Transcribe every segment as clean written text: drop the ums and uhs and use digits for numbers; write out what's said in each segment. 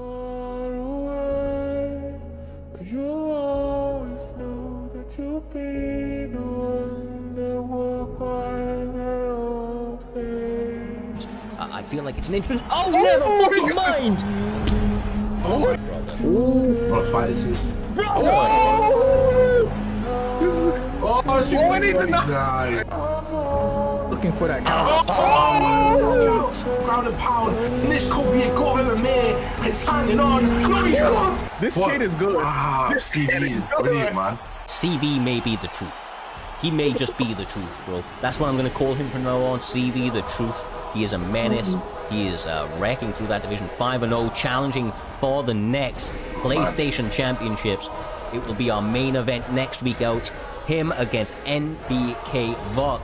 far away, but you always know that you'll be the one that walk while they all play. I feel like it's an interesting. Oh, never fucking mind! Oh my brother. Ooh. What a fight this is. Bro! Oh, she ain't even nice. Looking for that Ground and pound. And this could be a go of MMA. It's hanging on. No, he's not. This kid is good. Wow, This kid CV is is good. brilliant, man. CV may be the truth. He may just be the truth, bro. That's what I'm going to call him from now on. CV the truth. He is a menace. He is wrecking through that division 5-0, challenging for the next PlayStation Championships. It will be our main event next week out. Him against NBK VUK.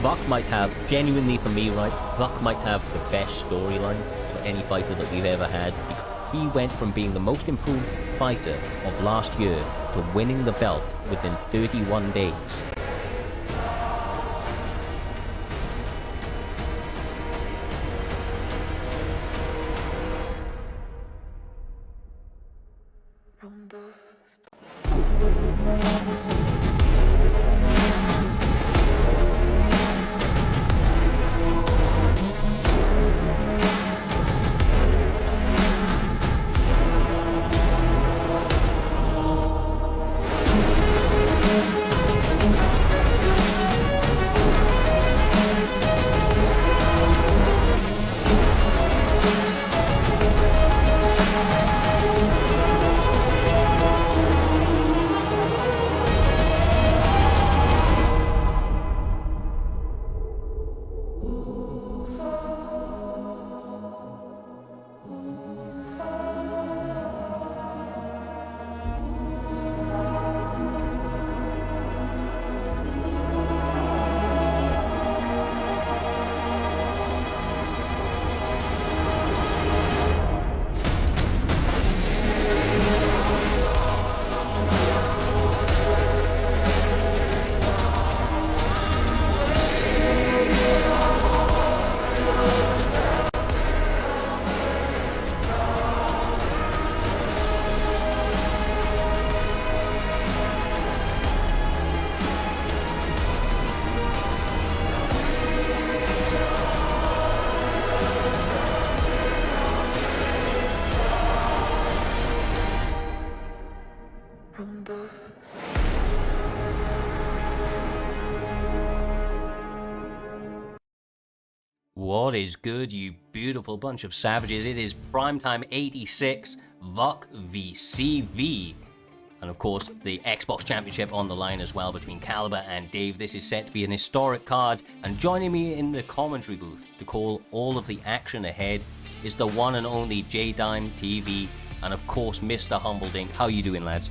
VUK might have, genuinely for me, right, VUK might have the best storyline for any fighter that we've ever had. He went from being the most improved fighter of last year to winning the belt within 31 days. What is good, you beautiful bunch of savages? It is Primetime 86, VUK v CV. And of course, the Xbox Championship on the line as well between Caliber and Dave. This is set to be an historic card. And joining me in the commentary booth to call all of the action ahead is the one and only J-Dime TV. And of course, Mr. Humbledink. How you doing, lads?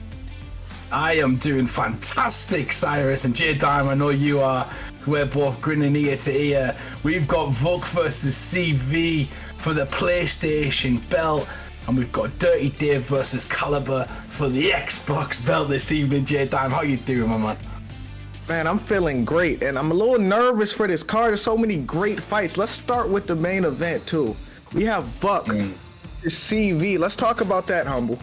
I am doing fantastic, Cyrus, and J-Dime, I know you are. We're both grinning ear to ear. We've got VUK versus CV for the PlayStation belt, and we've got DirrtyDave versus Caliber for the Xbox belt this evening. J-Dime, how you doing, my man? Man, I'm feeling great, and I'm a little nervous for this card. There's so many great fights. Let's start with the main event, too. We have VUK versus CV. Let's talk about that, Humble.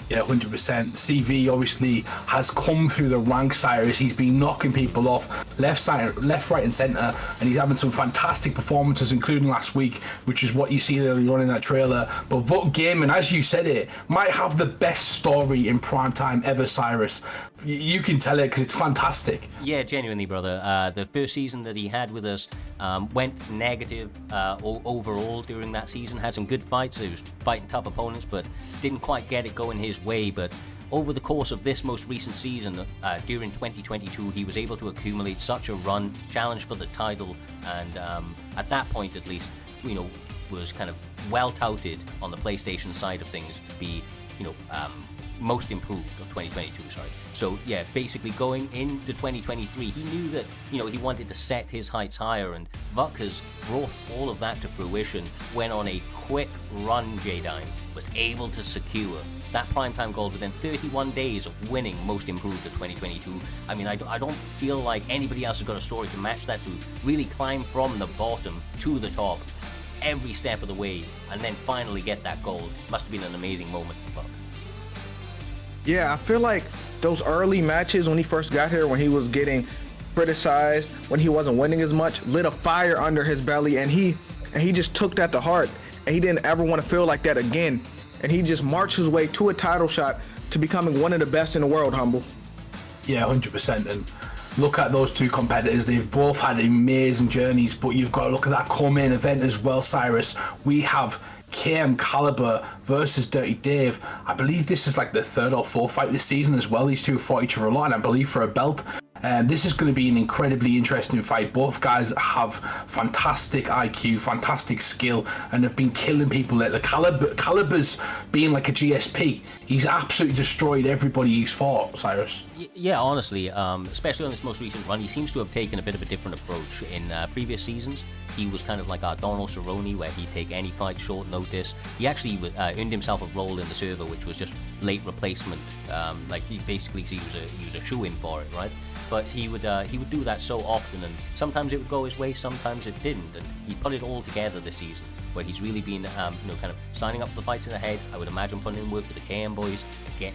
Yeah, 100%. CV obviously has come through the ranks, Cyrus. He's been knocking people off left, right, and centre, and he's having some fantastic performances, including last week, which is what you see earlier on in that trailer. But VUK Gaming, as you said it, might have the best story in primetime ever, Cyrus. You can tell it because it's fantastic. Yeah, genuinely, brother. The first season that he had with us went negative overall during that season. Had some good fights. He was fighting tough opponents, but didn't quite get it going his way. But over the course of this most recent season, during 2022, he was able to accumulate such a run, challenge for the title, and at that point, at least, you know, was kind of well touted on the PlayStation side of things to be, you know, most improved of 2022, sorry. So yeah, basically going into 2023, he knew that, you know, he wanted to set his heights higher, and VUK has brought all of that to fruition. Went on a quick run, J-Dime, was able to secure that primetime gold within 31 days of winning most improved of 2022. I mean, I don't feel like anybody else has got a story to match that, to really climb from the bottom to the top every step of the way, and then finally get that gold. Must have been an amazing moment for Buck. Yeah, I feel like those early matches when he first got here, when he was getting criticized, when he wasn't winning as much, lit a fire under his belly, and he just took that to heart, and he didn't ever want to feel like that again, and he just marched his way to a title shot to becoming one of the best in the world, Humble. Yeah, 100%. And look at those two competitors. They've both had amazing journeys, but you've got to look at that co-main event as well, Cyrus. We have KM Caliber versus Dirty Dave. I believe this is like the third or fourth fight this season as well. These two fought each other a lot, and I believe for a belt. This is going to be an incredibly interesting fight. Both guys have fantastic IQ, fantastic skill, and have been killing people. The Caliber's being like a GSP. He's absolutely destroyed everybody he's fought, Cyrus. Yeah, honestly, especially on this most recent run, he seems to have taken a bit of a different approach. In previous seasons, he was kind of like our Donald Cerrone, where he'd take any fight short notice. He actually earned himself a role in the server, which was just late replacement. Like he was a shoe-in for it, right? But he would do that so often, and sometimes it would go his way, sometimes it didn't. And he put it all together this season, where he's really been, kind of signing up for the fights in the head. I would imagine putting in work with the KM boys, get,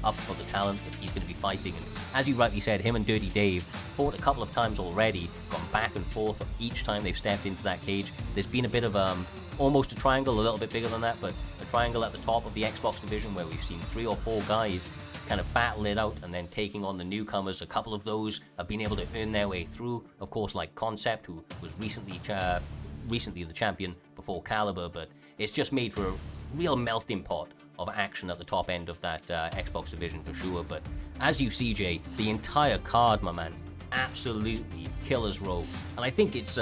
up for the talent that he's going to be fighting. And as you rightly said, him and Dirty Dave fought a couple of times already, gone back and forth each time they've stepped into that cage. There's been a bit of almost a triangle, a little bit bigger than that, but a triangle at the top of the Xbox division where we've seen 3 or 4 guys kind of battle it out and then taking on the newcomers. A couple of those have been able to earn their way through, of course, like Concept, who was recently the champion before Caliber, but it's just made for a real melting pot of action at the top end of that Xbox division for sure. But as you see, Jay, the entire card, my man, absolutely killer's row, and I think it's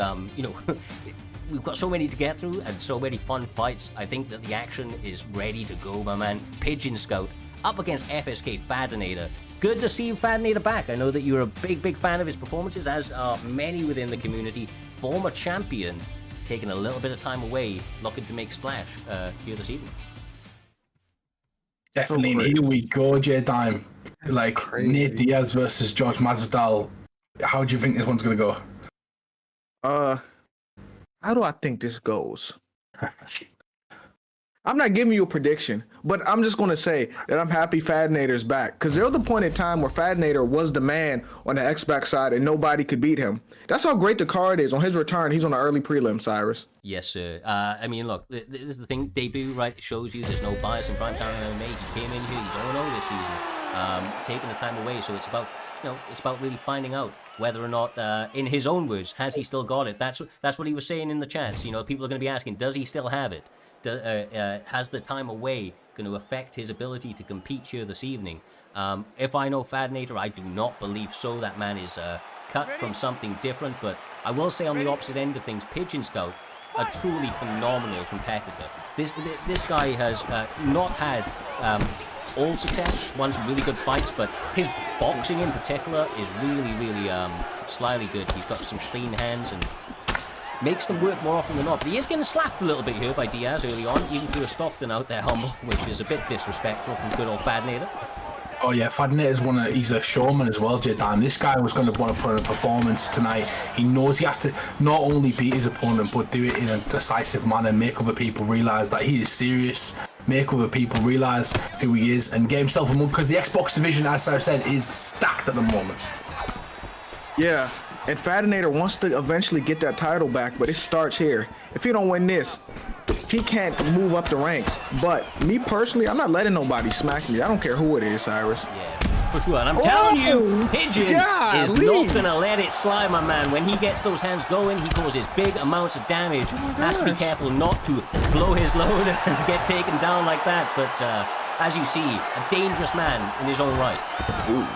we've got so many to get through and so many fun fights. I think that the action is ready to go, my man. Pigeon Scout up against FSK Fadinator. Good to see Fadinator back. I know that you're a big fan of his performances, as are many within the community. Former champion, taking a little bit of time away, looking to make splash here this evening. Definitely, and here we go, J-Dime. Like crazy. Nate Diaz versus George Masvidal. How do you think this one's gonna go? How do I think this goes? I'm not giving you a prediction, but I'm just going to say that I'm happy Fadinator's back, because there was a point in time where Fadinator was the man on the Xbox side and nobody could beat him. That's how great the card is. On his return, he's on the early prelim, Cyrus. Yes, sir. I mean, look, this is the thing. Debut, right, shows you there's no bias in primetime MMA. He came in here, he's 0-0 this season, taking the time away. So it's about, it's about really finding out whether or not, in his own words, has he still got it? That's what he was saying in the chats. People are going to be asking, does he still have it? Has the time away going to affect his ability to compete here this evening? If I know Fadinator, I do not believe so. That man is cut from something different. But I will say on the opposite end of things, Pigeon Scout, a truly phenomenal competitor. This guy has not had all success, won some really good fights, but his boxing in particular is really slyly good. He's got some clean hands and makes them work more often than not. But he is getting slapped a little bit here by Diaz early on, even through a Stockton out there, Humble, which is a bit disrespectful from good old Fadinator. Oh yeah, Fadinator's he's a showman as well, J-Dan. This guy was going to want to put in a performance tonight. He knows he has to not only beat his opponent, but do it in a decisive manner, make other people realise that he is serious, make other people realise who he is, and get himself a move, because the Xbox division, as I said, is stacked at the moment. Yeah. And Fadinator wants to eventually get that title back, but it starts here. If he don't win this, he can't move up the ranks. But me personally, I'm not letting nobody smack me. I don't care who it is, Cyrus. Yeah, for sure. And I'm telling you, Pigeon is not going to let it slide, my man. When he gets those hands going, he causes big amounts of damage. Has to be careful not to blow his load and get taken down like that. But as you see, a dangerous man in his own right. Ooh.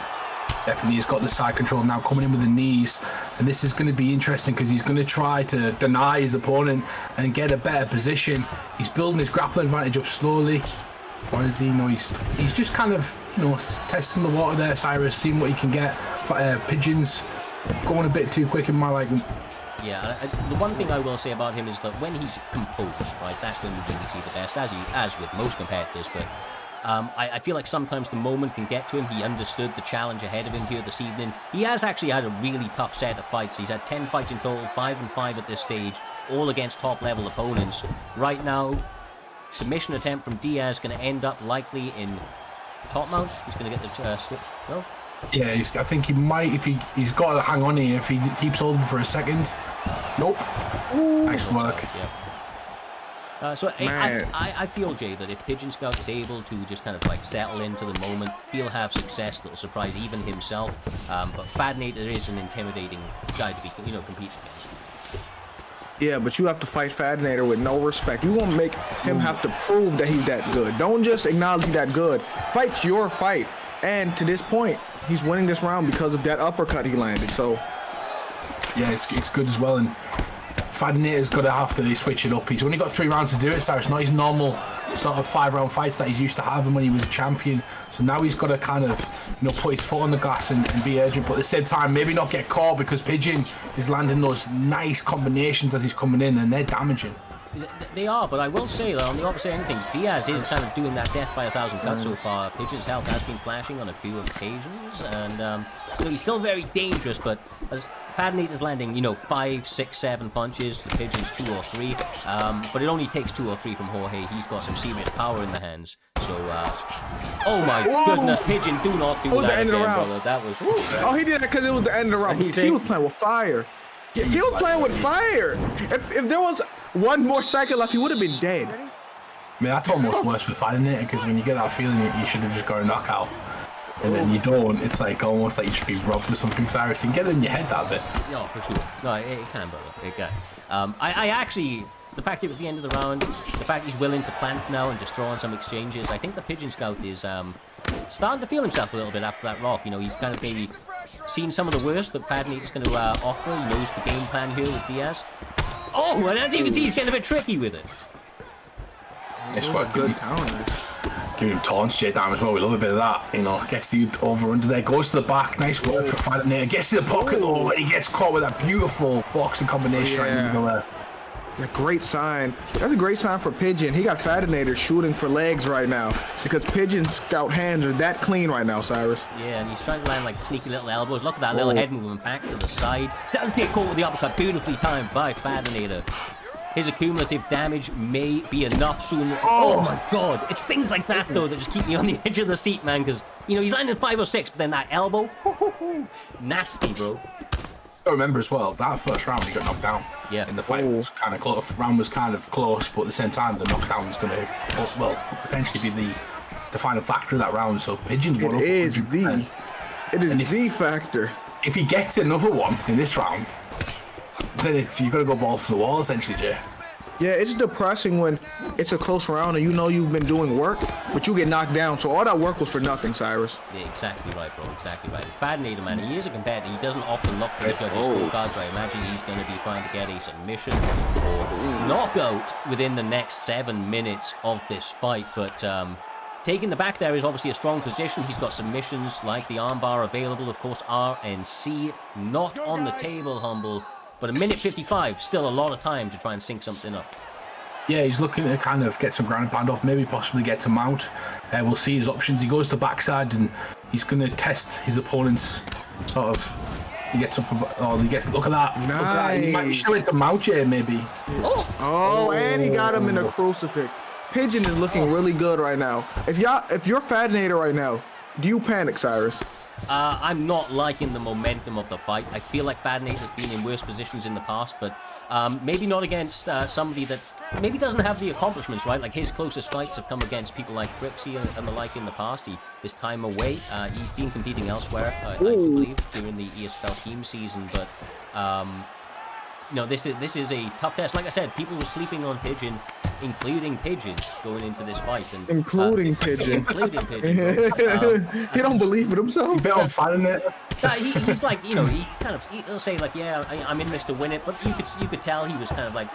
Definitely, he's got the side control now, coming in with the knees, and this is going to be interesting because he's going to try to deny his opponent and get a better position. He's building his grappling advantage up slowly. What does he know? He's just kind of testing the water there, Cyrus, seeing what he can get. Pigeons going a bit too quick in my liking. Yeah, the one thing I will say about him is that when he's composed, right, that's when you really see the best, as with most competitors, but I feel like sometimes the moment can get to him. He understood the challenge ahead of him here this evening. He has actually had a really tough set of fights. He's had 10 fights in total, 5-5 at this stage. all against top-level opponents. Right now, submission attempt from Diaz going to end up likely in top mount. He's going to get the switch. No? Yeah, I think he might, if he's got to hang on here if he keeps holding for a second. Nope. Ooh, nice work. Yeah. So I feel, Jay, that if Pigeon Scout is able to just kind of like settle into the moment, he'll have success that will surprise even himself. But Fadnator is an intimidating guy to be, compete against. Yeah, but you have to fight Fadnator with no respect. You won't make him have to prove that he's that good. Don't just acknowledge he's that good. Fight your fight. And to this point, he's winning this round because of that uppercut he landed. So, yeah, it's good as well. And Fadnator's got to have to switch it up. He's only got 3 rounds to do it, so it's not his normal sort of 5-round fights that he's used to having when he was a champion. So now he's got to kind of, put his foot on the gas and be urgent, but at the same time, maybe not get caught because Pigeon is landing those nice combinations as he's coming in, and they're damaging. They are, but I will say that on the opposite end of things, Diaz is kind of doing that death by 1,000 cuts so far. Pigeon's health has been flashing on a few occasions, and he's still very dangerous, but as Fadnator's landing, 5, 6, 7 punches, the Pigeon's 2 or 3, but it only takes 2 or 3 from Jorge. He's got some serious power in the hands, so, oh my goodness, Pigeon, do not do that again, brother. That was, woo. Oh, he did that because it was the end of the round. He was playing with fire. Yeah, he was playing with fire. If there was 1 more second left, he would have been dead. I mean, that's almost worse for Fadnator, because when you get that feeling you should have just got a knockout, and then you don't, it's like almost like you should be robbed of something, Cyrus. You can get it in your head that bit. No, for sure. No, it can, brother. It can. I actually, the fact it was the end of the round, the fact he's willing to plant now and just throw on some exchanges, I think the Pigeon Scout is starting to feel himself a little bit after that rock. He's kind of maybe seen some of the worst that Fadnator's going to offer. He knows the game plan here with Diaz. Oh, and as you can see, he's getting a bit tricky with it. It's what good counters. Giving him taunts, J Dam as well. We love a bit of that. Gets the over under there, goes to the back. Nice work for Fadnator. Gets to the pocket, and he gets caught with that beautiful boxing combination right in the middle there. A great sign. That's a great sign for Pigeon. He got Fadnator shooting for legs right now because Pigeon Scout hands are that clean right now, Cyrus. Yeah, and he's trying to land like sneaky little elbows. Look at that little head movement back to the side. Doesn't get caught with the uppercut. Beautifully timed by Fadnator. His accumulative damage may be enough soon. Oh my god. It's things like that, though, that just keep me on the edge of the seat, man, because, he's landing 5 or 6, but then that elbow, nasty, bro. I remember as well, that first round he got knocked down. Yeah. In the fight was kind of close. Round was kind of close, but at the same time, the knockdown's going to, potentially be the final factor of that round. So Pigeon's one up. It is the factor. If he gets another one in this round, then you've got to go balls to the wall, essentially, Jay. Yeah, it's depressing when it's a close round and you've been doing work, but you get knocked down. So all that work was for nothing, Cyrus. Yeah, exactly right, bro. Exactly right. Fadnator, man, he is a competitor. He doesn't often look to the judges' scorecards, so I imagine he's going to be trying to get a submission or knockout within the next 7 minutes of this fight. But taking the back there is obviously a strong position. He's got submissions like the armbar available. Of course, R and C not on the table, Humble. But a minute 55, still a lot of time to try and sync something up. Yeah, he's looking to kind of get some ground and pound off, maybe possibly get to mount. We'll see his options. He goes to backside and he's going to test his opponent's sort of. He gets up, look at that. Nice. Look at that. He might show it to mount here, maybe. And he got him in a crucifix. Pigeon is looking really good right now. If you're Fadnator right now, do you panic, Cyrus? I'm not liking the momentum of the fight. I feel like Fadnator's been in worse positions in the past, but maybe not against somebody that maybe doesn't have the accomplishments, right? Like his closest fights have come against people like Cripsy and the like in the past. His time away, he's been competing elsewhere, I believe, during the ESFL team season, but this is a tough test. Like I said, people were sleeping on Pigeon, including Pigeon, going into this fight. And, including Pigeon. Including Pigeon. He don't believe in himself. Bet on fighting it. He's like, he'll say like, yeah, I'm in this to win it, but you could tell he was kind of like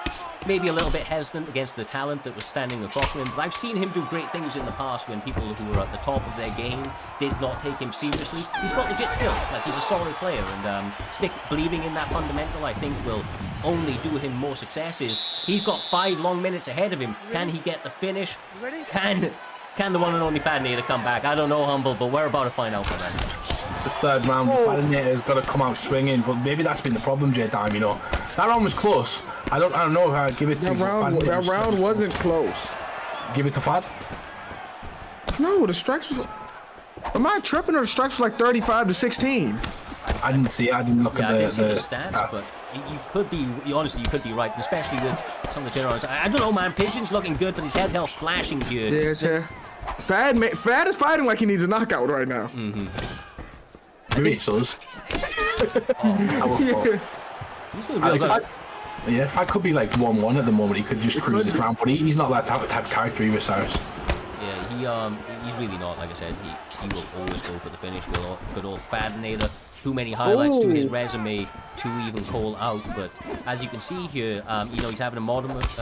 maybe a little bit hesitant against the talent that was standing across from him. But I've seen him do great things in the past when people who were at the top of their game did not take him seriously. He's got legit skills, like he's a solid player, and stick believing in that fundamental, I think, will only do him more successes. He's got 5 long minutes ahead of him. Can he get the finish? Can the one and only Fadnator come back? I don't know, Humble, but we're about to find out for that. the third round. The Fadinator's got to come out swinging, but maybe that's been the problem, J-Dime. You know, that round was close. I don't know how I'd give it to. That round wasn't close. Give it to Fad. No, the strikes was. Am I tripping, or the strikes were like 35-16? I didn't see. I didn't look at the stats, but you could be. Honestly, you could be right, especially with some of the turnarounds. I don't know, man. Pigeon's looking good, but his head health flashing good. Yeah, his hair. Fad is fighting like he needs a knockout right now. Maybe it's us. Fad could be like 1-1 at the moment. He could just cruise this round, but he's not that type of character either, Cyrus. Yeah, he's really not. Like I said, he will always go for the finish. Good old Fadinator. Too many highlights to his resume to even call out. But as you can see here, he's having a moderate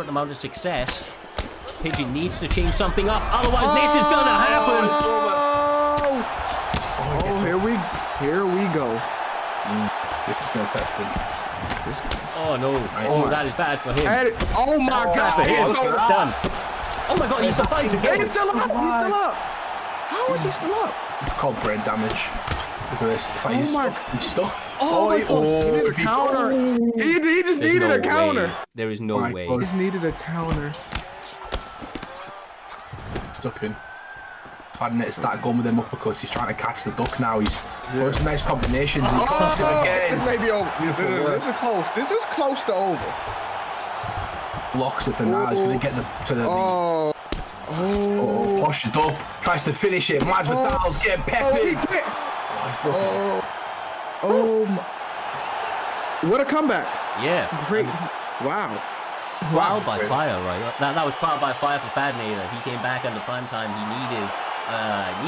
amount of success. Pigeon needs to change something up, otherwise this is gonna happen. Here we go. This is gonna test him. Oh no! That is bad for him. Oh my God! Done. Oh my God! He survives again. He's still up. How is he still up? It's called brain damage. Look at this. He's stuck. He needed a counter. He just needed a counter. There is no way. He just needed a counter. Stuck in. Fadinator started going with them uppercuts. He's trying to catch the duck now. He's got some nice combinations. He comes in again. This may be over. This is close. This is close to over. Blocks at the now. He's going to get to the push it up. Tries to finish it. Masvidal's getting pepped. What a comeback. Yeah. Great. Wow. Trial by fire, right? That was trial by fire for Fadinator. He came back under prime time. He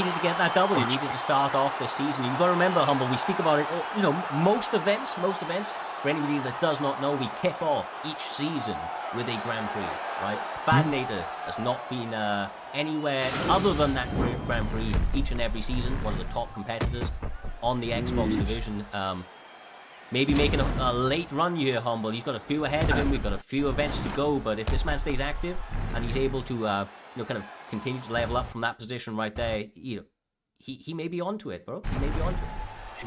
needed to get that double. He needed to start off this season. You've got to remember, Humble, we speak about it, most events, for anybody that does not know, we kick off each season with a Grand Prix, right? Fadinator has not been anywhere other than that Grand Prix each and every season. One of the top competitors on the Xbox division. Maybe making a late run here, Humble. He's got a few ahead of him. We've got a few events to go, but if this man stays active and he's able to, kind of continue to level up from that position right there, he may be onto it, bro. He may be onto it.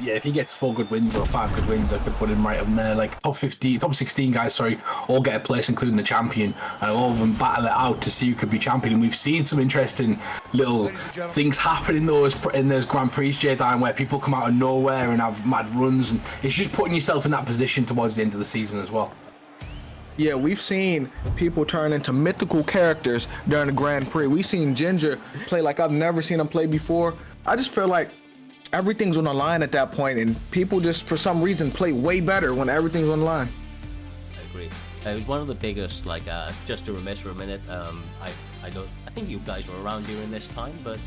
Yeah, if he gets 4 good wins or 5 good wins, I could put him right up there. Like top 16 guys, all get a place, including the champion, and all of them battle it out to see who could be champion. And we've seen some interesting little things happen in those Grand Prix, J-Dime, where people come out of nowhere and have mad runs, and it's just putting yourself in that position towards the end of the season as well. Yeah, we've seen people turn into mythical characters during the Grand Prix. We've seen Ginger play like I've never seen him play before. I just feel like everything's on the line at that point, and people just, for some reason, play way better when everything's on the line. I agree. It was one of the biggest, just to remiss for a minute, I think you guys were around during this time, but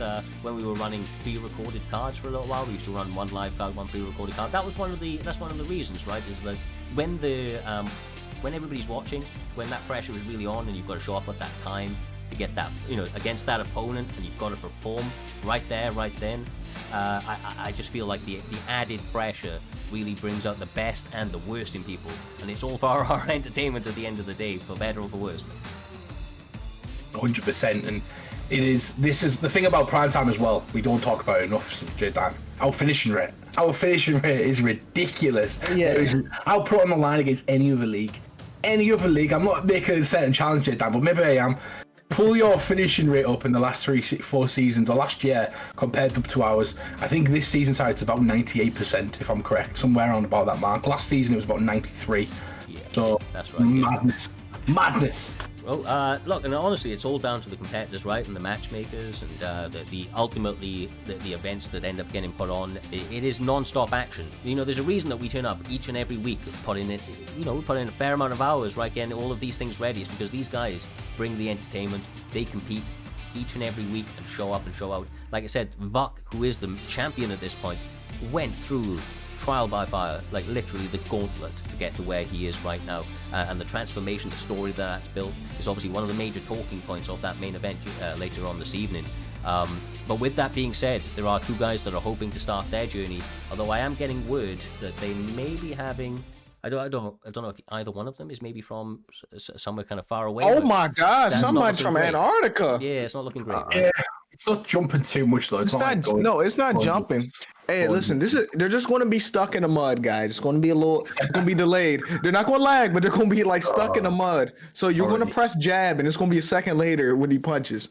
when we were running pre-recorded cards for a little while, we used to run one live card, one pre-recorded card. That's one of the reasons, right, is that when everybody's watching, when that pressure is really on and you've got to show up at that time to get that, against that opponent, and you've got to perform right there, right then, I just feel like the added pressure really brings out the best and the worst in people, and it's all for our entertainment at the end of the day, for better or for worse. 100%, and this is the thing about primetime as well. We don't talk about it enough, J-Dan. Our finishing rate is ridiculous. Yeah. I'll put it on the line against any other league. I'm not making a certain challenge, J-Dan, but maybe I am. Pull your finishing rate up in the last 4 seasons, or last year compared to ours. I think this season side it's about 98%, if I'm correct, somewhere around about that mark. Last season it was about 93. Yeah, so that's right. Madness. Well, look, and honestly, it's all down to the competitors, right, and the matchmakers, and ultimately the events that end up getting put on. It is non-stop action. There's a reason that we turn up each and every week, put in a fair amount of hours, right, getting all of these things ready. It's because these guys bring the entertainment. They compete each and every week and show up and show out. Like I said, VUK, who is the champion at this point, went through trial by fire, like literally the gauntlet to get to where he is right now, and the transformation, the story that's built is obviously one of the major talking points of that main event later on this evening. But with that being said, there are 2 guys that are hoping to start their journey, although I am getting word that they may be having, I don't know if either one of them is maybe from somewhere kind of far away. Oh my God, somebody's from Antarctica. Yeah, it's not looking great. Right? Yeah, it's not jumping too much though. It's not jumping. Hey, listen, they're just going to be stuck in the mud, guys. It's going to be it's going to be delayed. They're not going to lag, but they're going to be like stuck in the mud. So you're going to press jab, and it's going to be a second later when he punches.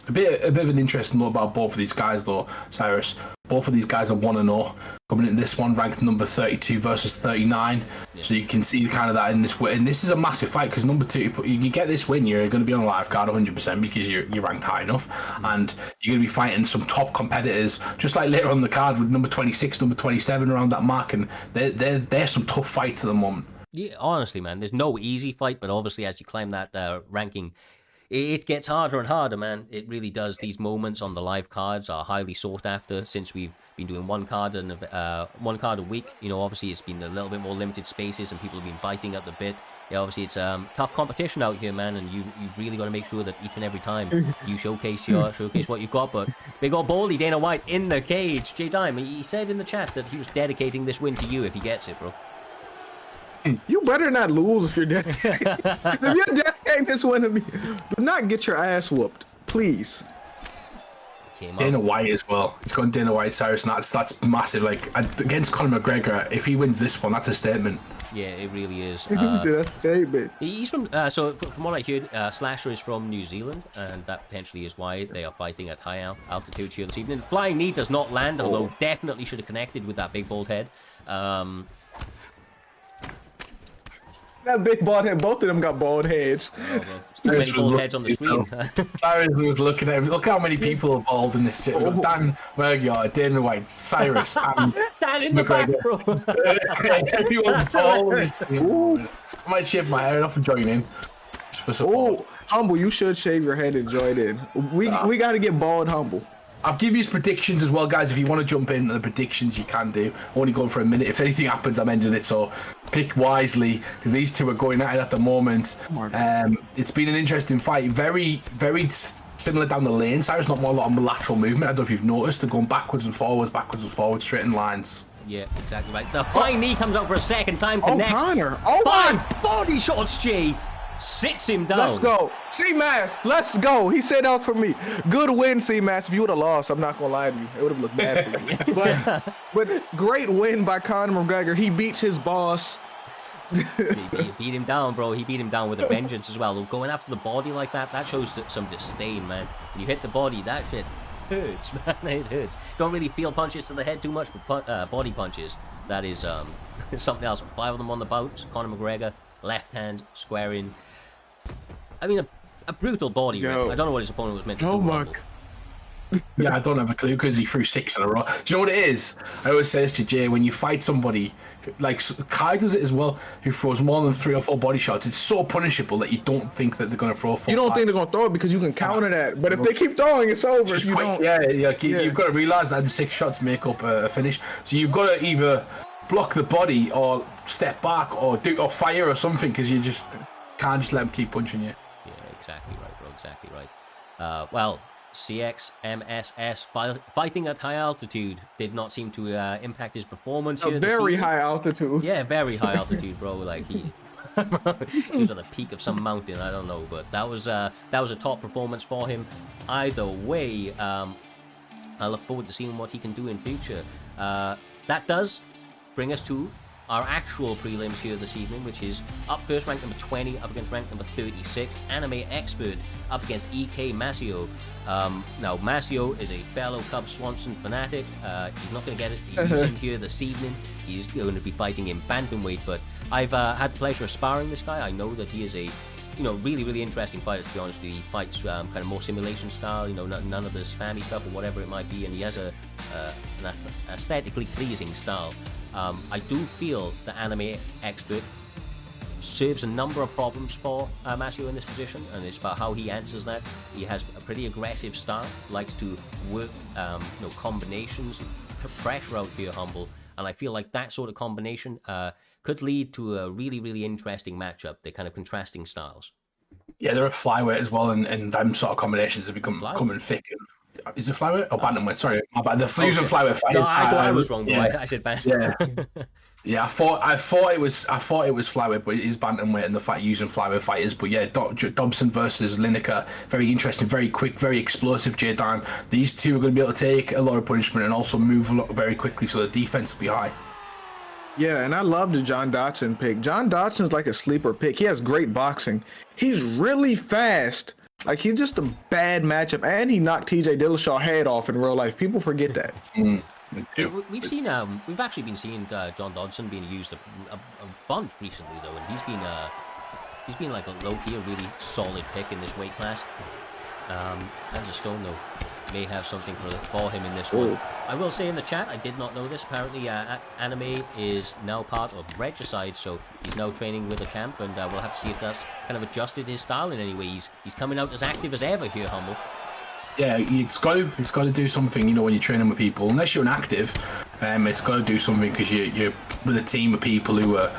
A bit of an interesting note about both of these guys, though, Cyrus. Both of these guys are 1-0. Coming in this one, ranked number 32 versus 39. Yeah. So you can see kind of that in this win. And this is a massive fight because number 2, you get this win, you're going to be on a live card 100% because you're ranked high enough. And you're going to be fighting some top competitors, just like later on the card with number 26, number 27 around that mark. And they're some tough fights at the moment. Yeah, honestly, man, there's no easy fight, but obviously as you climb that ranking, it gets harder and harder, man. It really does. These moments on the live cards are highly sought after since we've been doing one card a week. You know, obviously it's been a little bit more limited spaces and people have been biting at the bit. Yeah, obviously it's tough competition out here, man, and you really got to make sure that each and every time you showcase what you've got. But big old baldy Dana White in the cage. J Dime, he said in the chat that he was dedicating this win to you if he gets it, bro. You better not lose if you're dedicating. If you're dedicating this win to me, do not get your ass whooped, please. Dana White as well. He's gone Dana White, Cyrus, and that's massive. Like against Conor McGregor, if he wins this one, that's a statement. Yeah, it really is. That's a statement. He's from so from what I heard, Slasher is from New Zealand, and that potentially is why they are fighting at high altitude here this evening. Flying knee does not land, although definitely should have connected with that big bald head. That big bald head, both of them got bald heads. Too many bald heads on the screen. Cyrus was looking at him. Look how many people are bald in this shit. We've got Dan Mergiard, Dana White, Cyrus, and Dan in the back, bro. Everyone's bald. I might shave my hair off and join in. Just for support. Oh, Humble, you should shave your head and join in. We got to get bald, Humble. I've given you predictions as well, guys. If you want to jump in the predictions, you can do. Only going for a minute. If anything happens, I'm ending it. So pick wisely because these two are going at it at the moment. It's been an interesting fight. Very, very similar down the lane. Cyrus not more a lot of lateral movement. I don't know if you've noticed. They're going backwards and forwards, straight in lines. Yeah, exactly right. The flying knee comes out for a second time. Connects. Connor. Body shots, G. Sits him down. Let's go. C-Mass, let's go. He said out for me. Good win, C-Mass. If you would have lost, I'm not going to lie to you. It would have looked bad for you. But great win by Conor McGregor. He beats his boss. He beat him down, bro. He beat him down with a vengeance as well. Going after the body like that shows some disdain, man. When you hit the body, that shit hurts, man. It hurts. Don't really feel punches to the head too much, but body punches, that is something else. 5 of them on the bout. Conor McGregor, left hand, square in. I mean, a brutal body. I don't know what his opponent was meant to do. Mark. Yeah, I don't have a clue because he threw 6 in a row. Do you know what it is? I always say this to Jay, when you fight somebody, like Kai does it as well, who throws more than 3 or 4 body shots, it's so punishable that you don't think that they're going to throw 4. You don't think they're going to throw it because you can counter that. But if they keep throwing, it's over. Just quick, you've got to realise that 6 shots make up a finish. So you've got to either block the body or step back or fire or something because you just can't just let them keep punching you. Yeah, exactly right, bro. Exactly right. Well, CXMSS fighting at high altitude did not seem to impact his performance. Very high altitude. Yeah, very high altitude, bro. Like he was on the peak of some mountain. I don't know, but that was a top performance for him. Either way, I look forward to seeing what he can do in future. That does bring us to our actual prelims here this evening, which is up first, ranked number 20 up against ranked number 36, Anime Expert up against EK Masio. Now, Masio is a fellow Cub Swanson fanatic. He's not going to get it. He's in here this evening. He's going to be fighting in bantamweight, but I've had the pleasure of sparring this guy. I know that he is a really, really interesting fighter, to be honest with you. He fights kind of more simulation style, none of the spammy stuff or whatever it might be, and he has an aesthetically pleasing style. I do feel that Anime Expert serves a number of problems for Masio in this position, and it's about how he answers that. He has a pretty aggressive style, likes to work combinations, put pressure out here, Humble, and I feel like that sort of combination could lead to a really, really interesting matchup. They're kind of contrasting styles. Yeah, they're a flyweight as well, and them sort of combinations have becoming thick. Is it flyweight or bantamweight? Sorry, but the fusion flyweight fight. No, I thought I was wrong. Yeah. I said bantamweight. Yeah. Yeah, I thought it was flyweight, but it is bantamweight, and the fact using flyweight fighters. But yeah, Dobson versus Lineker, very interesting, very quick, very explosive. J-Dime. These two are going to be able to take a lot of punishment and also move a lot very quickly, so the defense will be high. Yeah, and I love the John Dodson pick. John Dodson's like a sleeper pick. He has great boxing. He's really fast. Like, he's just a bad matchup, and he knocked TJ Dillashaw's head off in real life. People forget that. We've actually been seeing John Dodson being used a bunch recently though, and he's been like a low-key, a really solid pick in this weight class. Hands of Stone though may have something for him in this one. I will say in the chat, I did not know this. Apparently, Anime is now part of Regicide, so he's now training with a camp, and we'll have to see if that's kind of adjusted his style in any way. He's coming out as active as ever here, Humble. Yeah, it's got to do something. You know, when you're training with people, unless you're an active, it's got to do something because you're with a team of people who are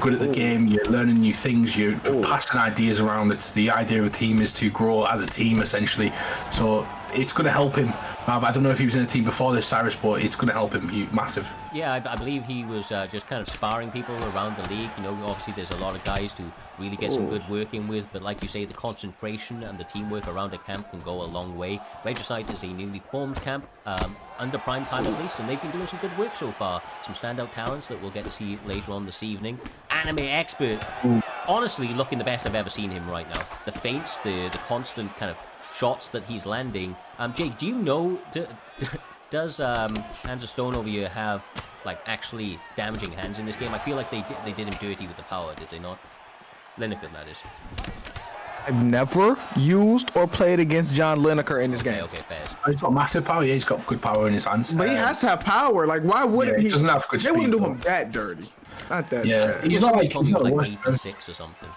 good at the game. You're learning new things. You're passing ideas around. It's the idea of a team is to grow as a team essentially. So it's going to help him. I don't know if he was in a team before this, Cyrus, but it's going to help him. Massive. Yeah, I believe he was just kind of sparring people around the league. You know, obviously there's a lot of guys to really get some good work in with, but like you say, the concentration and the teamwork around a camp can go a long way. Regicide is a newly formed camp, under prime time at least, and they've been doing some good work so far. Some standout talents that we'll get to see later on this evening. Anime expert, honestly looking the best I've ever seen him right now. The feints, the constant kind of shots that he's landing. Jake, do you know, does Hands of Stone over here have like actually damaging hands in this game? I feel like they did him dirty with the power, did they not? Lineker, that is. I've never used or played against John Lineker in this game. Okay, fair. He's got massive power. Yeah, he's got good power in his hands. But he has to have power. Like, why wouldn't he? Doesn't have good speed. They wouldn't do him that dirty. Not that. Yeah, bad. he's not like 86 or something.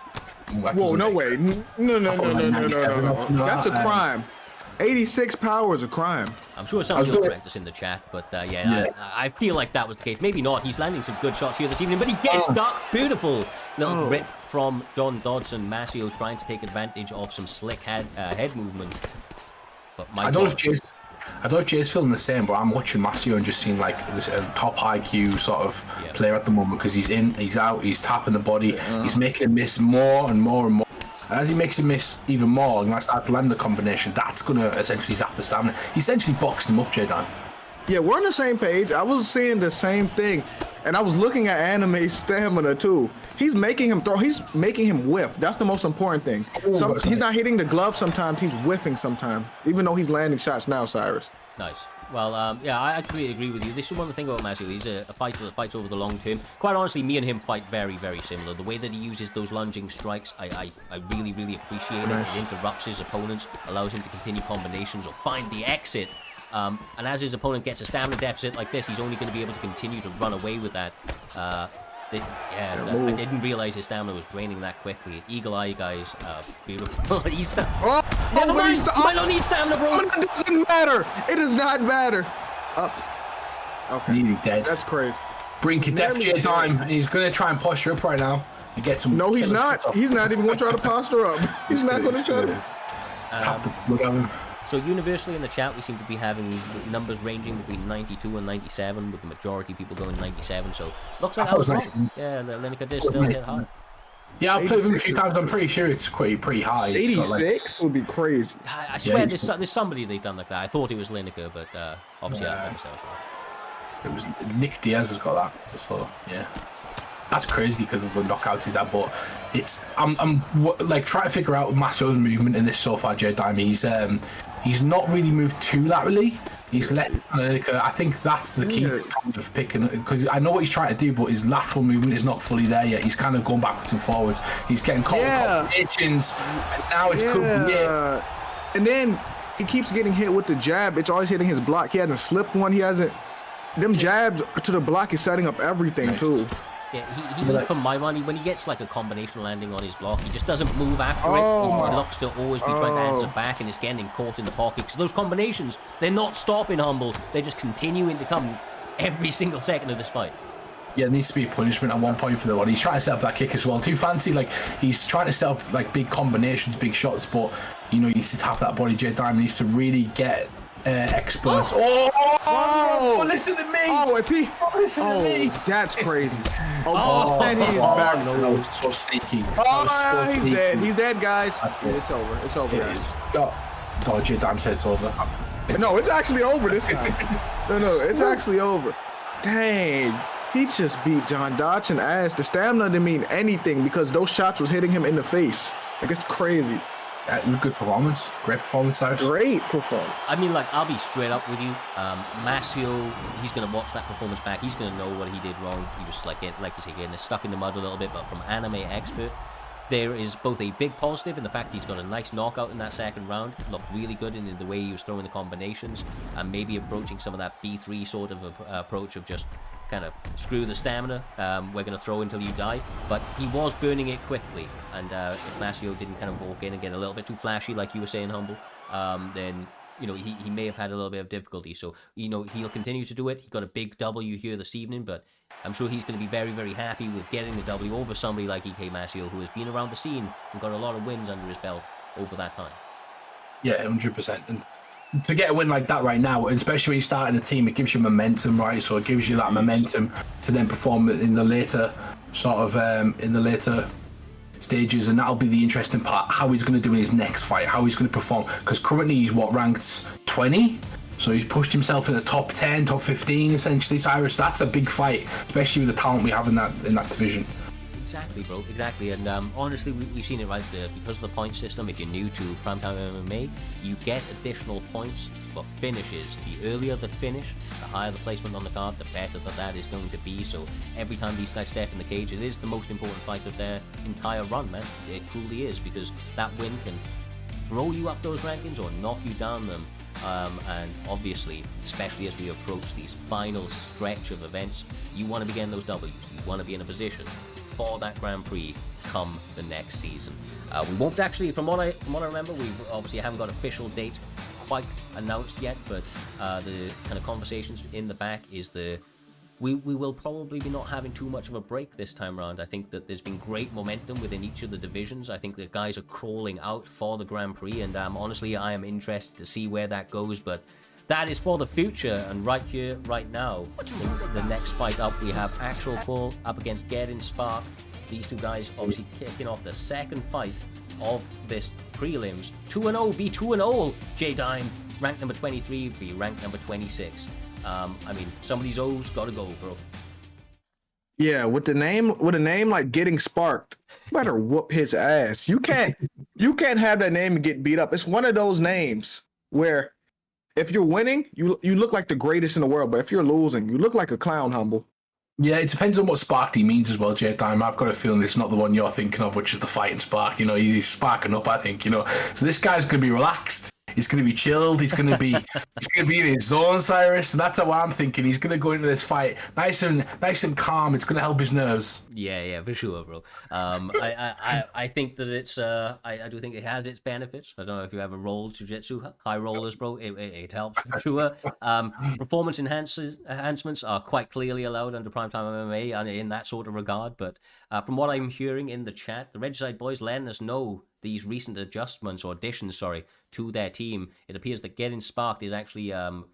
Whoa, no way. No. That's a crime. 86 power is a crime. I'm sure somebody will correct us in the chat, but I feel like that was the case. Maybe not. He's landing some good shots here this evening, but he gets stuck. Beautiful little grip from John Dodson. Masio trying to take advantage of some slick head movement. But I don't know if Jay's feeling the same, but I'm watching Masio and just seeing like this top IQ sort of player at the moment because he's in, he's out, he's tapping the body, he's making him miss more and more and more. And as he makes him miss even more, and that's that lander combination, that's going to essentially zap the stamina. He essentially boxed him up, J-Dan. Yeah, we're on the same page. I was seeing the same thing, and I was looking at Anime's stamina too. He's making him throw. He's making him whiff. That's the most important thing. He's not hitting the glove sometimes. He's whiffing sometimes, even though he's landing shots now, Cyrus. Nice. Well, yeah, I completely agree with you. This is one of the things about Masio. He's a fighter that fights over the long term. Quite honestly, me and him fight very, very similar. The way that he uses those lunging strikes, I really, really appreciate it. It interrupts his opponents, allows him to continue combinations or find the exit. And as his opponent gets a stamina deficit like this, he's only going to be able to continue to run away with that. I didn't realize his stamina was draining that quickly. Eagle eye, guys. Beautiful. Never mind. You might not need stamina, bro. It doesn't matter. It does not matter. Okay. Nearly dead. That's crazy. Brink of death, J-Dime. He's going to try and posture up right now and get some. No, he's not. He's not even going to try to posture up. He's not going to try to. Tap the look at him. So universally in the chat, we seem to be having numbers ranging between 92 and 97, with the majority of people going 97. So looks like I was nice. wrong. Yeah, Lineker did still get high. Yeah, I've played with him a few times. I'm pretty sure it's pretty high. 86 would be crazy. I swear there's somebody they've done like that. I thought it was Lineker, but obviously I missed out. It was Nick Diaz has got that. So yeah. That's crazy because of the knockouts he's had, but it's I'm like trying to figure out Masio's movement in this so far. J-Dime, he's not really moved too laterally. He's let I think that's the key to kind of picking, because I know what he's trying to do, but his lateral movement is not fully there yet. He's kind of going backwards and forwards. He's getting caught in combinations, and now it's could be it. And then he keeps getting hit with the jab. It's always hitting his block. He hasn't slipped one. He hasn't. Them jabs to the block is setting up everything too. Yeah, he for my money, when he gets like a combination landing on his block, he just doesn't move accurate. He looks to always be trying to answer back, and is getting caught in the pocket. Because those combinations, they're not stopping, Humble. They're just continuing to come every single second of this fight. Yeah, there needs to be a punishment at one point for the one. He's trying to set up that kick as well. Too fancy, like he's trying to set up like big combinations, big shots, but he needs to tap that body. J Diamond needs to really get experts. Oh, listen to me. Listen to me. That's crazy. And he's back. No, it's so sneaky. He's dead. He's dead, guys. It's over. It's over. It is. Oh, J Diamond said it's over. No, it's actually over this time. No, it's actually over. Dang. He just beat John Dodson ass. The stamina didn't mean anything because those shots was hitting him in the face. Like, it's crazy. Good performance. Great performance, Cyrus. Great performance. I mean, like, I'll be straight up with you. Masio, he's going to watch that performance back. He's going to know what he did wrong. He was, like you say, getting stuck in the mud a little bit. But from Anime Expert, there is both a big positive in the fact he's got a nice knockout in that second round. Looked really good in the way he was throwing the combinations. And maybe approaching some of that B3 sort of approach of just kind of screw the stamina, we're going to throw until you die. But he was burning it quickly, and if Masio didn't kind of walk in and get a little bit too flashy, like you were saying, Humble, then he may have had a little bit of difficulty. So he'll continue to do it. He got a big W here this evening, but I'm sure he's going to be very, very happy with getting the W over somebody like EK Masio, who has been around the scene and got a lot of wins under his belt over that time. Yeah, 100%. And to get a win like that right now, especially when you're starting a team, it gives you momentum, right? So it gives you that momentum to then perform in the later stages, and that'll be the interesting part, how he's going to do in his next fight, how he's going to perform, because currently he's ranked 20, so he's pushed himself in the top 10, top 15 essentially, Cyrus. That's a big fight, especially with the talent we have in that division. Exactly, bro. Exactly. And honestly, we've seen it right there. Because of the point system, if you're new to Primetime MMA, you get additional points for finishes. The earlier the finish, the higher the placement on the card, the better that is going to be. So every time these guys step in the cage, it is the most important fight of their entire run, man. It truly is, because that win can throw you up those rankings or knock you down them. And obviously, especially as we approach these final stretch of events, you want to be getting those W's. You want to be in a position for that Grand Prix come the next season. We won't actually, from what I remember, we obviously haven't got official dates quite announced yet, but the kind of conversations in the back is we will probably be not having too much of a break this time around. I think that there's been great momentum within each of the divisions. I think the guys are crawling out for the Grand Prix, and honestly, I am interested to see where that goes, but that is for the future. And right here, right now, the next fight up, we have Actual Paul up against Getting Sparked. These two guys obviously kicking off the second fight of this prelims. 2-0 be 2-0. J-Dime, ranked number 23, be ranked number 26. I mean, some of these O's gotta go, bro. Yeah, with a name like Getting Sparked, you better whoop his ass. You can't have that name and get beat up. It's one of those names where if you're winning, you look like the greatest in the world, but if you're losing, you look like a clown, Humble. Yeah, it depends on what Sparky means as well, J-Time. I've got a feeling it's not the one you're thinking of, which is the fighting spark. He's sparking up, I think, So this guy's going to be relaxed. He's going to be chilled. He's going to be in his zone, Cyrus. And that's how I'm thinking. He's going to go into this fight nice and calm. It's going to help his nerves. Yeah, for sure, bro. I think that it's I do think it has its benefits. I don't know if you ever rolled jiu-jitsu, high rollers, bro. It helps for sure. Performance enhancements are quite clearly allowed under Primetime MMA and in that sort of regard. But from what I'm hearing in the chat, the Regicide boys letting us know these recent adjustments or additions, to their team. It appears that Getting Sparked is actually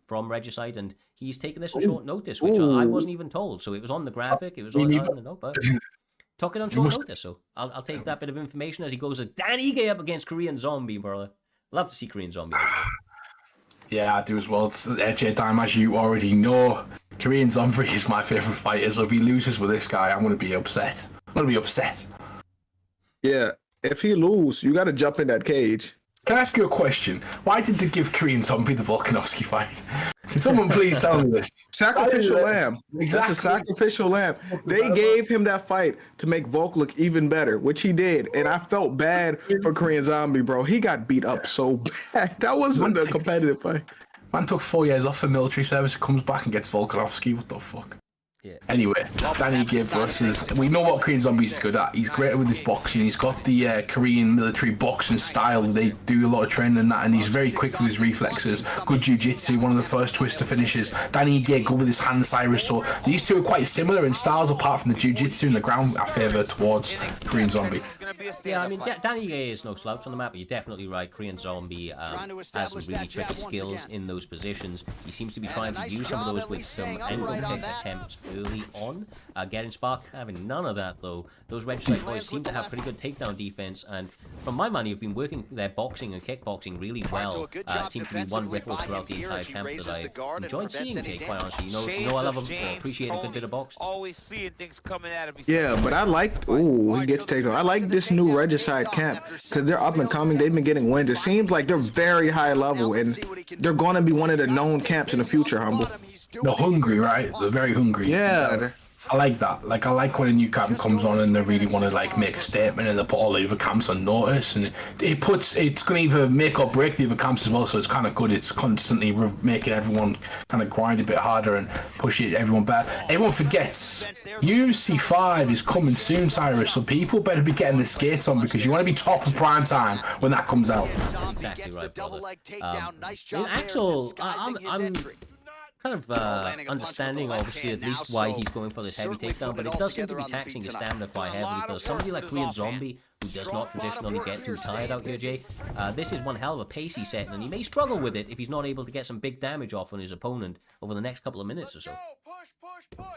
from Regicide, and he's taken this on short notice, which I wasn't even told. So it was on the graphic, it was on the note, but took it on short notice. So I'll take that bit of information as he goes as Dan Ige up against Korean Zombie, brother. Love to see Korean Zombie. Yeah, I do as well. It's J-Time, as you already know. Korean Zombie is my favorite fighter, so if he loses with this guy, I'm going to be upset. Yeah, if he loses, you got to jump in that cage. Can I ask you a question? Why did they give Korean Zombie the Volkanovski fight? Can someone please tell me this? Sacrificial lamb. Exactly. That's a sacrificial lamb. They gave him that fight to make Volk look even better, which he did. And I felt bad for Korean Zombie, bro. He got beat up so bad. That wasn't a competitive fight. Man took 4 years off for military service, comes back and gets Volkanovski. What the fuck? Yeah. Anyway, Danny Ige versus. We know what Korean Zombie's good at. He's great with his boxing. He's got the Korean military boxing style. They do a lot of training in that, and he's very quick with his reflexes. Good jiu-jitsu, one of the first twister finishes. Danny Ige good with his hand, Cyrus. So these two are quite similar in styles, apart from the jiu-jitsu and the ground. I favour towards Korean Zombie. Yeah, I mean, Danny Ige is no slouch on the map, but you're definitely right. Korean Zombie has some really tricky skills in those positions. He seems to be trying to use some of those with some angle pick attempts early on. Getting Spark having none of that, though. Those Red Stripe boys seem to have pretty good takedown defense, and from my money, have been working their boxing and kickboxing really well. It seems to be one ripple throughout the entire camp that I enjoyed seeing, Jay, quite honestly. You know I love him, I appreciate a good bit of boxing. Always seeing things coming at him. Yeah, but I like, ooh, he gets taken. I like this new Regicide camp because they're up and coming. They've been getting wins. It seems like they're very high level, and they're going to be one of the known camps in the future, Humble. They're hungry, right? They're very hungry. Yeah. I like that. Like, I like when a new camp comes on and they really want to like make a statement and they put all the other camps on notice, and it's going to either make or break the other camps as well. So it's kind of good. It's constantly making everyone kind of grind a bit harder and push everyone back. Everyone forgets UFC 5 is coming soon, Cyrus. So people better be getting the skates on because you want to be top of prime time when that comes out. Exactly right, brother. Axel, I'm kind of understanding, obviously, at least why he's going for this heavy takedown, but it does seem to be taxing his stamina quite heavily, because somebody like Korean Zombie, who does not traditionally get too tired out here, Jay, this is one hell of a pace he's setting, and he may struggle with it if he's not able to get some big damage off on his opponent over the next couple of minutes or so.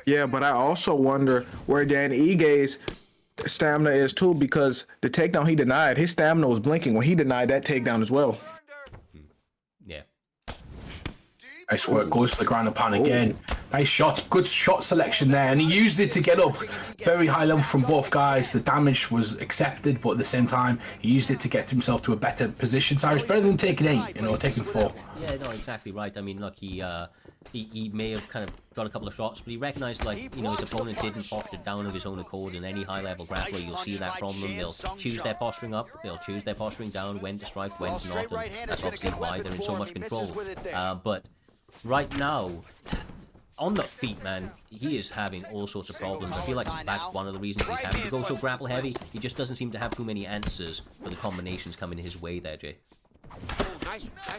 Yeah, but I also wonder where Danny Ige's stamina is too, because the takedown he denied, his stamina was blinking when he denied that takedown as well. Yeah. Nice work, goes to the ground and pound again. Nice shot, good shot selection there, and he used it to get up. Very high level from both guys. The damage was accepted, but at the same time, he used it to get himself to a better position. Cyrus, better than taking 8, taking 4. Yeah, no, exactly right. I mean, look, he may have kind of got a couple of shots, but he recognized, like, his opponent didn't posture down of his own accord. In any high-level grappler, you'll see that from them. They'll choose their posturing up, they'll choose their posturing down, when to strike, when to not, and that's obviously why they're in so much control. But right now, on the feet, man, he is having all sorts of problems. I feel like that's one of the reasons he's having to go so grapple heavy. He just doesn't seem to have too many answers for the combinations coming his way there, Jay.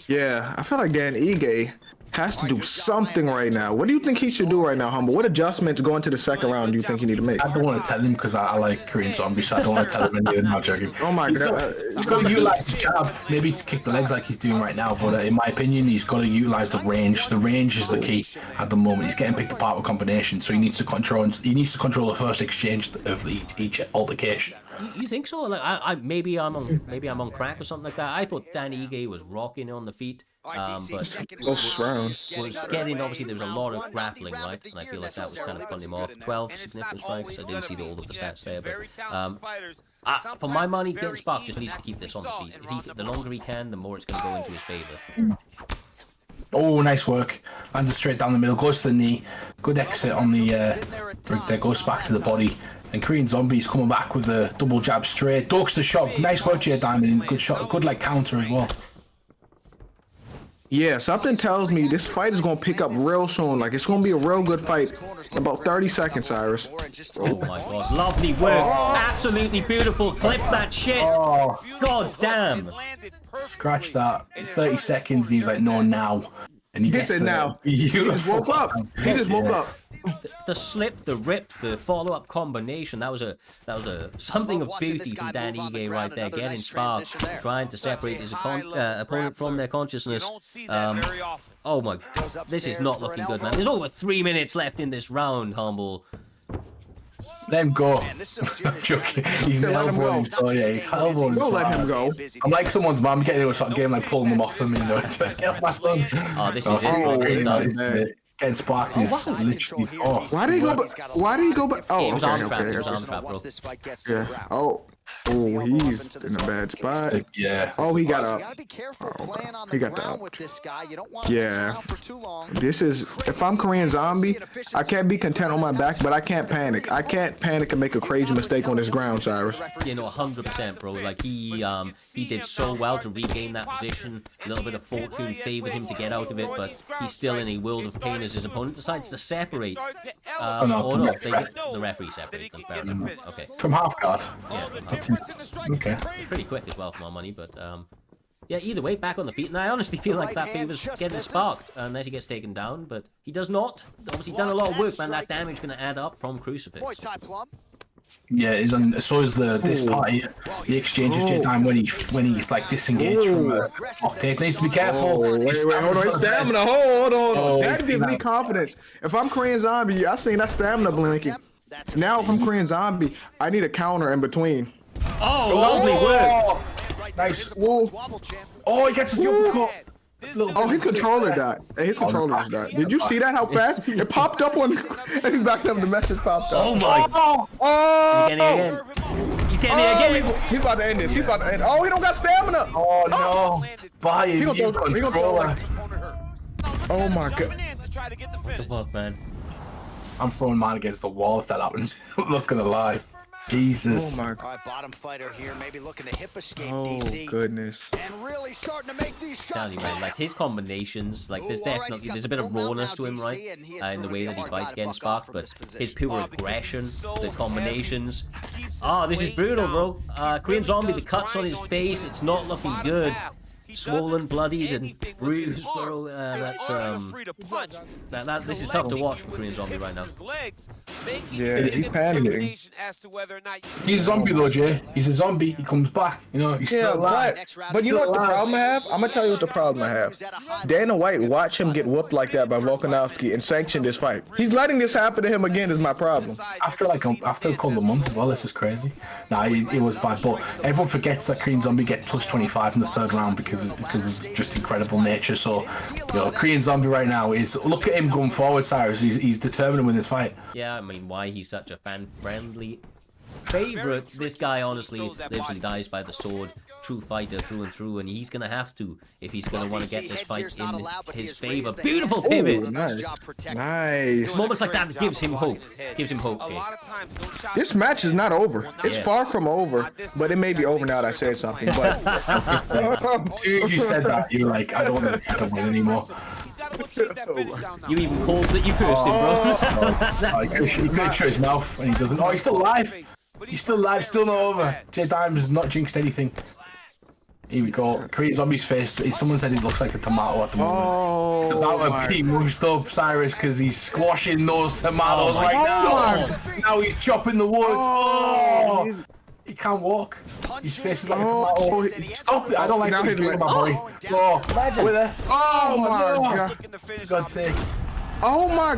Yeah, I feel like Dan Ige has to do something right now. What do you think he should do right now, Humble? What adjustments going to the second round do you think he need to make? I don't want to tell him because I like Korean Zombie, so I don't want to tell him anything. I'm joking. Oh my god. He's got to utilize his jab, maybe to kick the legs like he's doing right now, but in my opinion, he's got to utilize the range. The range is the key at the moment. He's getting picked apart with combinations, so he needs to control the first exchange of each altercation. You think so? Like, maybe I'm on crack or something like that. I thought Danny Ige was rocking on the feet. But was getting, obviously there was a lot of grappling, right? And I feel like that was kind of putting him off. 12 significant strikes. I didn't see all of the stats there, but for my money, Getting Spark just needs to keep this on the feet. The longer he can, the more it's going to go into his favor. Oh, nice work. Lands it straight down the middle, goes to the knee. Good exit on the there, goes back to the body. And Korean Zombie's coming back with a double jab straight. Ducks the shot. Nice work, Jay Diamond. Good shot. Good counter as well. Yeah, something tells me this fight is going to pick up real soon. Like, it's going to be a real good fight in about 30 seconds, Cyrus. Oh my god, lovely work. Absolutely beautiful. Clip that shit. God damn. Scratch that. 30 seconds, and he was like, no, now. And he gets it now. He just woke up. He just woke up. The slip, the rip, the follow-up combination, that was something of beauty from Dan Ige right there, getting Spark, trying to separate his opponent from their consciousness. Oh my god, this is not looking good, man. There's over 3 minutes left in this round, Humble. Let him go. I'm joking. He's elbowing him, so yeah, he's elbowing him. Don't let him go. I'm like someone's mum getting into a sort of game, like pulling them off him, Get off my son. Oh, this is it. Getting Sparked is literally. Why did he go back? Oh, it was okay, arm trap. okay. It was arm trap, bro. Yeah. Oh, Oh, he's in a bad spot. Yeah. Oh, he got You up. gotta be careful playing on He the got the ground up. with this guy. You don't want to Yeah. out for too long. This is, if I'm Korean Zombie, I can't be content on my back, but I can't panic. I can't panic and make a crazy mistake on this ground, Cyrus. You know, 100%, bro. Like he did so well to regain that position. A little bit of fortune favored him to get out of it, but he's still in a world of pain as his opponent decides to separate. no, The referee separated them. Fair enough. Okay. From half guard. Yeah, Okay. pretty quick as well for my money, but yeah, either way, back on the feet, and I honestly feel like that favor's getting sparked unless he gets taken down, but he does not. Obviously done a lot of work, man. That damage gonna add up from Crucifix. Boy, Ty Plum. Yeah, so is this part here. The exchanges J-Time when he's like disengaged from Octave. Needs to be careful. Oh, wait, hold on. His stamina. Hold on. Oh, That gives me confidence. If I'm Korean Zombie, I seen that stamina blinking. Now, if I'm Korean Zombie, I need a counter in between. Oh, lovely work. Nice. Whoa. Oh, he catches the uppercut. Oh, his controller died. Hey, his controller just died. Did you see that? How fast it popped up on? And he backed up. The message popped up. Oh my. Oh! He's getting it again. He's getting it again. He's about to end this. He's about to end. Oh, he don't got stamina. Oh no. Buy He him, gonna you throw- he gonna controller. Oh my god. What the fuck, man? I'm throwing mine against the wall if that happens. I'm not gonna lie. Jesus. Oh my. All right, bottom fighter here, maybe looking to hip escape Oh DC. goodness. And really starting to make these shots. Tell you, man, like his combinations, like there's definitely there's a bit of rawness to him, right? In the way that he fights getting sparked, but his pure aggression, the combinations. Oh, this is brutal, bro. Korean Zombie, the cuts on his face, it's not looking good. Swollen, bloodied, and bruised, bro. This is tough to watch for Korean Zombie right now. Yeah, he's panicking. He's a zombie though, Jay. He's a zombie. He comes back. You know, he's Yeah, still alive. but you know what the problem I have? I'm gonna tell you what the problem I have. Dana White watched him get whooped like that by Volkanovski and sanctioned this fight. He's letting this happen to him again is my problem. After a couple of months as well, this is crazy. Nah, it was bad, but everyone forgets that Korean Zombie get plus 25 in the third round because of just incredible nature. So, you know, Korean Zombie right now is, look at him going forward, Cyrus. He's determined to win this fight. Yeah, I mean, why he's such a fan-friendly favorite. This guy honestly lives and dies by the sword. True fighter through and through, and he's gonna have to if he's gonna want to get this fight in his favor. Beautiful pivot. Ooh, nice. Nice. Moments like that gives him hope. Gives him hope. Jay. This match is not over. It's Yeah. far from over, but it may be over now that I said something. But As soon as you said that, you're like, I don't want to win anymore. You even called that you cursed him, bro. He could shut his mouth and he doesn't. Oh, he's still alive. He's still alive, still not over. J Dimes has not jinxed anything. Here we go. Korean Zombie's face. Someone said it looks like a tomato at the moment. It's about to be mushed up, Cyrus, because he's squashing those tomatoes right now. Now he's chopping the wood. Oh, he can't walk. His face is like a tomato. Stop it! I don't like Now what he's he's doing, like- my boy. Oh, with it. oh my god. For God's sake. Oh my.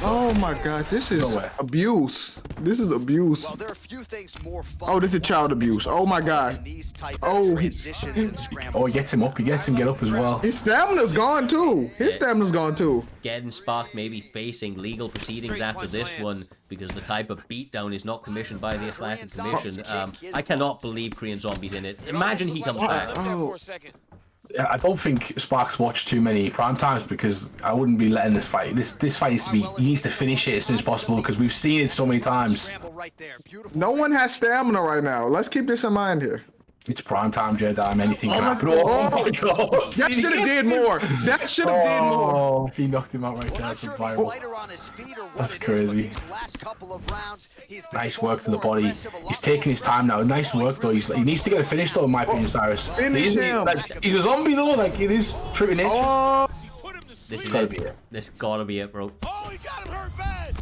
Oh my god. This is No way. abuse. This is abuse. Well, there are a few things more fun. Oh, this is child abuse. Oh my god. These type Oh, of he- transitions and scrambles. Oh, he gets him up. He gets him get up as well. His stamina's gone too. His stamina's gone too. Getting sparked, maybe facing legal proceedings after this one because the type of beatdown is not commissioned by the Athletic Commission. I cannot believe Korean Zombie's in it. Imagine he comes back. Oh. Yeah, I don't think Sparks watched too many prime times because I wouldn't be letting this fight. This fight needs to be. He needs to finish it as soon as possible because we've seen it so many times. Scramble right there. Beautiful. No one has stamina right now. Let's keep this in mind here. It's prime time, Jedi. Anything can happen. Oh my god! That should have did more. That should have did more. Oh, he knocked him out right We're there. not That's a sure if he's viral. lighter on his feet or what That's it is, crazy. but these last couple of rounds, he's been Nice far work to the more body. aggressive, a lot He's more taking his time now. Nice work though. He needs to get a finish though, in my opinion, Cyrus. Finish him. He's a zombie though. Like it is true in nature. Oh, This is gotta it. be it. This gotta be it, bro. Oh, he got him hurt bad.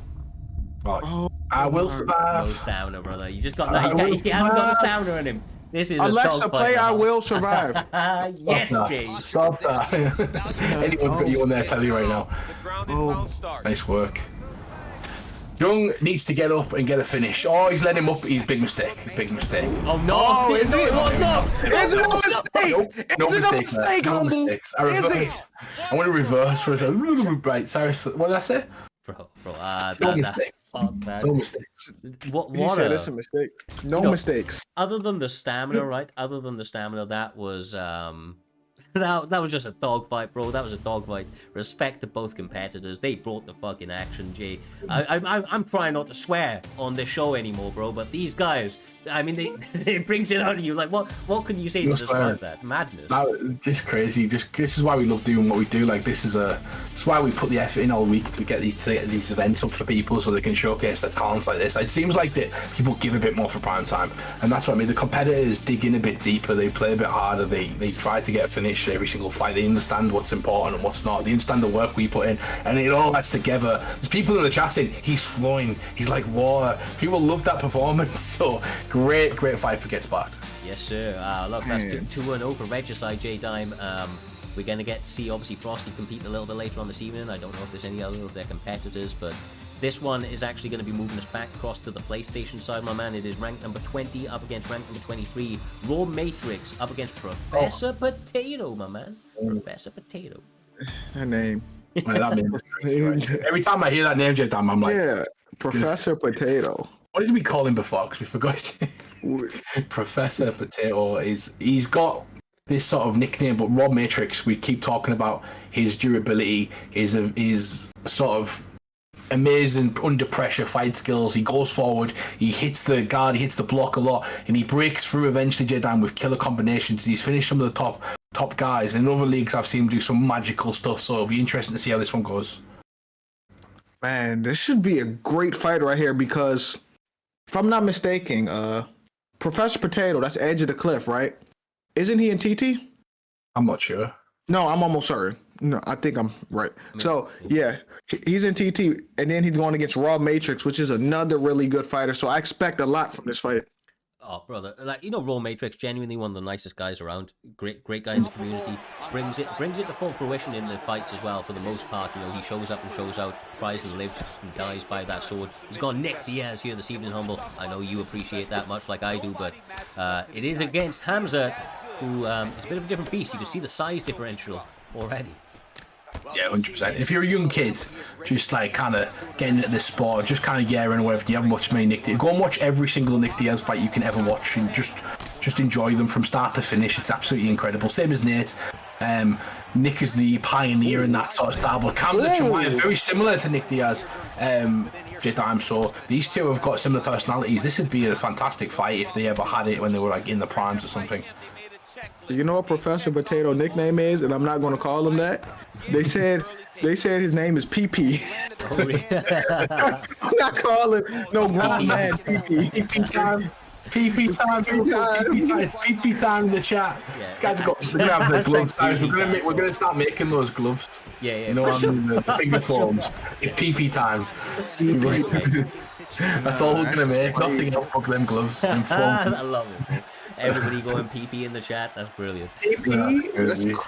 Right. I will No survive. stamina, brother. You just got that. He hasn't got the stamina in him. This is Alexa, a play I Will Survive. Yes, Stop Jay. that. Stop that. Anyone's got you on their telly right now. The ground and pound start. Nice work. Jung needs to get up and get a finish. Oh, he's let him up. He's big mistake. Big mistake. Oh no! Oh, is it? Oh, no! Is it a mistake? No Is it a mistakes, mistake, no humble? mistakes. I Is reverse. it? I want to reverse for a second. Right, Cyrus. What did I say? Bro, No mistakes. man. No mistakes. What He said it's a mistake. No mistakes. Other than the stamina, right? Other than the stamina, that was that was just a dogfight, bro. That was a dogfight. Respect to both competitors. They brought the fucking action, Jay. I'm trying not to swear on this show anymore, bro. But these guys, I mean, it brings it out of you. Like, what can you say to describe that? Madness. Just crazy. Just this is why we love doing what we do. Like, it's why we put the effort in all week to get these events up for people so they can showcase their talents like this. It seems like that people give a bit more for prime time, and that's what I mean. The competitors dig in a bit deeper. They play a bit harder. They try to get a finish every single fight. They understand what's important and what's not. They understand the work we put in, and it all adds together. There's people in the chat saying he's flowing. He's like water. People love that performance. So great fight for Get Sparked. Yes, sir. Look, that's 2-0 for Regicide, J-Dime. We're going to get to see, obviously, Frosty compete a little bit later on this evening. I don't know if there's any other of their competitors, but this one is actually going to be moving us back across to the PlayStation side, my man. It is rank number 20 up against rank number 23. Raw Matrix up against Professor Potato, my man. Professor Potato. That name. Man, that name is crazy, right? Every time I hear that name, J-Dime, I'm like... Yeah, Professor Potato. What did we call him before? Because we forgot his name. Professor Potato he's got this sort of nickname, but Raw Matrix, we keep talking about his durability, his sort of amazing under pressure fight skills. He goes forward, he hits the guard, he hits the block a lot, and he breaks through eventually, J-Dime, with killer combinations. He's finished some of the top guys. In other leagues, I've seen him do some magical stuff, so it'll be interesting to see how this one goes. Man, this should be a great fight right here because, if I'm not mistaken, Professor Potato, that's Edge of the Cliff, right? Isn't he in TT? I'm not sure. No, I'm almost certain. No, I think I'm right. So, yeah, he's in TT, and then he's going against Raw Matrix, which is another really good fighter. So I expect a lot from this fight. Oh, brother, like, you know, Raw Matrix, genuinely one of the nicest guys around. Great guy in the community. Brings it to full fruition in the fights as well. For the most part, you know, he shows up and shows out, tries and lives and dies by that sword. He's got Nick Diaz here this evening, Humble. I know you appreciate that much, like I do, but it is against Hamza, who is a bit of a different beast. You can see the size differential already. Yeah, 100%. If you're a young kid, just like kind of getting into this sport, just kind of gearing or whatever, you haven't watched many Nick Diaz, go and watch every single Nick Diaz fight you can ever watch and just enjoy them from start to finish. It's absolutely incredible. Same as Nate. Nick is the pioneer in that sort of style, but Cam's very similar to Nick Diaz, J-Dime. So these two have got similar personalities. This would be a fantastic fight if they ever had it when they were like in the primes or something. You know what Professor Potato nickname is, and I'm not going to call him that. They said his name is PP. Oh, really? I'm not calling no grown man PP. PP time. PP time. It's PP time in the chat. Yeah. These guys are going to have their gloves, guys. We're going to start making those gloves. Yeah. You know what I mean? The big forms. It's PP time. That's all we're going to make. Nothing else but them gloves. I love it. Everybody going PP in the chat. That's brilliant. PP?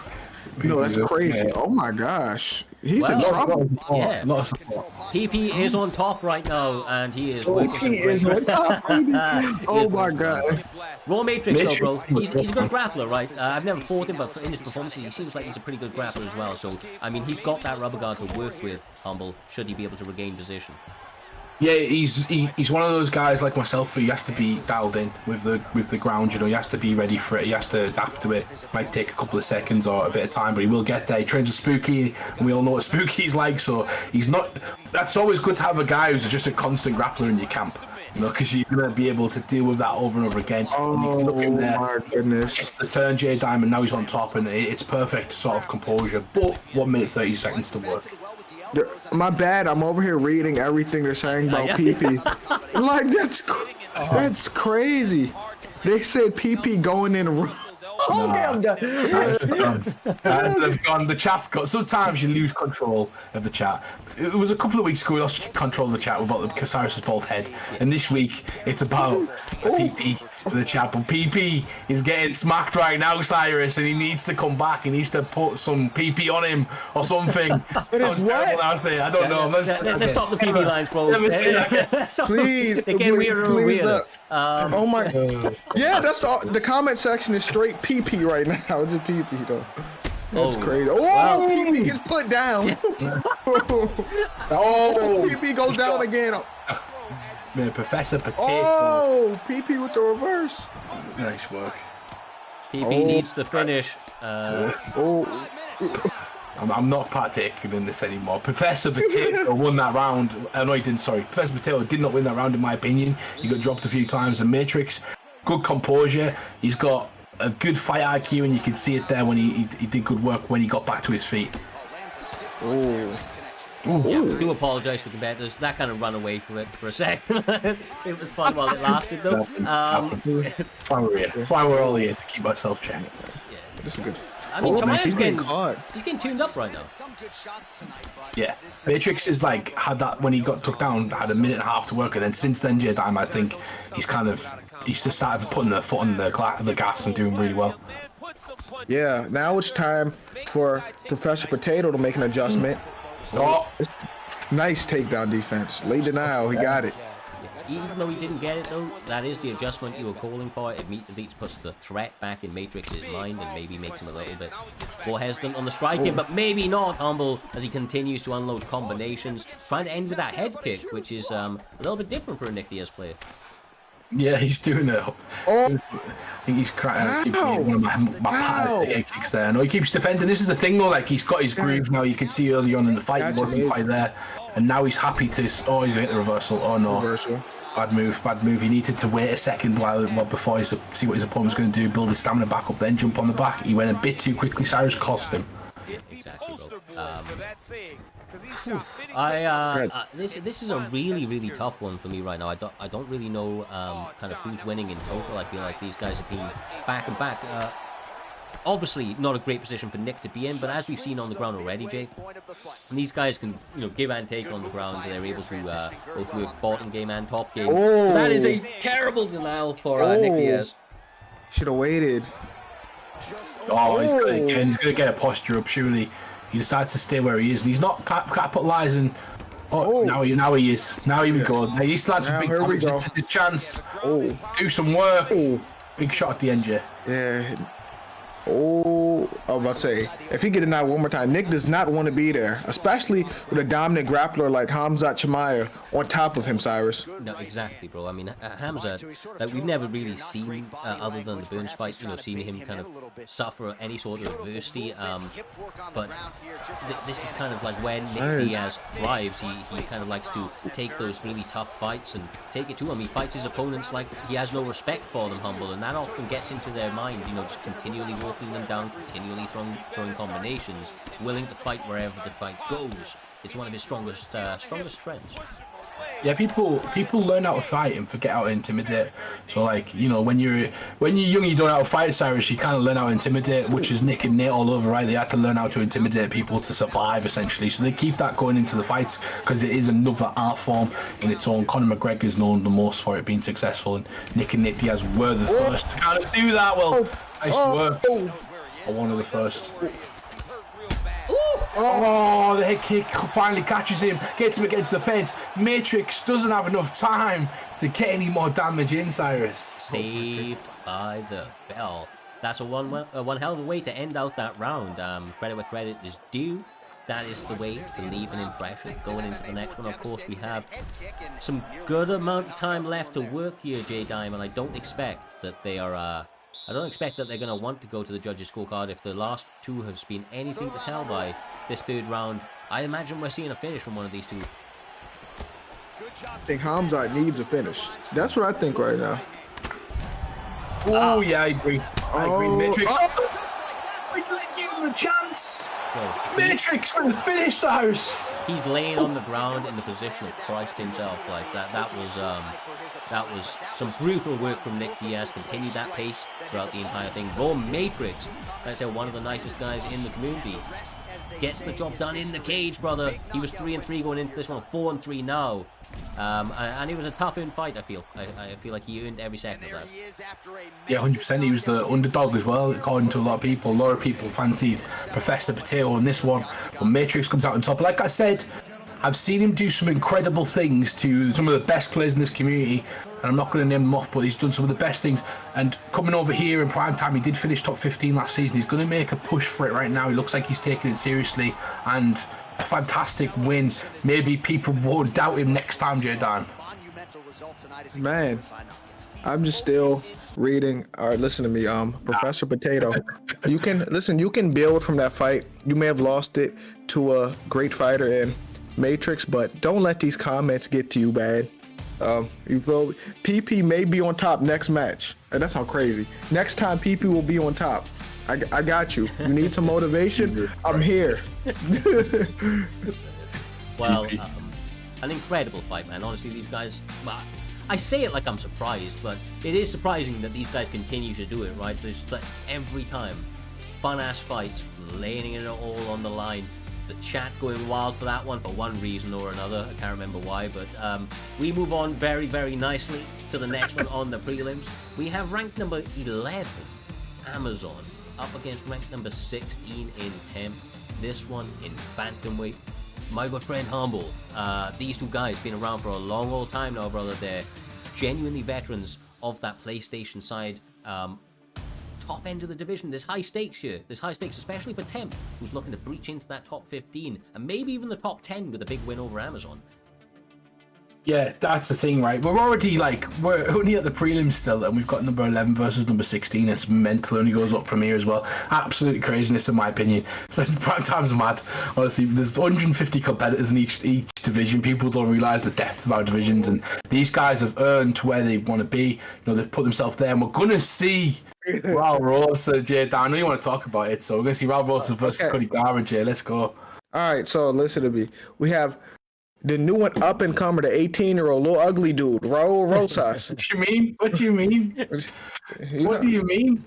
That's crazy. Oh my gosh. He's in trouble. Yeah. PP is on top right now, and he is PP is on top. Oh my god. Raw Matrix though, bro. He's a good grappler, right? I've never fought him, but in his performances, he seems like he's a pretty good grappler as well. So, I mean, he's got that rubber guard to work with, Humble, should he be able to regain position. Yeah, he's one of those guys like myself who he has to be dialed in with the ground. You know, he has to be ready for it. He has to adapt to it. Might take a couple of seconds or a bit of time, but he will get there. He trains with Spooky, and we all know what Spooky's like. So he's not. That's always good to have a guy who's just a constant grappler in your camp. You know, because you're gonna be able to deal with that over and over again. Oh my goodness! It's the turn, J-Dime, and now he's on top, and it's perfect sort of composure. But 1 minute 30 seconds to work. My bad. I'm over here reading everything they're saying about PP. Like that's crazy. They said PP going in. I'm done. They've gone. The chat's got. Sometimes you lose control of the chat. It was a couple of weeks ago we lost control of the chat about the Cyrus's bald head, and this week it's about PP for the chat. But PP is getting smacked right now, Cyrus, and he needs to come back. He needs to put some PP on him or something. I don't know. Let's stop the PP lines, bro. Please, they get weirder and weirder. Oh my god. Yeah, that's the comment section is straight PP right now. It's a PP though. That's crazy. Oh, well. PP gets put down. Oh, PP goes down again. man, Professor Potato. Oh, PP with the reverse. Nice work. PP needs the finish. Oh, I'm not partaking in this anymore. Professor Potato won that round. No, he didn't. Sorry, Professor Potato did not win that round, in my opinion. He got dropped a few times. And Matrix, good composure. He's got a good fight IQ, and you can see it there when he did good work when he got back to his feet. Yeah, I do apologise to the competitors. That kind of run away from it for a second. It was fun while it lasted, though. That's why we're here. That's why we're all here, to keep ourselves checked. this is good. I mean, Tamaya's he's getting getting caught. he's getting tuned up right now. Yeah, Matrix is like had that when he got took down, had a minute and a half to work, and then since then, J-Dime, I think he's just started putting the foot on the gas and doing really well. Yeah, now it's time for Professor Potato to make an adjustment. Oh, Nice takedown defense. Late denial, he got it. Even though he didn't get it, though, that is the adjustment you were calling for. It puts the threat back in Matrix's mind and maybe makes him a little bit more hesitant on the striking, but maybe not humble as he continues to unload combinations, trying to end with that head kick, which is a little bit different for a Nick Diaz player. yeah, he's doing it. I think he's crying. One of my head kicks there. No, he keeps defending. This is the thing, though. Like, he's got his groove now. You can see early on in the fight, he wasn't quite there, and now he's happy to. Oh, he's going to hit the reversal. Oh no. Reversal. Bad move. He needed to wait a second before see what his opponent was going to do, build his stamina back up, then jump on the back. He went a bit too quickly. Cyrus cost him. Exactly, this is a really tough one for me right now. I don't really know kind of who's winning in total. I feel like these guys have been back and back. Obviously, not a great position for Nick to be in, but as we've seen on the ground already, Jake, these guys can give and take on the ground. They're able to both work bottom game and top game. Oh. That is a terrible denial for Nick Diaz. Should have waited. Oh, he's going to get a posture up, surely. He decides to stay where he is, and he's not capitalising. Now he is. Now here we go. Now he's starting some big here damage. This is the chance. Do some work. Big shot at the end, Yeah. Oh, I was about to say, if he get it now one more time, Nick does not want to be there, especially with a dominant grappler like Hamzat Chimaev on top of him, Cyrus. No, exactly, bro. I mean, Hamza, like, we've never really seen, other than the Burns fight, seen him kind of suffer any sort of adversity. But this is kind of like when Nick Diaz thrives. He kind of likes to take those really tough fights and take it to him. He fights his opponents like he has no respect for them, humble, and that often gets into their mind. Just continually walking them down, continually throwing combinations, willing to fight wherever the fight goes. It's one of his strongest strengths. Yeah, people learn how to fight and forget how to intimidate. So, like, when you're young, you don't know how to fight, Cyrus. You kind of learn how to intimidate, which is Nick and Nate all over, right? They had to learn how to intimidate people to survive, essentially. So they keep that going into the fights because it is another art form in its own. Conor McGregor is known the most for it being successful, and Nick and Nick Diaz were the first to kind of do that. Well, nice work. Or one of the first. Oh, the head kick finally catches him, gets him against the fence. Matrix doesn't have enough time to get any more damage in, Cyrus. Saved by the bell. That's one hell of a way to end out that round. Credit where credit is due. That is the way to leave an impression. Going into the next one, of course, we have some good amount of time left to work here, J-Dime, and I don't expect that they are... I don't expect that they're going to want to go to the judges' scorecard if the last two has been anything to tell by this third round. I imagine we're seeing a finish from one of these two. I think Hamzat needs a finish. That's what I think right now. Oh, yeah, I agree. Matrix. Why does he give him the chance? Matrix with the finish, Cyrus. He's laying on the ground in the position of Christ himself. Like that was some brutal work from Nick Diaz. Continued that pace throughout the entire thing. Raw Matrix, let's say one of the nicest guys in the community, gets the job done in the cage, brother. He was 3-3 going into this one, 4-3 now. And it was a tough earned fight, I feel. I feel like he earned every second of that. Yeah, 100%. He was the underdog as well, according to a lot of people. A lot of people fancied Professor Potato in this one, but Matrix comes out on top. Like I said, I've seen him do some incredible things to some of the best players in this community. and I'm not going to name them off, but he's done some of the best things. And coming over here in prime time, he did finish top 15 last season. He's going to make a push for it right now. He looks like he's taking it seriously, and a fantastic win. Maybe people won't doubt him next time, J-Dan. Man, I'm just still reading. All right, listen to me, Professor Potato. You can build from that fight. You may have lost it to a great fighter in Matrix, but don't let these comments get to you bad. You feel PP may be on top next match, and that's how crazy. Next time PP will be on top. I got you. You need some motivation? I'm here. Well, an incredible fight, man. Honestly, these guys, well, I say it like I'm surprised, but it is surprising that these guys continue to do it, right? There's like every time fun-ass fights, laying it all on the line. The chat going wild for that one for one reason or another. I can't remember why, but we move on very, very nicely to the next one on the prelims. We have ranked number 11, Amazon, up against ranked number 16 in Temp. This one in Bantamweight. My good friend Humble. These two guys been around for a long old time now, brother. They're genuinely veterans of that PlayStation side. Top end of the division. There's high stakes here. There's high stakes, especially for Temp, who's looking to breach into that top 15 and maybe even the top 10 with a big win over Amazon. Yeah, that's the thing, right? We're only at the prelims still, and we've got number 11 versus number 16. It's mental, only goes up from here as well. Absolute craziness, in my opinion. So it's prime time's mad. Honestly, there's 150 competitors in each division. People don't realise the depth of our divisions, and these guys have earned to where they want to be. You know, they've put themselves there, and we're gonna see Raul Rosa, Jay. I know you want to talk about it, so we're gonna see Raul Rosa versus Cody Garra, Jay. Let's go. All right, so listen to me. We have the new one up and comer, the 18-year-old little ugly dude, Raul Rosas. What do you mean? What do you mean? What do you mean?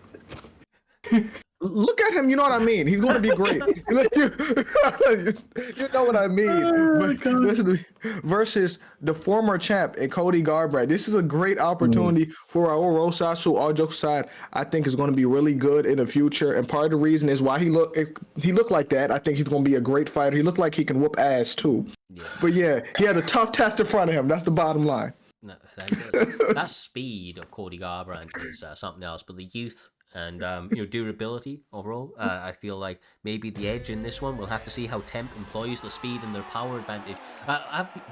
Look at him, you know what I mean. He's going to be great. You know what I mean. Listen, versus the former champ and Cody Garbrandt. This is a great opportunity for Raul Rosas, who, all jokes aside, I think is going to be really good in the future. And part of the reason is why he looked like that. I think he's going to be a great fighter. He looked like he can whoop ass too. Yeah. But yeah, he had a tough test in front of him. That's the bottom line. No, that speed of Cody Garbrandt is something else, but the youth and durability overall, I feel like maybe the edge in this one. We'll have to see how Temp employs the speed and their power advantage.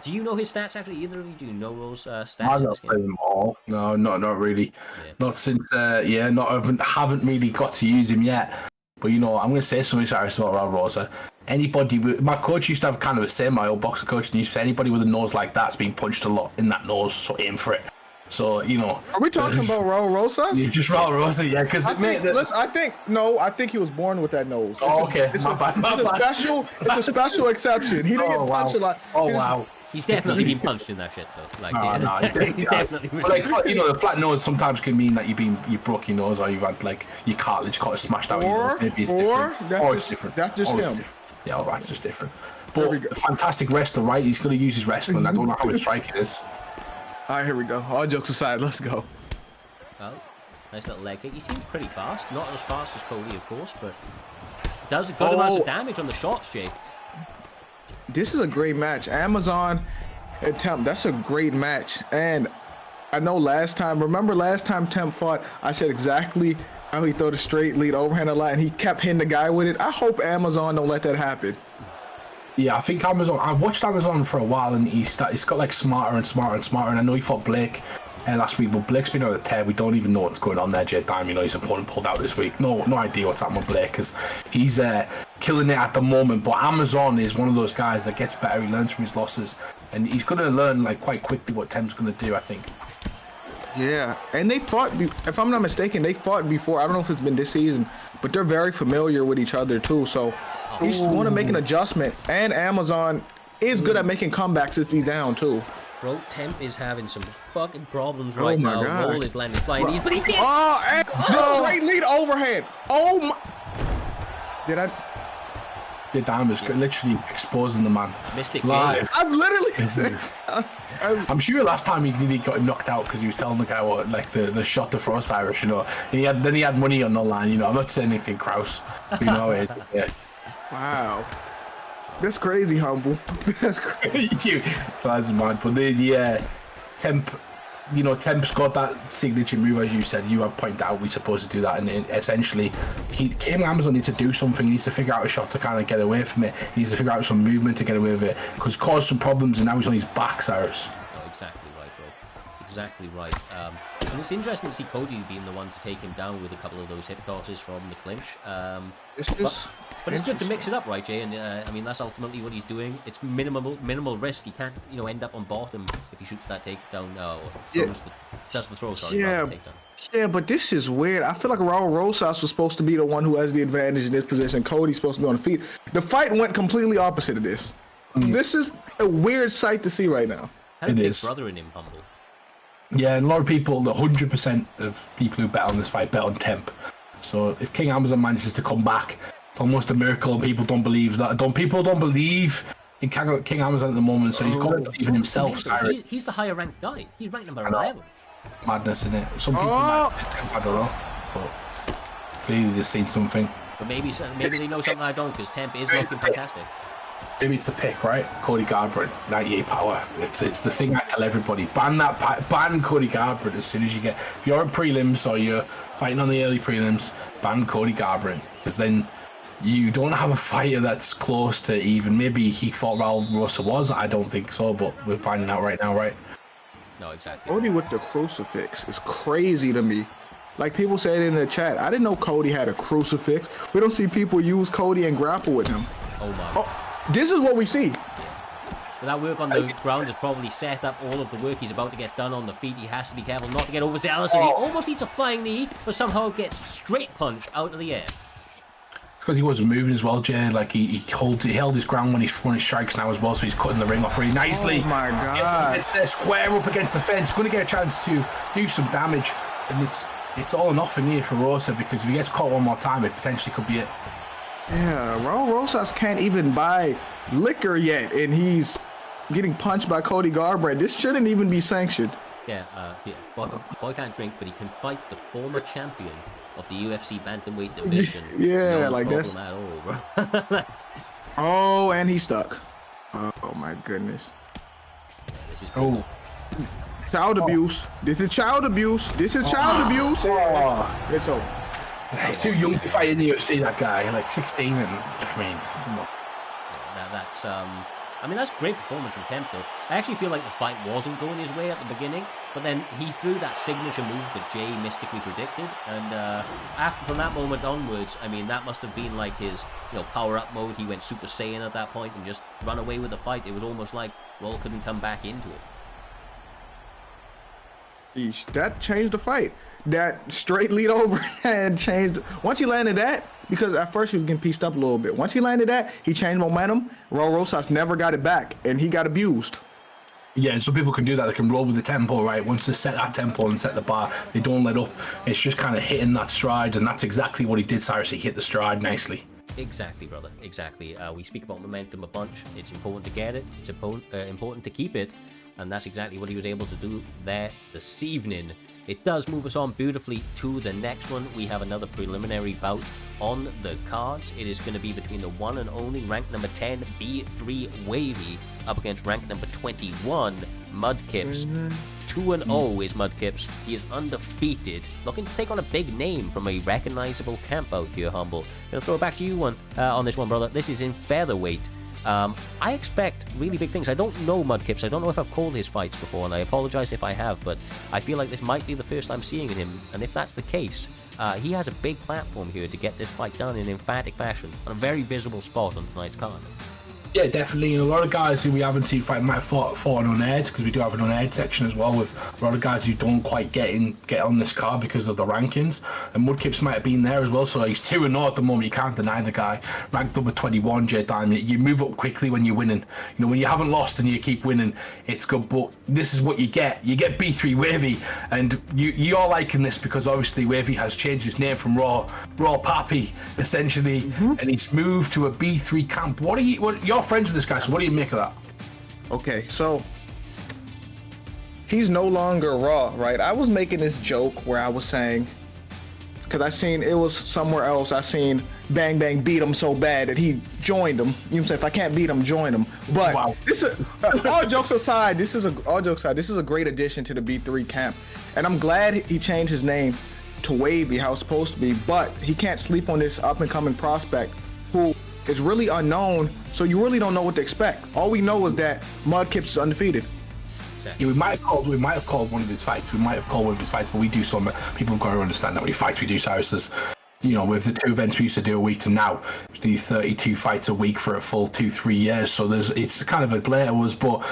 Do you know his stats actually? Either of you do know those stats? I've not played them all. No, not really. Yeah. Not since haven't really got to use him yet. But I'm going to say something sorry about Raul Rosa. Anybody my coach used to have kind of a say, my old boxer coach, and he used to say anybody with a nose like that's been punched a lot in that nose, so aim for it. So, Are we talking about Raul Rosas? Yeah, just Raul Rosa, yeah, because I think he was born with that nose. Okay, my bad. It's a special exception. He didn't get punched a lot. Wow. He's definitely been punched in that shit though. Like, he's definitely. The flat nose sometimes can mean that you broke your nose or you've had like your cartilage got smashed out. Maybe it's different. It's different. That's just him. Yeah, all right, it's just different. But a fantastic wrestler, right? He's going to use his wrestling. I don't know how his striking is. All right, here we go. All jokes aside, let's go. Oh, nice little leg kick. He seems pretty fast. Not as fast as Cody, of course, but does good amounts of damage on the shots, Jay. This is a great match. Amazon and Temp, that's a great match. And I know last time Temp fought, I said exactly how he throw the straight lead overhand a lot, and he kept hitting the guy with it. I hope Amazon don't let that happen. Yeah, I think Amazon. I've watched Amazon for a while, and he's got like smarter and smarter and smarter. And I know he fought Blake last week, but Blake's been on a tear. We don't even know what's going on there, Jed Dime. His opponent pulled out this week. No idea what's happening with Blake because he's killing it at the moment. But Amazon is one of those guys that gets better. He learns from his losses, and he's going to learn like quite quickly what Temp's going to do, I think. Yeah, and they fought, if I'm not mistaken, they fought before. I don't know if it's been this season, but they're very familiar with each other too. So he's want to make an adjustment, and Amazon is good at making comebacks if he's down too. Bro, Temp is having some fucking problems right now. God. Roll is landing flying, but he gets... the straight lead overhead. Oh my! Did I? The dime is literally exposing the man. Mystic live. I'm literally. I'm sure last time he nearly got him knocked out because he was telling the guy what, like the shot to Frost Irish, And he had money on the line, I'm not saying anything, Kraus. Yeah. Wow. That's crazy, Humble. That's crazy. That's mad. But the Temp you know, Temp's got that signature move, as you said. You have pointed out we're supposed to do that, and essentially, King Amazon needs to do something. He needs to figure out a shot to kind of get away from it. He needs to figure out some movement to get away with it, because it's caused some problems, and now he's on his back, Cyrus. Oh, exactly right, bro. Exactly right. And it's interesting to see Cody being the one to take him down with a couple of those hip tosses from the clinch. But it's good to mix it up, right, Jay? And I mean, that's ultimately what he's doing. It's minimal risk. He can't, you know, end up on bottom if he shoots that takedown. Does the throw, sorry. Yeah, but this is weird. I feel like Raul Rosas was supposed to be the one who has the advantage in this position. Cody's supposed to be on the feet. The fight went completely opposite of this. This is a weird sight to see right now. Had a big brother in him, Humble. Yeah, and a lot of people, 100% of people who bet on this fight bet on Temp. So if King Amazon manages to come back, it's almost a miracle, and people don't believe that. People don't believe in King Amazon at the moment, so he's got to believe in himself. He's the higher ranked guy. He's ranked number 11. Madness, in it. Some people might bet Temp, I don't know, but clearly they've seen something. But maybe they know something I don't, because Temp is looking fantastic. Maybe it's the pick, right? Cody Garbrandt, 98 power. It's the thing I tell everybody. Ban Cody Garbrandt as soon as you get. If you're in prelims or you're fighting on the early prelims, ban Cody Garbrandt, because then you don't have a fighter that's close to even. Maybe he thought Raul Rosa was. I don't think so, but we're finding out right now, right? No, exactly. Cody with the crucifix is crazy to me. Like people said in the chat, I didn't know Cody had a crucifix. We don't see people use Cody and grapple with him. Oh my. This is what we see. So that work on the ground has probably set up all of the work he's about to get done on the feet. He has to be careful not to get overzealous as he almost eats a flying knee, but somehow gets straight punched out of the air. Because he wasn't moving as well, Jay. Like he held his ground when he strikes now as well, so he's cutting the ring off really nicely. Oh my god! Gets there square up against the fence. Going to get a chance to do some damage, and it's all or nothing here for Rosa, because if he gets caught one more time, it potentially could be it. Yeah, Raul Rosas can't even buy liquor yet, and he's getting punched by Cody Garbrandt. This shouldn't even be sanctioned. Yeah. Boy can't drink, but he can fight the former champion of the UFC bantamweight division. Yeah, no like that's. At all, bro. Oh, and he's stuck. Oh my goodness. This is child abuse. This is child abuse. This is child abuse. It's over. He's too young to fight in the UFC, that guy, like 16, and I mean, come on. Yeah, that's great performance from Temp, though. I actually feel like the fight wasn't going his way at the beginning, but then he threw that signature move that Jay mystically predicted, and from that moment onwards, I mean, that must have been like his, power-up mode. He went Super Saiyan at that point and just run away with the fight. It was almost like Raul couldn't come back into it. That changed the fight. That straight lead over and changed. Once he landed that, because at first he was getting pieced up a little bit. Once he landed that, he changed momentum. Raul Rosas never got it back, and he got abused. Yeah, and some people can do that. They can roll with the tempo, right? Once they set that tempo and set the bar, they don't let up. It's just kind of hitting that stride, and that's exactly what he did, Cyrus. He hit the stride nicely. Exactly, brother. Exactly. We speak about momentum a bunch. It's important to get it. It's important to keep it. And that's exactly what he was able to do there this evening. It does move us on beautifully to the next one. We have another preliminary bout on the cards. It is going to be between the one and only ranked number 10, B3 Wavy, up against ranked number 21, Mudkips. 2-0 is Mudkips. He is undefeated, looking to take on a big name from a recognizable camp out here, Humble. Gonna throw it back to you on this one, brother. This is in featherweight. I expect really big things. I don't know Mudkips. I don't know if I've called his fights before, and I apologize if I have, but I feel like this might be the first I'm seeing in him, and if that's the case, he has a big platform here to get this fight done in emphatic fashion on a very visible spot on tonight's card. Yeah, definitely. And a lot of guys who we haven't seen fight might have fought on unaired, because we do have an unaired section as well, with a lot of guys who don't quite get on this card because of the rankings. And Mudkips might have been there as well, so he's 2-0 at the moment. You can't deny the guy. Ranked number 21, J Diamond. You move up quickly when you're winning. When you haven't lost and you keep winning, it's good. But this is what you get. You get B3 Wavy, and you're liking this because obviously Wavy has changed his name from Raw Pappy, essentially, and he's moved to a B3 camp. What you're friends with this guy, so what do you make of that? Okay, so he's no longer Raw, right? I was making this joke where I was saying because I seen it was somewhere else. I seen Bang Bang beat him so bad that he joined him. You know what I'm saying? If I can't beat him, join him. But Wow. this is all jokes aside. This is a great addition to the B3 camp, and I'm glad he changed his name to Wavy, how it's supposed to be. But he can't sleep on this up and coming prospect who is really unknown. So you really don't know what to expect. All we know is that Mudkips is undefeated. Yeah, we might have called one of his fights. But we do some. People have got to understand that we fight. We do Cyrus. With the 2 events we used to do a week to now, these 32 fights a week for a full 2-3 years. So it's kind of a blur to us, but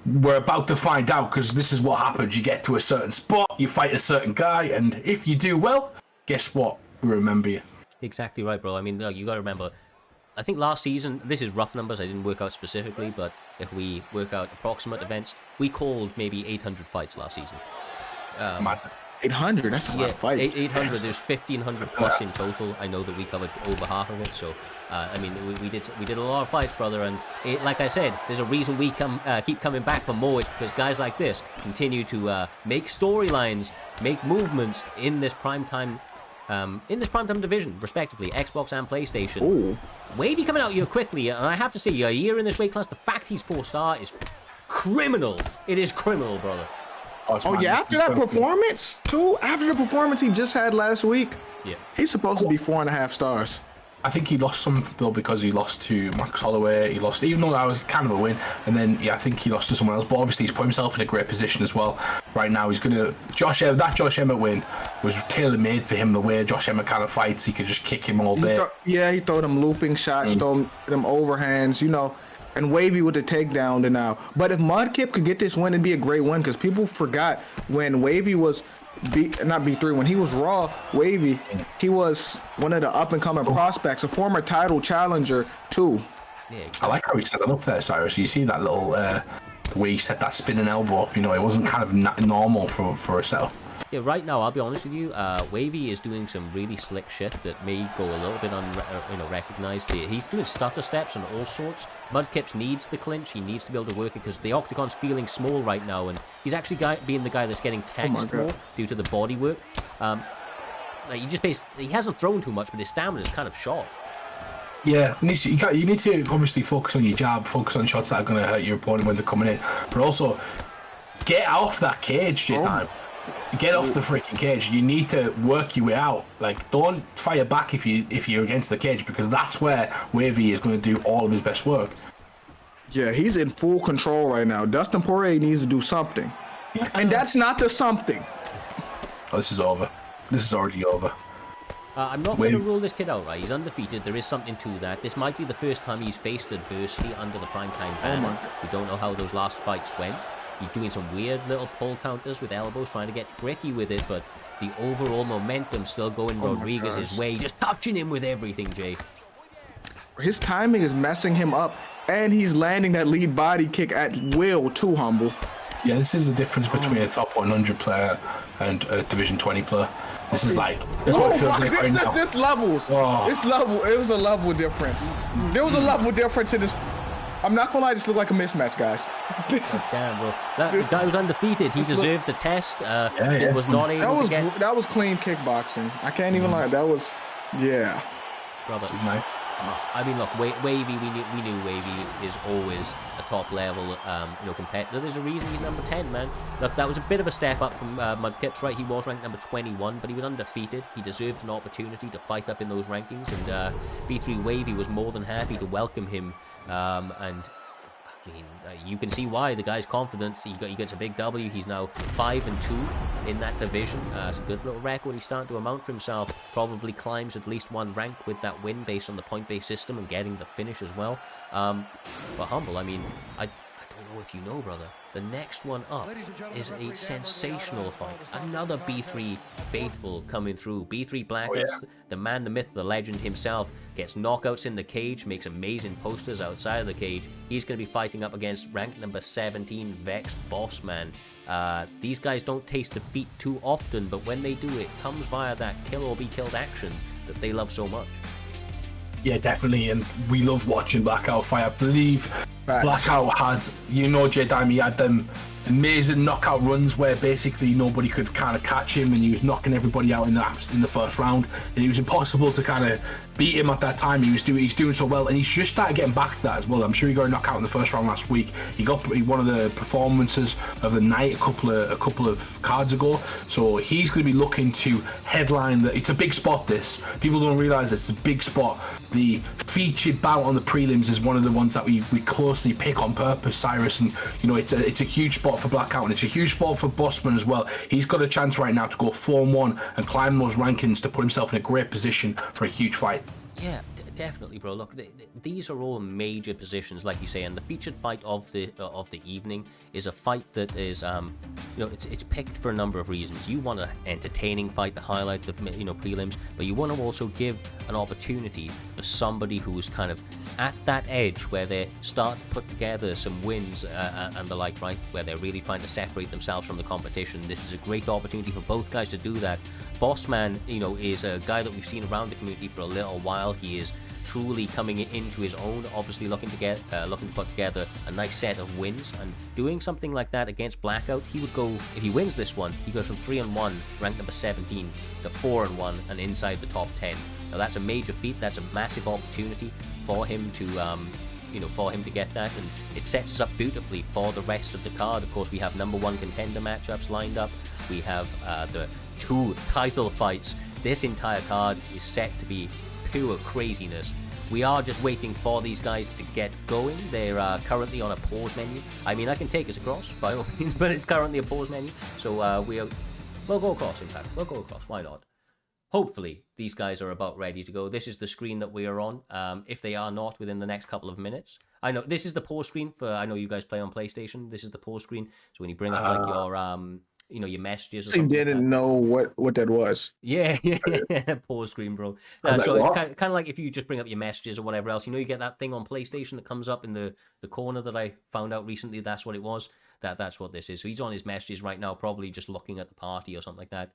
we're about to find out, because this is what happens. You get to a certain spot, you fight a certain guy, and if you do well, guess what? We remember you. Exactly right, bro. I mean, look, you got to remember, I think last season, this is rough numbers, I didn't work out specifically, but if we work out approximate events, we called maybe 800 fights last season. Mad. 800, that's a lot of fights. 800, there's 1,500 plus in total. I know that we covered over half of it, so I mean, we did a lot of fights, brother, and like I said, there's a reason we keep coming back for more. It's because guys like this continue to make storylines, make movements in this primetime division, respectively, Xbox and PlayStation. Ooh. Wavy coming out here quickly, and I have to say, a year in this weight class, the fact he's 4-star is criminal. It is criminal, brother. Oh yeah, after that performance too. After the performance he just had last week, Yeah. he's supposed to be 4.5 stars. I think he lost some, though, because he lost to Max Holloway. He lost, even though that was kind of a win. And then, I think he lost to someone else. But obviously, he's put himself in a great position as well. Right now, he's going to... That Josh Emmett win was tailor-made for him. The way Josh Emmett kind of fights, he could just kick him all day. He throw them looping shots, throw them overhands, and Wavy with the takedown to now. But if Mudkip could get this win, it'd be a great win, because people forgot when Wavy was... not B3, when he was Raw, Wavy, he was one of the up-and-coming prospects, a former title challenger, too. Yeah, exactly. I like how he set it up there, Cyrus. You see that little, the way he set that spinning elbow up, it wasn't kind of normal for a setup. Yeah, right now, I'll be honest with you, Wavy is doing some really slick shit that may go a little bit unrecognized. He's doing stutter steps and all sorts. Mudkips needs the clinch. He needs to be able to work it, because the octagon's feeling small right now, and he's actually being the guy that's getting taxed more due to the body work. He hasn't thrown too much, but his stamina is kind of short. Yeah, you need to obviously focus on your jab, focus on shots that are going to hurt your opponent when they're coming in, but also get off that cage, J-Time. Get off the freaking cage. You need to work your way out. Don't fire back if you're against the cage, because that's where Wavy is going to do all of his best work. Yeah, he's in full control right now. Dustin Poirier needs to do something, and that's not the something. Oh, this is over. This is already over. I'm not going to rule this kid out, right? He's undefeated. There is something to that. This might be the first time he's faced adversity under the primetime banner. We don't know how those last fights went. He's doing some weird little pull counters with elbows, trying to get tricky with it, but the overall momentum still going Rodriguez's way, just touching him with everything, Jay. His timing is messing him up, and he's landing that lead body kick at will, too, Humble. Yeah, this is the difference between a top 100 player and a Division 20 player. This is that's what it feels like right now. This levels. This level, it was a level difference. There was a level difference in this. I'm not gonna lie, this looked like a mismatch, guys. Damn, bro. That guy was undefeated. He deserved the test. It was not able to get... That was clean kickboxing. I can't even lie. That was... Yeah. Brother. Nice. I mean, look, Wavy, we knew Wavy is always a top level, competitor. There's a reason he's number 10, man. Look, that was a bit of a step up from Mudkips, right? He was ranked number 21, but he was undefeated. He deserved an opportunity to fight up in those rankings, and B3 Wavy was more than happy to welcome him. And I mean, you can see why. The guy's confident. He gets a big W. He's now 5-2 in that division. It's a good little record he's starting to amount for himself. Probably climbs at least one rank with that win based on the point-based system and getting the finish as well. But Humble, I mean, I don't know if you know, brother. The next one up is a sensational fight. Another B3 faithful coming through. B3 Blackouts, the man, the myth, the legend himself, gets knockouts in the cage, makes amazing posters outside of the cage. He's going to be fighting up against ranked number 17, Vex Bossman. These guys don't taste defeat too often, but when they do, it comes via that kill or be killed action that they love so much. Yeah, definitely, and we love watching Blackout fight. I believe Blackout had, J-Dime, he had them amazing knockout runs where basically nobody could kind of catch him, and he was knocking everybody out in the first round, and it was impossible to kind of beat him at that time. He's doing so well, and he's just started getting back to that as well. I'm sure he got a knockout in the first round last week. He got one of the performances of the night a couple of cards ago, so he's going to be looking to headline it's a big spot. This people don't realize it's a big spot. The featured bout on the prelims is one of the ones that we closely pick on purpose, Cyrus, and you know it's a huge spot for Blackout, and it's a huge spot for Bossman as well. He's got a chance right now to go 4-1 and climb those rankings to put himself in a great position for a huge fight. Yeah, definitely, bro. Look, these are all major positions, like you say, and the featured fight of the evening is a fight that is, you know, it's picked for a number of reasons. You want an entertaining fight to highlight the prelims, but you want to also give an opportunity for somebody who's kind of at that edge where they start to put together some wins and the like, right, where they're really trying to separate themselves from the competition. This is a great opportunity for both guys to do that. Bossman, you know, is a guy that we've seen around the community for a little while. He is truly coming into his own, obviously looking to put together a nice set of wins, and doing something like that against Blackout, he would go, if he wins this one, he goes from 3-1, ranked number 17, to 4-1 and inside the top 10. Now that's a major feat, that's a massive opportunity for him to get that, and it sets us up beautifully for the rest of the card. Of course, we have number 1 contender matchups lined up. We have the 2 title fights. This entire card is set to be pure craziness. We are just waiting for these guys to get going. They're currently on a pause menu. I mean, I can take us across by all means, but it's currently a pause menu. So we'll go across, in fact. We'll go across. Why not? Hopefully, these guys are about ready to go. This is the screen that we are on. If they are not within the next couple of minutes. I know this is the pause screen for, I know you guys play on PlayStation. This is the pause screen. So when you bring up like your messages or something. I didn't know what that was. Yeah, pause screen, bro. So it's kind of like if you just bring up your messages or whatever else. You know, you get that thing on PlayStation that comes up in the corner that I found out recently. That's what it was. That's what this is. So he's on his messages right now, probably just looking at the party or something like that.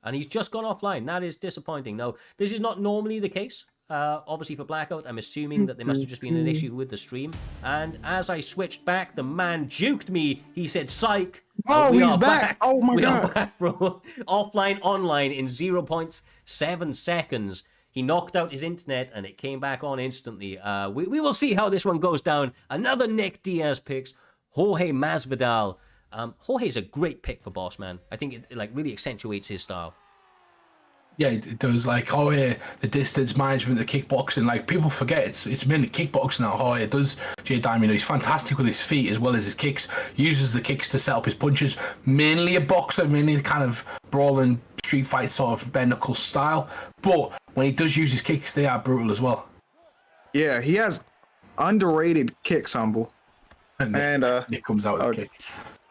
And he's just gone offline. That is disappointing. Now, this is not normally the case. Obviously for Blackout, I'm assuming that there must have just been an issue with the stream. And as I switched back, the man juked me. He said, "Psych." Oh, he's back. Oh my God. We are back, bro. Offline, online in 0.7 seconds. He knocked out his internet and it came back on instantly. We will see how this one goes down. Another Nick Diaz picks. Jorge Masvidal. Jorge's a great pick for Bossman. I think it like really accentuates his style. Yeah, it does. Like Jorge, the distance management, the kickboxing. Like people forget it's mainly kickboxing now. Jorge does. Jay Diamond, he's fantastic with his feet as well as his kicks. Uses the kicks to set up his punches. Mainly a boxer, mainly the kind of brawling street fight sort of bare knuckle style. But when he does use his kicks, they are brutal as well. Yeah, he has underrated kicks, Humble. And Nick comes out with a kick.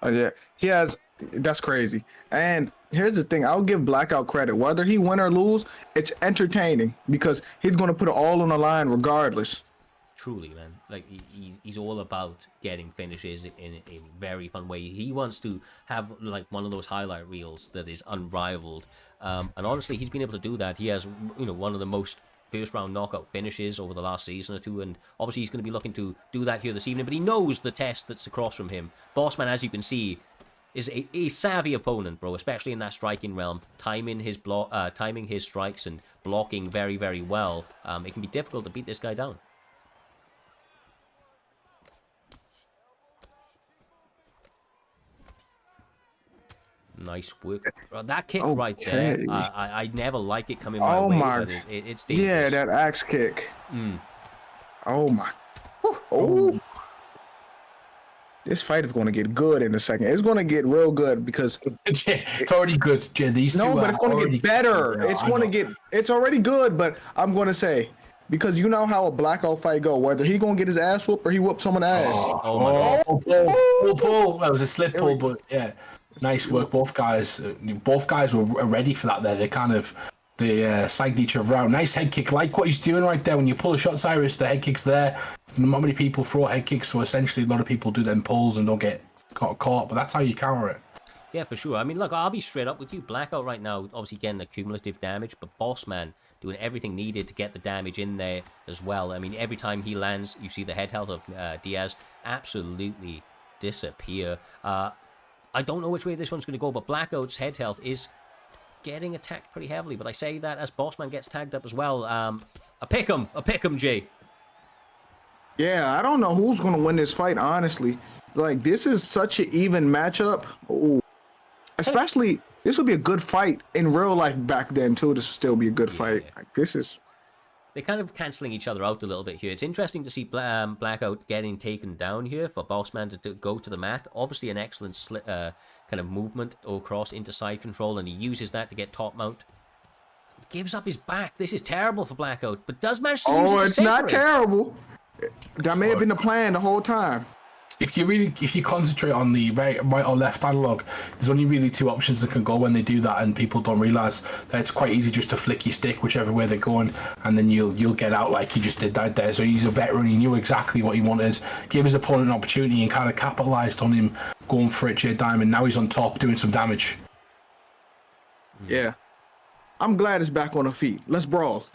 Yeah, he has. That's crazy. And here's the thing: I'll give Blackout credit. Whether he win or lose, it's entertaining because he's going to put it all on the line regardless. Truly, man. Like he's all about getting finishes in a very fun way. He wants to have like one of those highlight reels that is unrivaled. And honestly, he's been able to do that. He has, you know, one of the most first round knockout finishes over the last season or two, and obviously he's going to be looking to do that here this evening. But he knows the test that's across from him. Bossman, as you can see, is a savvy opponent, bro, especially in that striking realm, timing his strikes and blocking very, very well. It can be difficult to beat this guy down. Nice work. That kick right there, I never like it coming my way, but it's dangerous. Yeah, that axe kick. Oh my. Oh. This fight is going to get good in a second. It's going to get real good because it's already good, Jay. These two but it's going to get better. It's already good, but I'm going to say, because you know how a Blackout fight go, whether he going to get his ass whooped or he whooped someone's ass. Oh my God. Pull. That was a slip pull, but yeah. Nice work. Both guys were ready for that there. They kind of psyched each other out. Nice head kick, like what he's doing right there. When you pull a shot, Cyrus, the head kick's there. Not many people throw head kicks, so essentially a lot of people do them pulls and don't get caught, but that's how you counter it. Yeah, for sure. I mean, look, I'll be straight up with you. Blackout right now, obviously getting the cumulative damage, but Bossman doing everything needed to get the damage in there as well. I mean, every time he lands, you see the head health of Diaz absolutely disappear. I don't know which way this one's going to go, but Blackout's head health is getting attacked pretty heavily. But I say that as Bossman gets tagged up as well. A pick 'em, Jay. Yeah, I don't know who's gonna win this fight, honestly. Like, this is such an even matchup. Ooh. Especially, this would be a good fight in real life back then too. This would still be a good fight. Like, this is. They're kind of cancelling each other out a little bit here. It's interesting to see Blackout getting taken down here for Bossman to go to the mat. Obviously, an excellent kind of movement across into side control, and he uses that to get top mount. Gives up his back. This is terrible for Blackout, but does manage to use it to it's not separate. terrible. That may have been the plan the whole time. If you concentrate on the right or left analog, there's only really two options that can go when they do that, and people don't realize that it's quite easy just to flick your stick whichever way they're going, and then you'll get out like he just did that there. So he's a veteran. He knew exactly what he wanted, gave his opponent an opportunity, and kind of capitalized on him going for it. Jay Diamond. Now he's on top doing some damage. Yeah, I'm glad it's back on the feet. Let's brawl.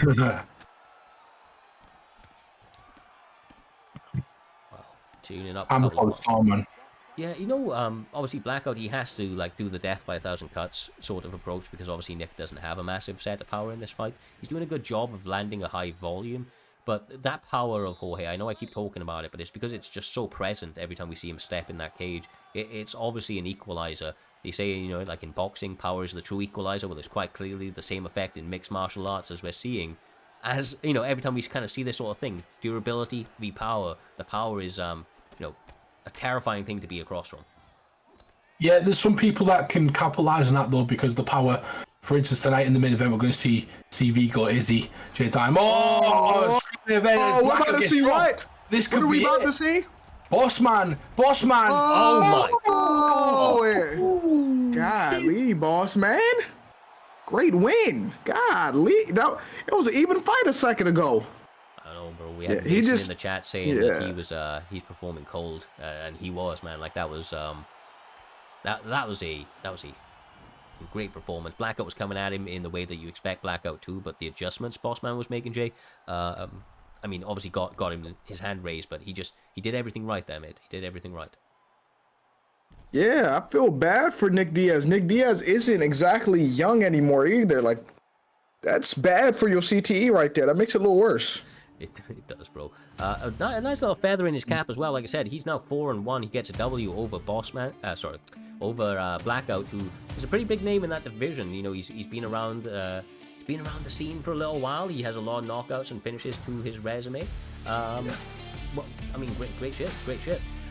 Tuning up. I'm before the storm, man. Yeah, obviously Blackout, he has to like do the death by 1,000 cuts sort of approach, because obviously Nick doesn't have a massive set of power in this fight. He's doing a good job of landing a high volume, but that power of Jorge, I know I keep talking about it, but it's because it's just so present every time we see him step in that cage. It's obviously an equalizer. They say, like in boxing, power is the true equalizer. Well, it's quite clearly the same effect in mixed martial arts as we're seeing. As, every time we kind of see this sort of thing, durability v power, the power is, a terrifying thing to be across from. Yeah, there's some people that can capitalize on that though, because the power. For instance, tonight in the main event, we're going to see CV go Izzy, Jay Diamond. We're about to see what? This could what are we be about it. to see? Bossman. Oh my! Oh, golly, boss man. Great win. Golly, it was an even fight a second ago. I don't know, bro. We had he Mason just- in the chat saying that he's performing cold, and he was, man. Like that was that was a great performance. Blackout was coming at him in the way that you expect Blackout to, but the adjustments Bossman was making, Jay, obviously got him his hand raised, but he did everything right there, mate. He did everything right. Yeah, I feel bad for Nick Diaz. Nick Diaz isn't exactly young anymore either. Like, that's bad for your CTE right there. That makes it a little worse. It does, bro. A nice little feather in his cap as well. Like I said, he's now 4-1. He gets a W over over Blackout, who is a pretty big name in that division. He's been around the scene for a little while. He has a lot of knockouts and finishes to his resume. Great shit.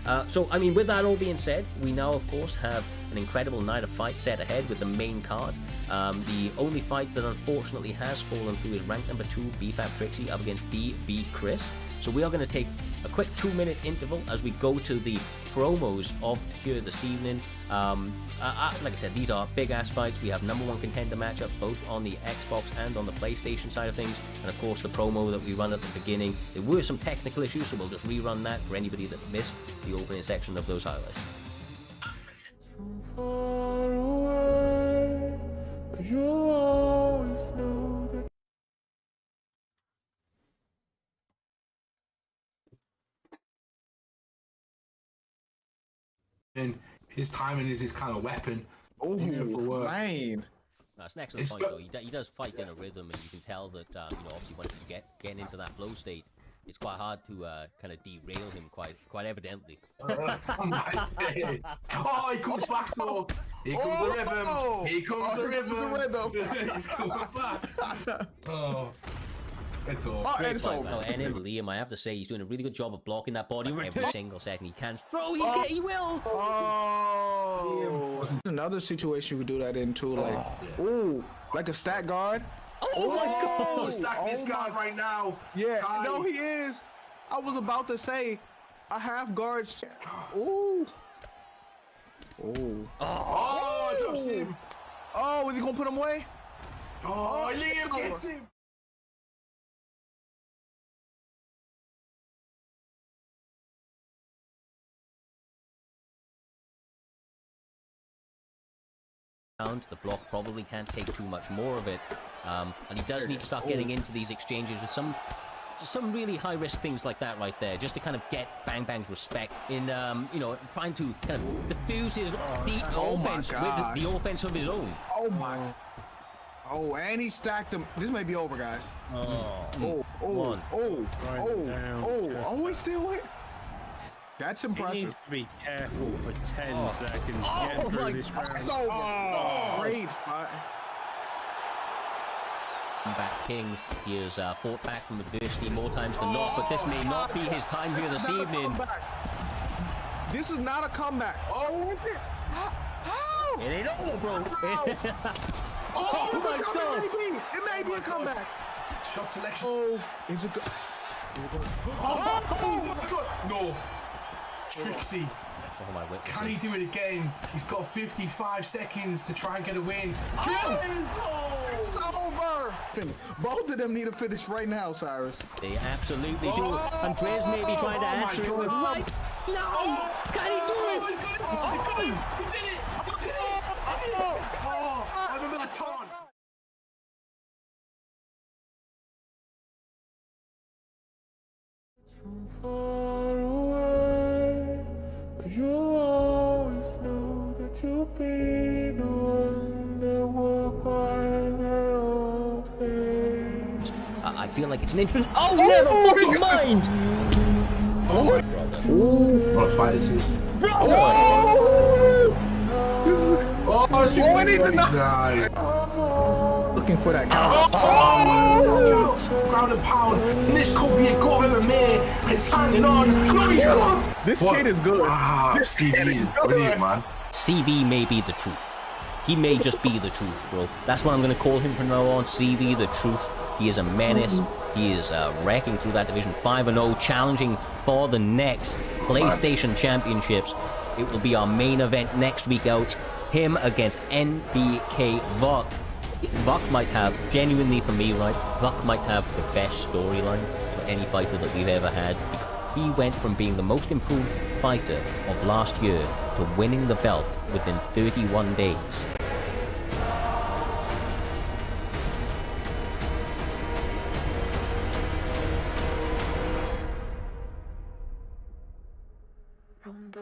With that all being said, we now, of course, have an incredible night of fights set ahead with the main card. The only fight that unfortunately has fallen through is rank number 2, BFAB Trixie, up against DB Chris. So we are going to take a quick 2-minute interval as we go to the promos of here this evening. Like I said, these are big-ass fights. We have number 1 contender matchups, both on the Xbox and on the PlayStation side of things. And of course, the promo that we run at the beginning. There were some technical issues, so we'll just rerun that for anybody that missed the opening section of those highlights. Far away, but you always know that. And his timing is his kind of weapon. Oh, Beautiful work. man. That's an excellent point, though. He does fight in a rhythm, and you can tell that, obviously once you get into that flow state, it's quite hard to kind of derail him quite evidently. Oh, my days. Oh, he comes back though. Here comes the rhythm. Here comes the rhythm. He's coming back. Oh. It's all. It's over. No, and him, Liam, I have to say, he's doing a really good job of blocking that body every single second he can. Throw, he will! Oh. There's another situation we could do that in too, like, ooh, like a stat guard. Oh my God! Stack this guard right now. Yeah, Kai. no, he is. I was about to say a half guard's. Ooh. Ooh. Oh, drops him. Oh, is he gonna put him away? Oh, Liam gets him. The block probably can't take too much more of it, and he does need to start getting into these exchanges with some some really high-risk things like that right there, just to kind of get Bang Bang's respect in, you know, trying to kind of diffuse his offense with the offense of his own. Oh my! Oh, and he stacked him. This may be over, guys. He's still here. That's He impressive. needs to be careful for 10 seconds to get through this round. It's over. Great fight. Back King, he has fought back from adversity more times than not, but this may not be his time here this evening. This is not a comeback. Oh, is it? How? It ain't over, bro. Oh my God. It may be a comeback. Shot selection. Oh, is it good? Oh my God! No. Trixie. Oh, my witness. Can he do it again? He's got 55 seconds to try and get a win. It's over. Both of them need to finish right now, Cyrus. They absolutely do. Andres may be trying to answer it with light. No! Can he do it? He's got it! He's got it! He did it! He did it! I'm a minute torn. From far away, but you'll always know that you'll be the one that walk while they all page. I feel like it's an interesting. Oh, never fucking mind! What a fight this is. Looking for that counter. Ground and pound. And this could be a go of MMA. It's hanging on. No, he's not. This kid is good. This TV is brilliant, man. CV may be the truth. He may just be the truth, bro. That's what I'm going to call him from now on. CV the truth. He is a menace. He is wrecking through that division 5-0, challenging for the next PlayStation Championships. It will be our main event next week out. Him against NBK VUK. VUK might have, genuinely for me, right, VUK might have the best storyline for any fighter that we've ever had. He went from being the most improved fighter of last year to winning the belt within 31 days. From the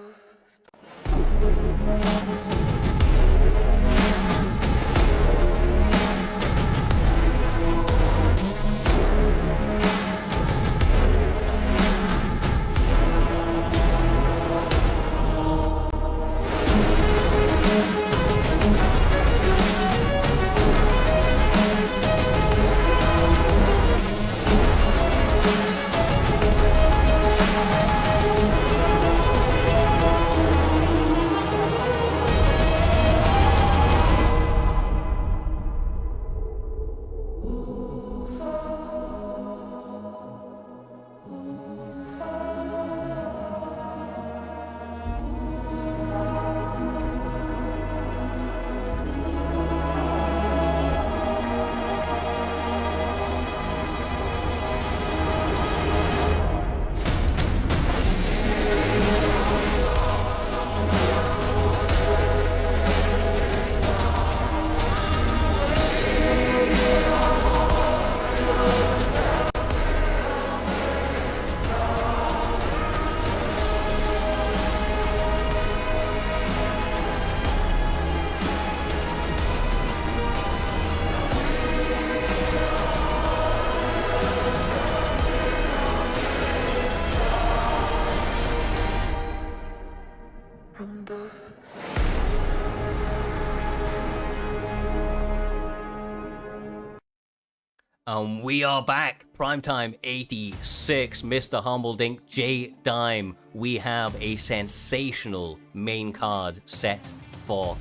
We are back. Primetime 86. Mr. Humbledink, J Dime. We have a sensational main card set for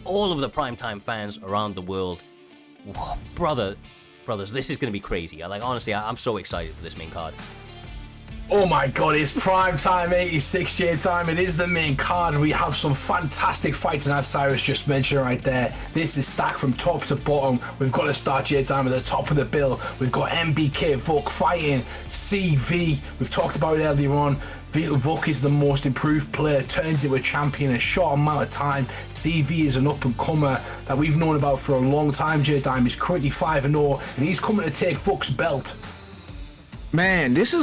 all of the primetime fans around the world. Whoa, brothers, this is going to be crazy. Honestly, I'm so excited for this main card. Oh my God, it's prime time, 86 year time. It is the main card. We have some fantastic fights, and as Cyrus just mentioned right there, this is stacked from top to bottom. We've got to start J Time at the top of the bill. We've got NBK VUK fighting CV. We've talked about it earlier on. VUK is the most improved player, turned into a champion in a short amount of time. CV is an up-and-comer that we've known about for a long time. J Time is currently 5-0, and he's coming to take VUK's belt. Man, this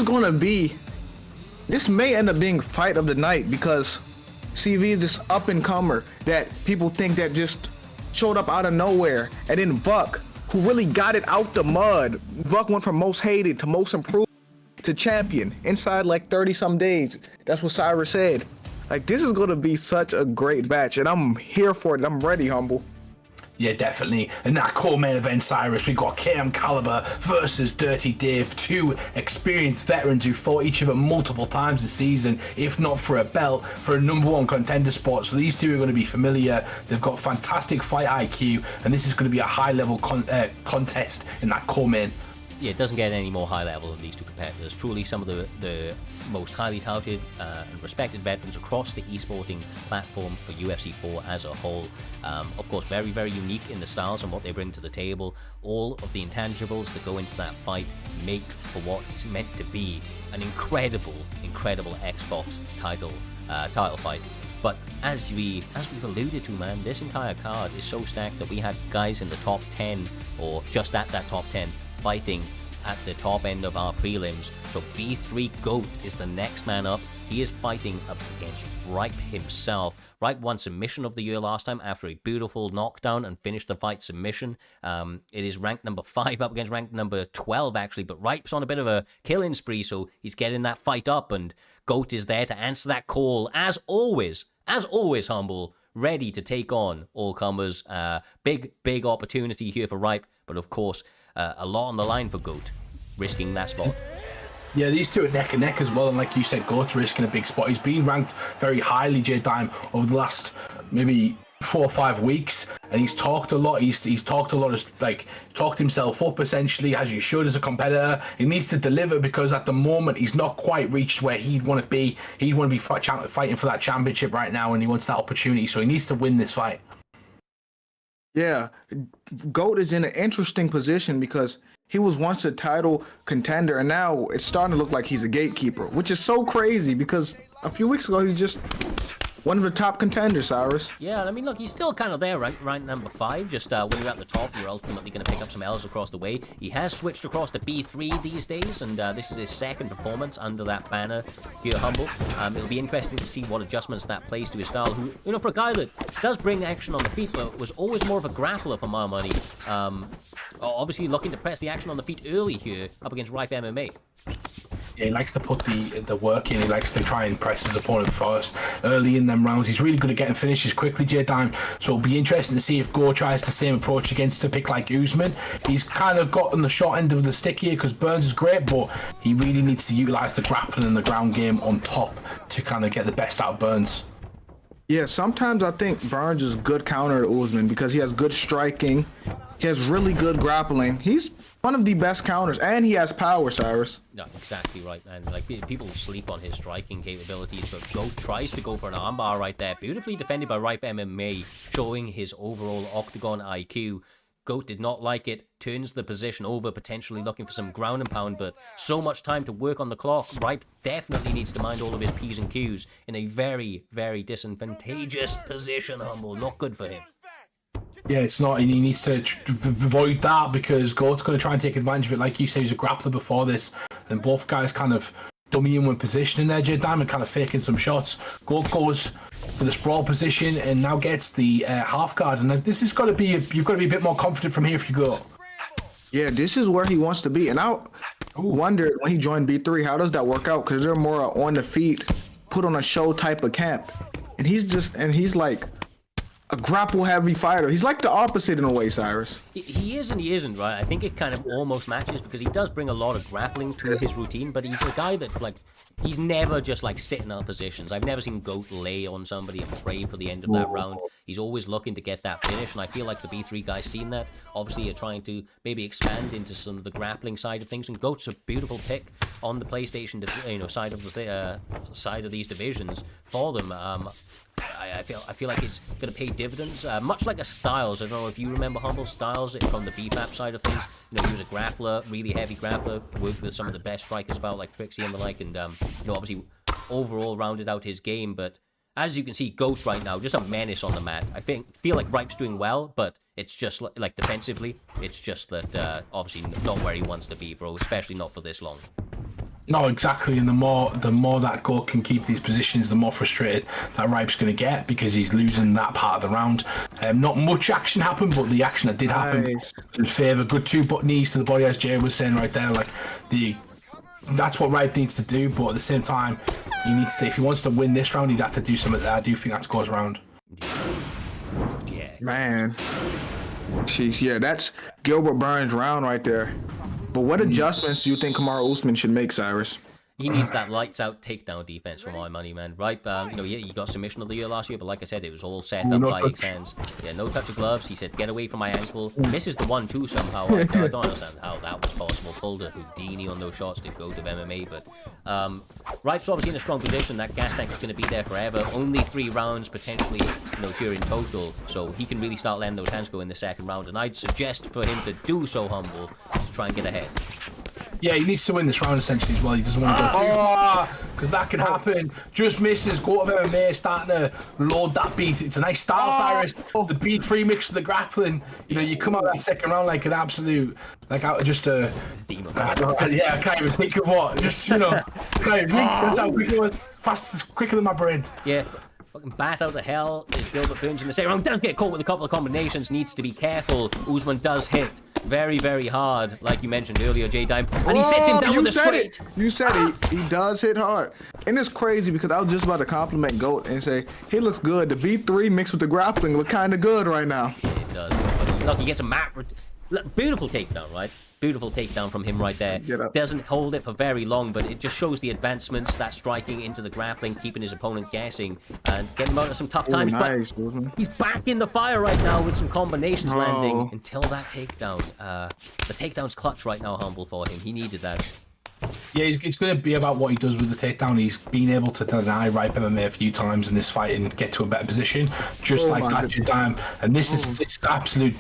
may end up being fight of the night because CV is this up and comer that people think that just showed up out of nowhere, and then VUK, who really got it out the mud. VUK went from most hated to most improved to champion inside like 30 some days. That's what Cyrus said. Like, this is going to be such a great match, and I'm here for it. I'm ready, Humble. Yeah, definitely. In that core main event, Cyrus, we got KM Caliber versus DirrtyDave, two experienced veterans who fought each other multiple times this season, if not for a belt, for a #1 contender spot. So these two are going to be familiar. They've got fantastic fight IQ, and this is going to be a high-level contest in that core main. Yeah, it doesn't get any more high level than these two competitors. Truly some of the most highly touted and respected veterans across the esporting platform for UFC 4 as a whole. Of course, very, very unique in the styles and what they bring to the table. All of the intangibles that go into that fight make for what is meant to be an incredible Xbox title fight. But as we've alluded to, man, this entire card is so stacked that we had guys in the top 10 or just at that top 10 fighting at the top end of our prelims. So B3 GOAT is the next man up. He is fighting up against Ripe himself. Ripe won submission of the year last time after a beautiful knockdown and finished the fight submission. It is ranked number 5 up against ranked number 12 actually, but Ripe's on a bit of a killing spree, so he's getting that fight up, and GOAT is there to answer that call as always, Humble, ready to take on all comers. Big opportunity here for Ripe, but of course a lot on the line for GOAT, risking that spot. Yeah, these two are neck and neck as well, and like you said, GOAT's risking a big spot. He's been ranked very highly, J-Dime, over the last maybe 4 or 5 weeks, and he's talked a lot. He's talked a lot, talked himself up essentially, as you should as a competitor. He needs to deliver because at the moment he's not quite reached where he'd want to be. He'd want to be fighting for that championship right now, and he wants that opportunity, so he needs to win this fight. Yeah, GOAT is in an interesting position because he was once a title contender, and now it's starting to look like he's a gatekeeper, which is so crazy because a few weeks ago he's just one of the top contenders, Cyrus. Yeah, I mean, look, he's still kind of there, ranked number 5. Just when you're at the top, you're ultimately going to pick up some L's across the way. He has switched across to B3 these days, and this is his second performance under that banner here, Humble. It'll be interesting to see what adjustments that plays to his style. Who, you know, for a guy that does bring action on the feet, but was always more of a grappler for my money. Obviously looking to press the action on the feet early here up against Ripe MMA. Yeah, he likes to put the work in. He likes to try and press his opponent first early in them rounds. He's really good at getting finishes quickly, J-Dime. So it'll be interesting to see if Gore tries the same approach against a pick like Usman. He's kind of got on the short end of the stick here because Burns is great, but he really needs to utilize the grappling and the ground game on top to kind of get the best out of Burns. Yeah, sometimes I think Burns is good counter to Usman because he has good striking. He has really good grappling. He's one of the best counters, and he has power, Cyrus. No, exactly right, man. Like, people sleep on his striking capabilities, but GOAT tries to go for an armbar right there. Beautifully defended by Ripe MMA, showing his overall octagon IQ. GOAT did not like it, turns the position over, potentially looking for some ground and pound, but so much time to work on the clock. Ripe definitely needs to mind all of his P's and Q's in a very, very disadvantageous position, Humble. Not good for him. Yeah, it's not, and he needs to avoid that because GOAT's going to try and take advantage of it. Like you said, he was a grappler before this, and both guys kind of dummy in with positioning there, J-Dime, kind of faking some shots. GOAT goes for the sprawl position and now gets the half guard, and this has got to be, you've got to be a bit more confident from here if you go. Yeah, this is where he wants to be, and I wondered when he joined B3, how does that work out? Because they're more on the feet, put on a show type of camp, and he's like a grapple-heavy fighter. He's like the opposite in a way, Cyrus. He is and he isn't, right? I think it kind of almost matches because he does bring a lot of grappling to his routine, but he's a guy that, like, he's never just, like, sitting out positions. I've never seen GOAT lay on somebody and pray for the end of that round. He's always looking to get that finish, and I feel like the B3 guys seen that. Obviously, are trying to maybe expand into some of the grappling side of things, and GOAT's a beautiful pick on the PlayStation, side of the side of these divisions for them. I feel like it's going to pay dividends, much like a Styles. I don't know if you remember Humble Styles from the BFAP side of things. You know, he was a grappler, really heavy grappler, worked with some of the best strikers about, like Trixie and the like, and obviously overall rounded out his game. But as you can see, Goat right now, just a menace on the mat. I feel like Ripe's doing well, but it's just like defensively, it's just that obviously not where he wants to be, bro, especially not for this long. No, exactly, and the more that Goat can keep these positions, the more frustrated that Ripe's going to get because he's losing that part of the round. Not much action happened, but the action that did happen was in favour. Good 2 knees to the body, as Jay was saying right there. Like that's what Ripe needs to do, but at the same time, he needs to. If he wants to win this round, he'd have to do something there. I do think that's Goat's round. Yeah, Man, jeez, yeah, that's Gilbert Burns' round right there. But what adjustments do you think Kamaru Usman should make, Cyrus? He needs that lights out takedown defense for my money, man. Right? He got submission of the year last year, but like I said, it was all set up by his hands. Yeah, no touch of gloves. He said, "Get away from my ankle." Misses the 1-2 somehow. I don't understand how that was possible. Pulled a Houdini on those shots to go to MMA, but Ripe's obviously in a strong position. That gas tank is going to be there forever. Only 3 rounds potentially, here in total, so he can really start letting those hands go in the second round. And I'd suggest for him to do so, Humble, to try and get ahead. Yeah, he needs to win this round essentially as well. He doesn't want to go because that can happen. Just misses. Go to MMA, starting to load that beat. It's a nice style, Cyrus. The beat free mix to the grappling. You come out that second round like an absolute, like out of just a. Yeah, I can't even think of what. Just can't even think. That's how quick it was. Fast, quicker than my brain. Yeah. Fucking bat out of hell is Gilbert Burns in the second round. Does get caught with a couple of combinations. Needs to be careful. Usman does hit very, very hard, like you mentioned earlier, J-Dime. And he sets him down with a straight. You said he does hit hard. And it's crazy because I was just about to compliment Goat and say, he looks good. The B3 mixed with the grappling look kind of good right now. Yeah, it does. Look, he gets a mat. Beautiful takedown, right? Beautiful takedown from him right there. Doesn't hold it for very long, but it just shows the advancements, that striking into the grappling, keeping his opponent guessing, and getting him out of some tough times. Nice, but he's back in the fire right now with some combinations landing until that takedown. The takedown's clutch right now, Humble, for him. He needed that. Yeah, it's going to be about what he does with the takedown. He's been able to deny Ripe MMA a few times in this fight and get to a better position, just like that J-Dime. And this is absolute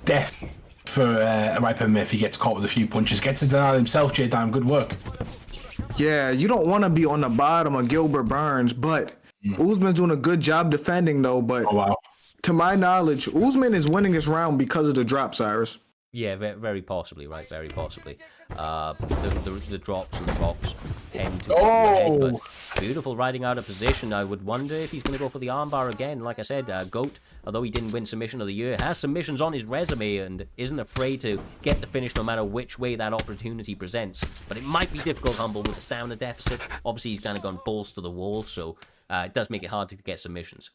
death for Ripe MMA if he gets caught with a few punches. Gets to deny himself, J-Dime. Good work. Yeah, you don't want to be on the bottom of Gilbert Burns, but Usman's doing a good job defending, though. But to my knowledge, Usman is winning this round because of the drop, Cyrus. Yeah, very possibly, right? Very possibly. The drops and the rocks tend to ahead, but beautiful riding out of position. I would wonder if he's going to go for the armbar again. Like I said, Goat, although he didn't win submission of the year, has submissions on his resume and isn't afraid to get the finish no matter which way that opportunity presents. But it might be difficult, Humble, with the stamina deficit. Obviously, he's kind of gone balls to the wall, so it does make it hard to get submissions.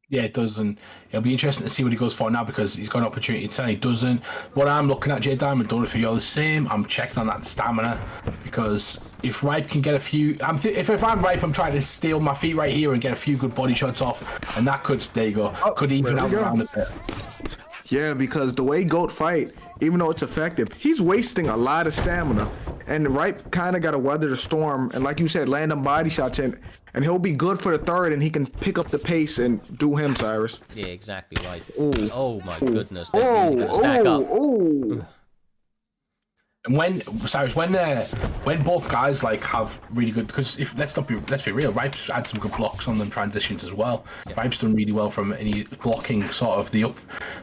Yeah, it does, and it'll be interesting to see what he goes for now because he's got an opportunity to turn. He doesn't. What I'm looking at, J-Dime, I don't know if you're the same. I'm checking on that stamina because if Ripe can get a few, if I'm Ripe, I'm trying to steal my feet right here and get a few good body shots off, and that could, there you go, could even out the round a bit. Yeah, because the way Goat fight, even though it's effective, he's wasting a lot of stamina. And Ripe kind of got to weather the storm. And like you said, land them body shots in. And he'll be good for the third, and he can pick up the pace and do him, Cyrus. Yeah, exactly right. Oh, my goodness. He's going to stack up. And when both guys have really good, because let's be real, Ripe's had some good blocks on them transitions as well. Yeah. Ripe's done really well from any blocking sort of the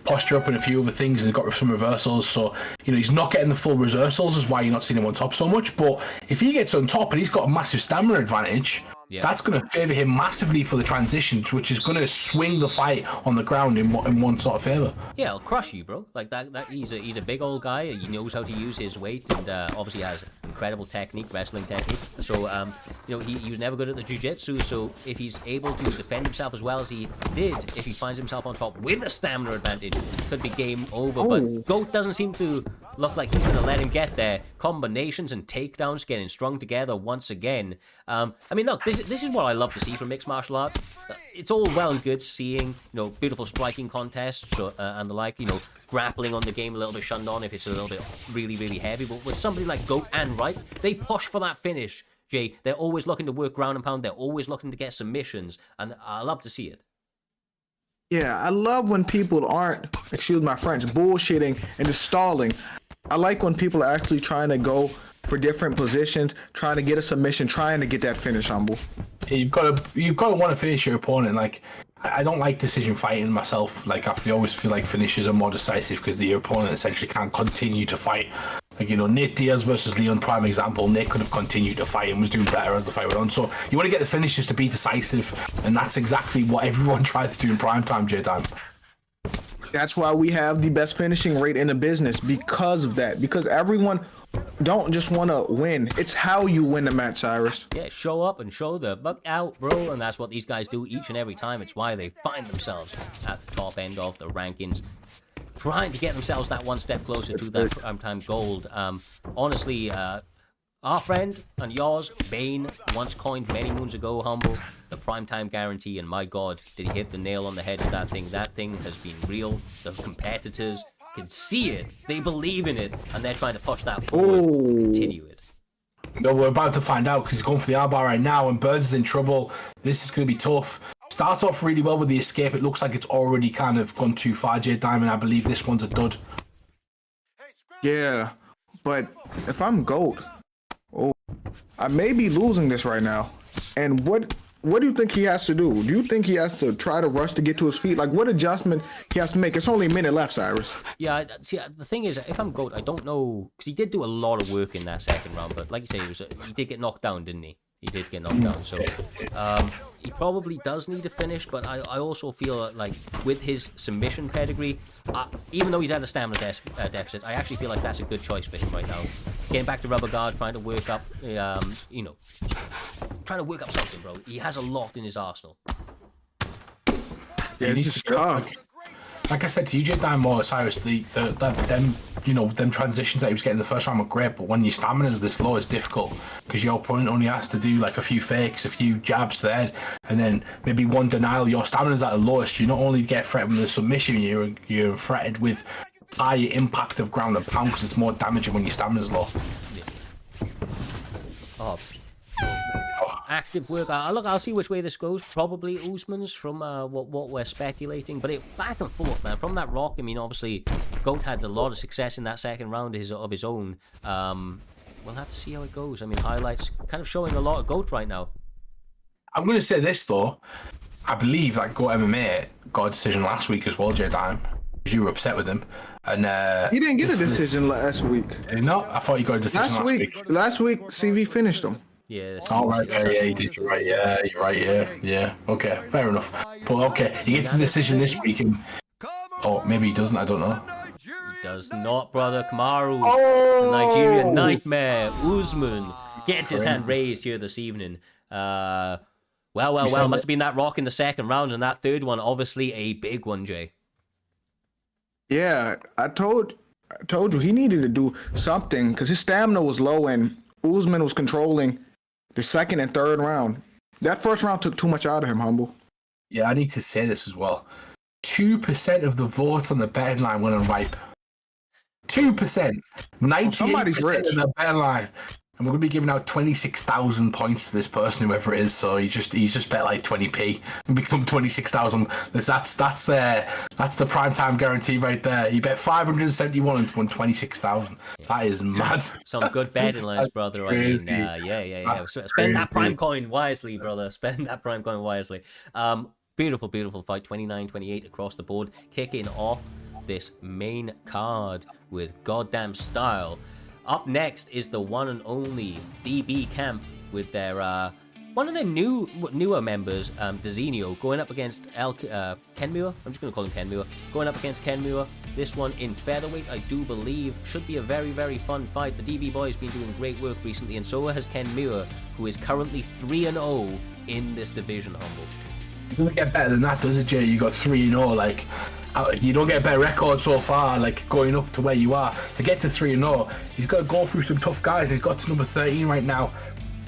posture up and a few other things, and got some reversals. So he's not getting the full reversals, is why you're not seeing him on top so much. But if he gets on top and he's got a massive stamina advantage, that's going to favour him massively for the transitions, which is going to swing the fight on the ground in one sort of favour. Yeah, he'll crush you, bro. Like that he's a big old guy. He knows how to use his weight, and obviously has incredible technique, wrestling technique. So he was never good at the jiu-jitsu. So if he's able to defend himself as well as he did, if he finds himself on top with a stamina advantage, could be game over. But Goat doesn't seem to look like he's going to let him get there. Combinations and takedowns getting strung together once again. Look, this is what I love to see from mixed martial arts. It's all well and good seeing, beautiful striking contests and the like, grappling on the game a little bit shunned on if it's a little bit really, really heavy. But with somebody like Goat and Ripe, they push for that finish, Jay. They're always looking to work ground and pound. They're always looking to get submissions, and I love to see it. Yeah, I love when people aren't, excuse my French, bullshitting and just stalling. I like when people are actually trying to go for different positions, trying to get a submission, trying to get that finish, Humble. Yeah, you've got to want to finish your opponent. Like, I don't like decision fighting myself. Like, I always feel like finishes are more decisive because your opponent essentially can't continue to fight. Like, you know, Nate Diaz versus Leon, prime example. Nate could have continued to fight and was doing better as the fight went on. So you want to get the finishes to be decisive, and that's exactly what everyone tries to do in primetime, J-Time. That's why we have the best finishing rate in the business, because of that. Because everyone don't just want to win. It's how you win the match, Cyrus. Yeah, show up and show the fuck out, bro. And that's what these guys do each and every time. It's why they find themselves at the top end of the rankings, trying to get themselves that one step closer to that primetime gold. Honestly, our friend and yours, Bane, once coined many moons ago, Humble, the primetime guarantee, and my god, did he hit the nail on the head of that thing. That thing has been real. The competitors can see it, they believe in it, and they're trying to push that forward and continue it. No, we're about to find out because he's going for the armbar right now, and Burns is in trouble. This is going to be tough. Starts off really well with the escape. It looks like it's already kind of gone too far, J Diamond. I believe this one's a dud. Yeah, but if I'm GOAT, I may be losing this right now. And what do you think he has to do? Do you think he has to try to rush to get to his feet? Like, what adjustment he has to make? It's only a minute left, Cyrus. Yeah, see, the thing is, if I'm GOAT, I don't know, because he did do a lot of work in that second round, but like you say, he did get knocked down, didn't he? He did get knocked down, so he probably does need to finish, but I also feel like with his submission pedigree, even though he's at a stamina deficit, I actually feel like that's a good choice for him right now. Getting back to rubber guard, trying to work up, trying to work up something, bro. He has a lot in his arsenal. Yeah, it's tough. Like I said to you, J more Cyrus, them transitions that he was getting in the first round were great, but when your stamina's this low, it's difficult because your opponent only has to do like a few fakes, a few jabs to the head, and then maybe one denial. Your stamina's at the lowest. You not only get threatened with a submission, you're threatened with higher impact of ground and pound because it's more damaging when your stamina's low. Yeah. Oh. Active work. I'll see which way this goes. Probably Usman's from what we're speculating, but it back and forth, man. From that rock, I mean, obviously, GOAT had a lot of success in that second round of his own. We'll have to see how it goes. I mean, highlights kind of showing a lot of GOAT right now. I'm going to say this though. I believe that GOAT MMA got a decision last week as well, J-Dime. Because you were upset with him, and he didn't get a decision last week. Did he not? I thought you got a decision last week. Last week, CV finished him. Yeah. Oh, right. Yeah, you did. You're right. Yeah, you're right. Yeah. Okay, fair enough. But okay, he gets a decision this week, and maybe he doesn't. I don't know. He does not, brother. Kamaru, the Nigerian nightmare, Usman gets his hand raised here this evening. Well. Must have been that rock in the second round, and that third one, obviously a big one, Jay. Yeah, I told you he needed to do something because his stamina was low and Usman was controlling the second and third round. That first round took too much out of him, Humble. Yeah, I need to say this as well. 2% of the votes on the betting line went on Ripe. 2%. 98% of the betting line. And we're going to be giving out 26,000 points to this person, whoever it is. So he's just bet like 20p and become 26,000. That's the primetime guarantee right there. He bet 571 and won 26,000. That is mad. Some good betting lines, brother. Crazy. I mean, yeah. So spend that prime coin wisely, brother. Spend that prime coin wisely. Beautiful fight. 29-28 across the board. Kicking off this main card with goddamn style. Up next is the one and only DB Camp with their one of their newer members, Dezinho, going up against Kenmure. I'm just going to call him Kenmure. Going up against Kenmure. This one in featherweight, I do believe, should be a very, very fun fight. The DB boy has been doing great work recently, and so has Kenmure, who is currently 3-0 in this division, Humble. It doesn't get better than that, does it, Jay? You got 3-0, like... You don't get a better record so far, like going up to where you are. To get to 3-0, he's got to go through some tough guys. He's got to number 13 right now.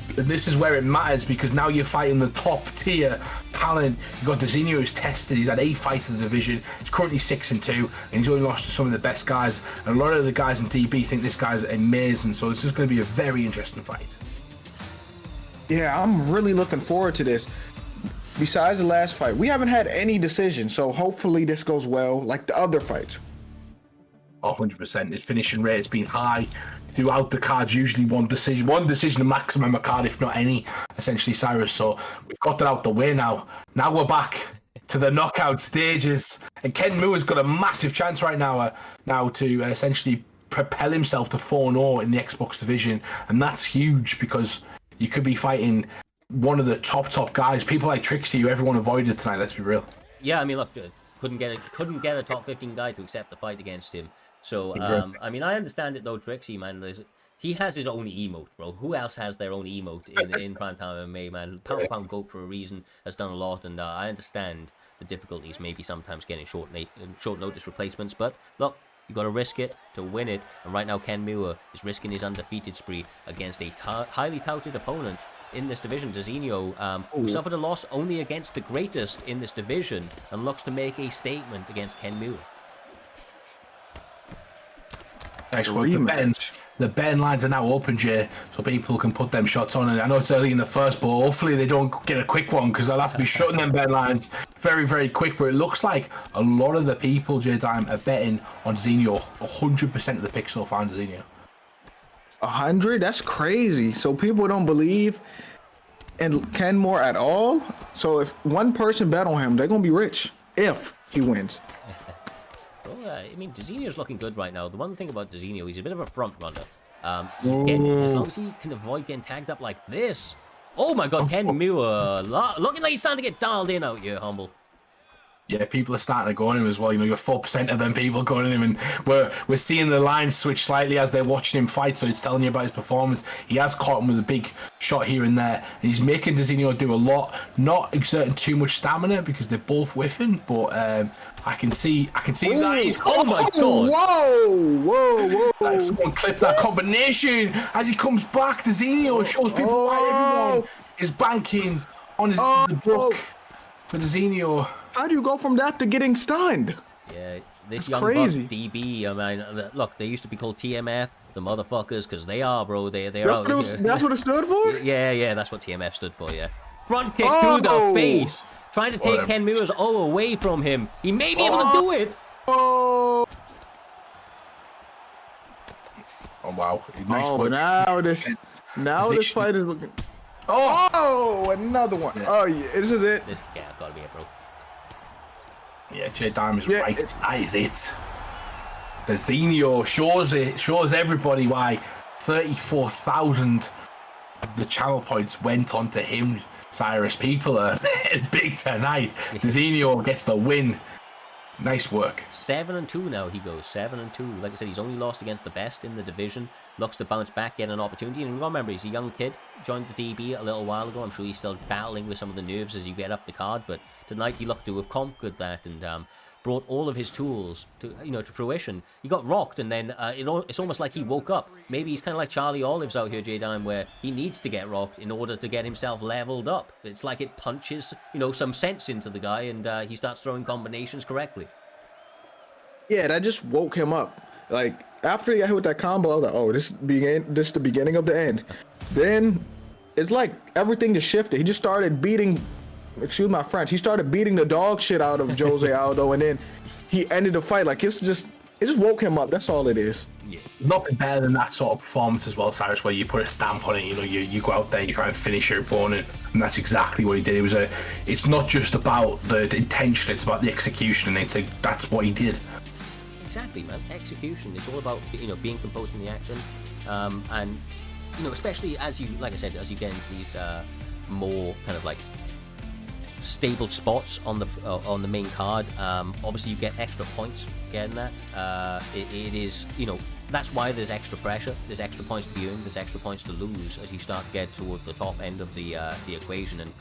And this is where it matters because now you're fighting the top tier talent. You've got Dezinho who's tested. He's had 8 fights in the division. He's currently 6-2, and he's only lost to some of the best guys. And a lot of the guys in DB think this guy's amazing. So this is going to be a very interesting fight. Yeah, I'm really looking forward to this. Besides the last fight, we haven't had any decision, so hopefully this goes well like the other fights. 100%. His finishing rate has been high throughout the cards. Usually one decision to maximum a card, if not any, essentially, Cyrus. So we've got that out the way now. Now we're back to the knockout stages, and Ken Moore's got a massive chance right now to essentially propel himself to 4-0 in the Xbox division, and that's huge because you could be fighting one of the top guys, people like Trixie, who everyone avoided tonight. Let's be real. Yeah, I mean, look, couldn't get a top 15 guy to accept the fight against him. So, I mean, I understand it though, Trixie, man. He has his own emote, bro. Who else has their own emote in Primetime MMA, man? Pound for pound GOAT for a reason, has done a lot, and I understand the difficulties maybe sometimes getting short notice replacements, but look, you got to risk it to win it, and right now Ken Moore is risking his undefeated spree against a highly touted opponent in this division, Dezinho, who suffered a loss only against the greatest in this division and looks to make a statement against Ken Moore. Nice work. The betting lines are now open, Jay, so people can put them shots on. And I know it's early in the first, but hopefully they don't get a quick one because I'll have to be shutting them betting lines very, very quick. But it looks like a lot of the people, Jay Dime, are betting on Dezinho. 100% of the picks so far on Dezinho. 100? That's crazy. So people don't believe in Ken Moore at all. So if one person bet on him, they're gonna be rich if he wins. Well, I mean, Dezinho's looking good right now. The one thing about Dezinho, he's a bit of a front runner. As long as he can avoid getting tagged up like this. Oh my God, Ken Moore, looking like he's starting to get dialed in out here, Humble. Yeah, people are starting to go on him as well. You know, you're 4% of them people going on him, and we're seeing the lines switch slightly as they're watching him fight. So it's telling you about his performance. He has caught him with a big shot here and there, and he's making Dezinho do a lot, not exerting too much stamina because they're both whiffing. But I can see that he's. Oh my God! Whoa! Someone clip that combination as he comes back. Dezinho shows people why everyone is banking on the book for Dezinho. How do you go from that to getting stunned? Yeah, That's young crazy. buck DB. I mean, look, they used to be called TMF, the motherfuckers, because they are, bro. They're That's out what, that's what it stood for? Yeah, that's what TMF stood for. Yeah, front kick to the face, trying to take Ken Moore's away from him. He may be able to do it. Oh Wow! Nice work. Now this fight is looking. Oh, another one. Oh yeah, this is it. This gotta be it, bro. Yeah, Jay Dime is right. That is it. Dezinho shows everybody why 34,000 of the channel points went onto him. Cyrus, people are big tonight. Dezinho gets the win. Nice work. 7-2 now he goes. 7-2. Like I said, he's only lost against the best in the division. Looks to bounce back, get an opportunity. And remember, he's a young kid. Joined the DB a little while ago. I'm sure he's still battling with some of the nerves as you get up the card. But tonight he looked to have conquered that and brought all of his tools to fruition. He got rocked, and then it's almost like he woke up. Maybe he's kind of like Charlie Olives out here, J-Dime, where he needs to get rocked in order to get himself leveled up. It's like it punches, some sense into the guy, and he starts throwing combinations correctly. Yeah, that just woke him up. Like after he got hit with that combo, I was like, "Oh, this is the beginning of the end." Then it's like everything just shifted. He just started beating. Excuse my French. He started beating the dog shit out of Jose Aldo, and then he ended the fight. Like it just woke him up. That's all it is. Yeah. Nothing better than that sort of performance as well, Cyrus, where you put a stamp on it. You go out there, you try and finish your opponent, and that's exactly what he did. It's not just about the intention; it's about the execution, and that's what he did. Exactly, man. Execution. It's all about being composed in the action, and especially as you get into these more kind of like stable spots on the main card. Obviously, you get extra points getting that. It is that's why there's extra pressure. There's extra points to be earned. There's extra points to lose as you start to get toward the top end of the equation. And